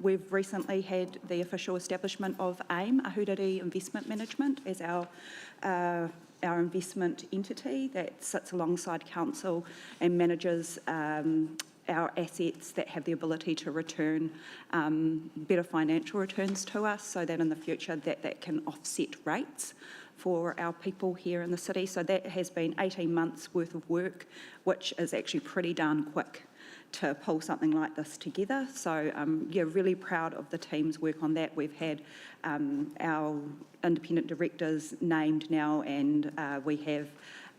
we've recently had the official establishment of AIM, Ahuriri Investment Management, as our investment entity that sits alongside council and manages our assets that have the ability to return better financial returns to us, so that in the future that can offset rates for our people here in the city. So that has been 18 months worth of work, which is actually pretty darn quick to pull something like this together. So really proud of the team's work on that. We've had our independent directors named now, and we have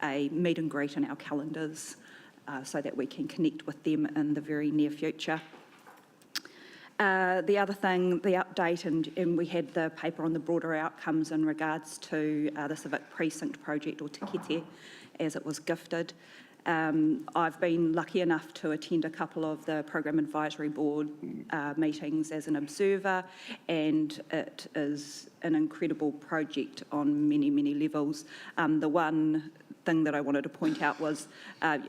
a meet and greet in our calendars so that we can connect with them in the very near future. The other thing, the update, and we had the paper on the broader outcomes in regards to the Civic Precinct project, or Te Kete, as it was gifted. I've been lucky enough to attend a couple of the Program Advisory Board meetings as an observer, and it is an incredible project on many, many levels. The one thing that I wanted to point out was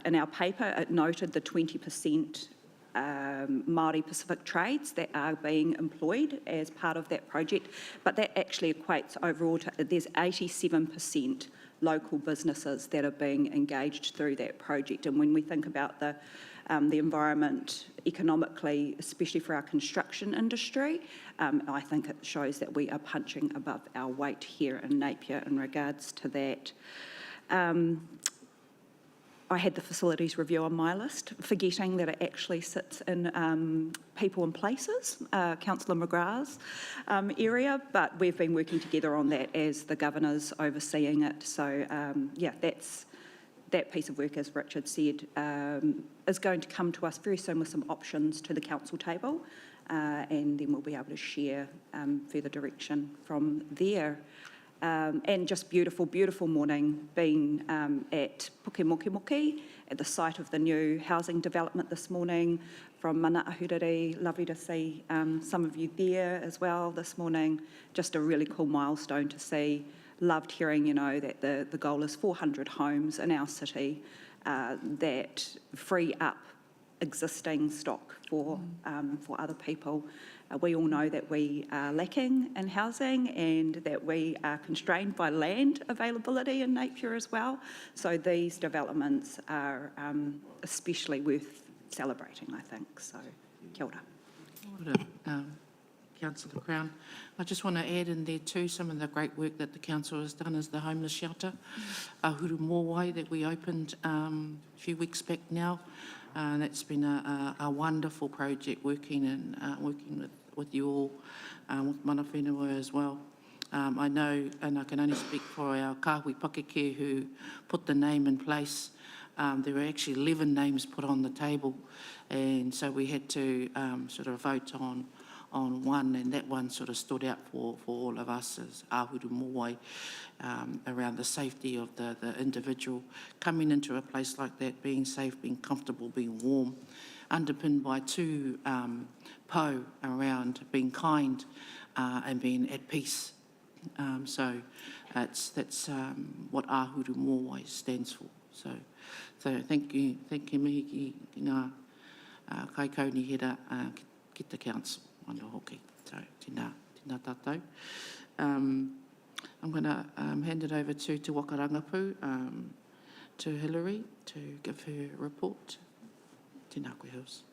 in our paper, it noted the 20% Māori Pacific trades that are being employed as part of that project, but that actually equates overall to there's 87% local businesses that are being engaged through that project. And when we think about the environment economically, especially for our construction industry, I think it shows that we are punching above our weight here in Napier in regards to that. I had the facilities review on my list, forgetting that it actually sits in people and places, Councillor McGrath's area, but we've been working together on that as the governor's overseeing it. So that piece of work, as Richard said, is going to come to us very soon with some options to the council table, and then we'll be able to share further direction from there. And just beautiful, beautiful morning being at Pukemokemoke at the site of the new housing development this morning from Mana Ahuriri. Lovely to see some of you there as well this morning. Just a really cool milestone to see. Loved hearing, that the goal is 400 homes in our city that free up existing stock for other people. We all know that we are lacking in housing and that we are constrained by land availability in Napier as well. So these developments are especially worth celebrating, I think. So, kia ora. Kia ora, Councillor Crown. I just want to add in there too some of the great work that the council has done is the homeless shelter, Huru Mōwai, that we opened a few weeks back now. That's been a wonderful project working with you all, with mana whenua as well. I know, and I can only speak for our kāhui pakeke who put the name in place. There were actually 11 names put on the table, and so we had to sort of vote on on one, and that one sort of stood out for all of us as Ahuru Mowai, around the safety of the individual coming into a place like that, being safe, being comfortable, being warm, underpinned by two po around being kind and being at peace. So that's what Ahuru Mowai stands for. So thank you mihi ki ngā kai kauni hera ki te council ana hoki. So tēnā tātou. I'm going to hand it over to Te Waka Rangapu, to Hilary, to give her report. Tēnā koe Hills.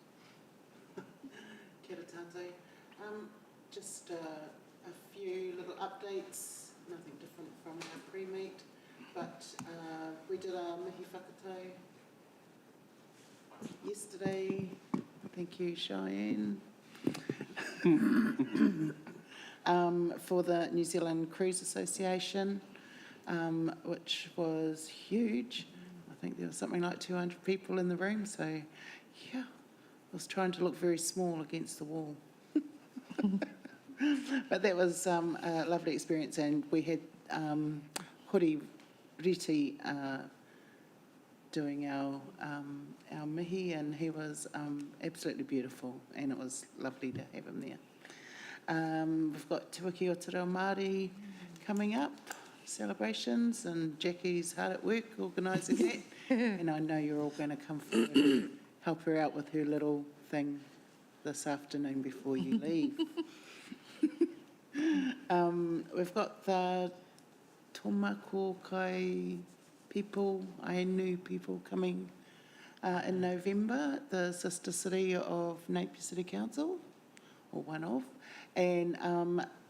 Kia ora tātou. Just a few little updates, nothing different from our pre-meet, but we did our mihi whakatau yesterday. Thank you, Cheyenne. For the New Zealand Cruise Association, which was huge. I think there was something like 200 people in the room, so yeah, I was trying to look very small against the wall. But that was a lovely experience, and we had Hori Riti doing our mihi, and he was absolutely beautiful, and it was lovely to have him there. We've got Te Wiki o Te Reo Māori coming up, celebrations, and Jackie's hard at work organising that. And I know you're all going to come forward and help her out with her little thing this afternoon before you leave. We've got the Tomakokai people, Ainu people coming in November, the sister city of Napier City Council, or one of. And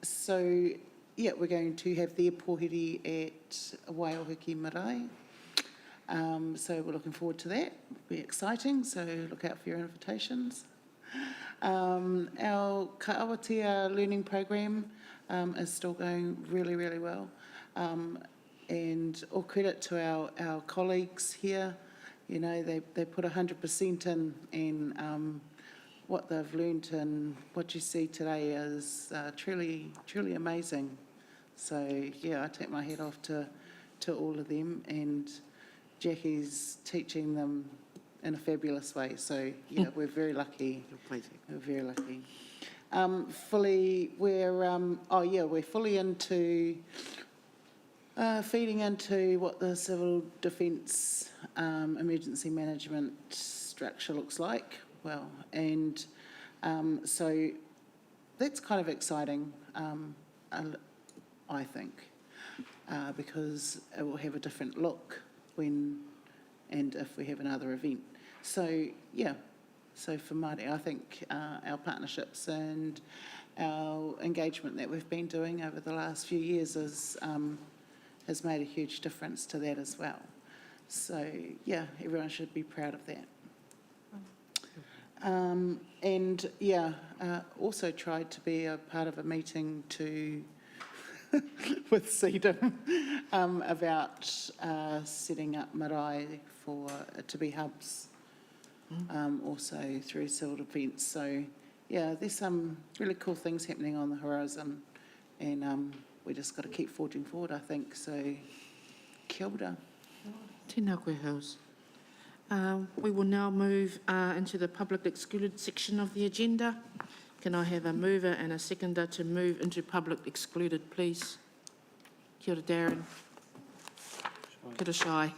so, yeah, we're going to have their pohere at Waihoki Marae. So we're looking forward to that. It'll be exciting, so look out for your invitations. Our Ka'awatia learning program is still going really, really well. And all credit to our colleagues here. You know, they put 100% in, and what they've learned and what you see today is truly, truly amazing. So, yeah, I take my hat off to all of them, and Jackie's teaching them in a fabulous way. So, yeah, we're very lucky. We're very lucky. We're fully into feeding into what the civil defence emergency management structure looks like. Well, and so that's kind of exciting, I think, because it will have a different look when and if we have another event. So, yeah, so for Māori, I think our partnerships and our engagement that we've been doing over the last few years has made a huge difference to that as well. So, yeah, everyone should be proud of that. And, yeah, also tried to be a part of a meeting with CEDAM about setting up marae to be hubs, also through civil defence. So, yeah, there's some really cool things happening on the horizon, and we just got to keep forging forward, I think. So, kia ora. Tēnā koe Hills. We will now move into the public excluded section of the agenda. Can I have a mover and a seconder to move into public excluded, please? Kia ora, Darren. Kia ora, Shai.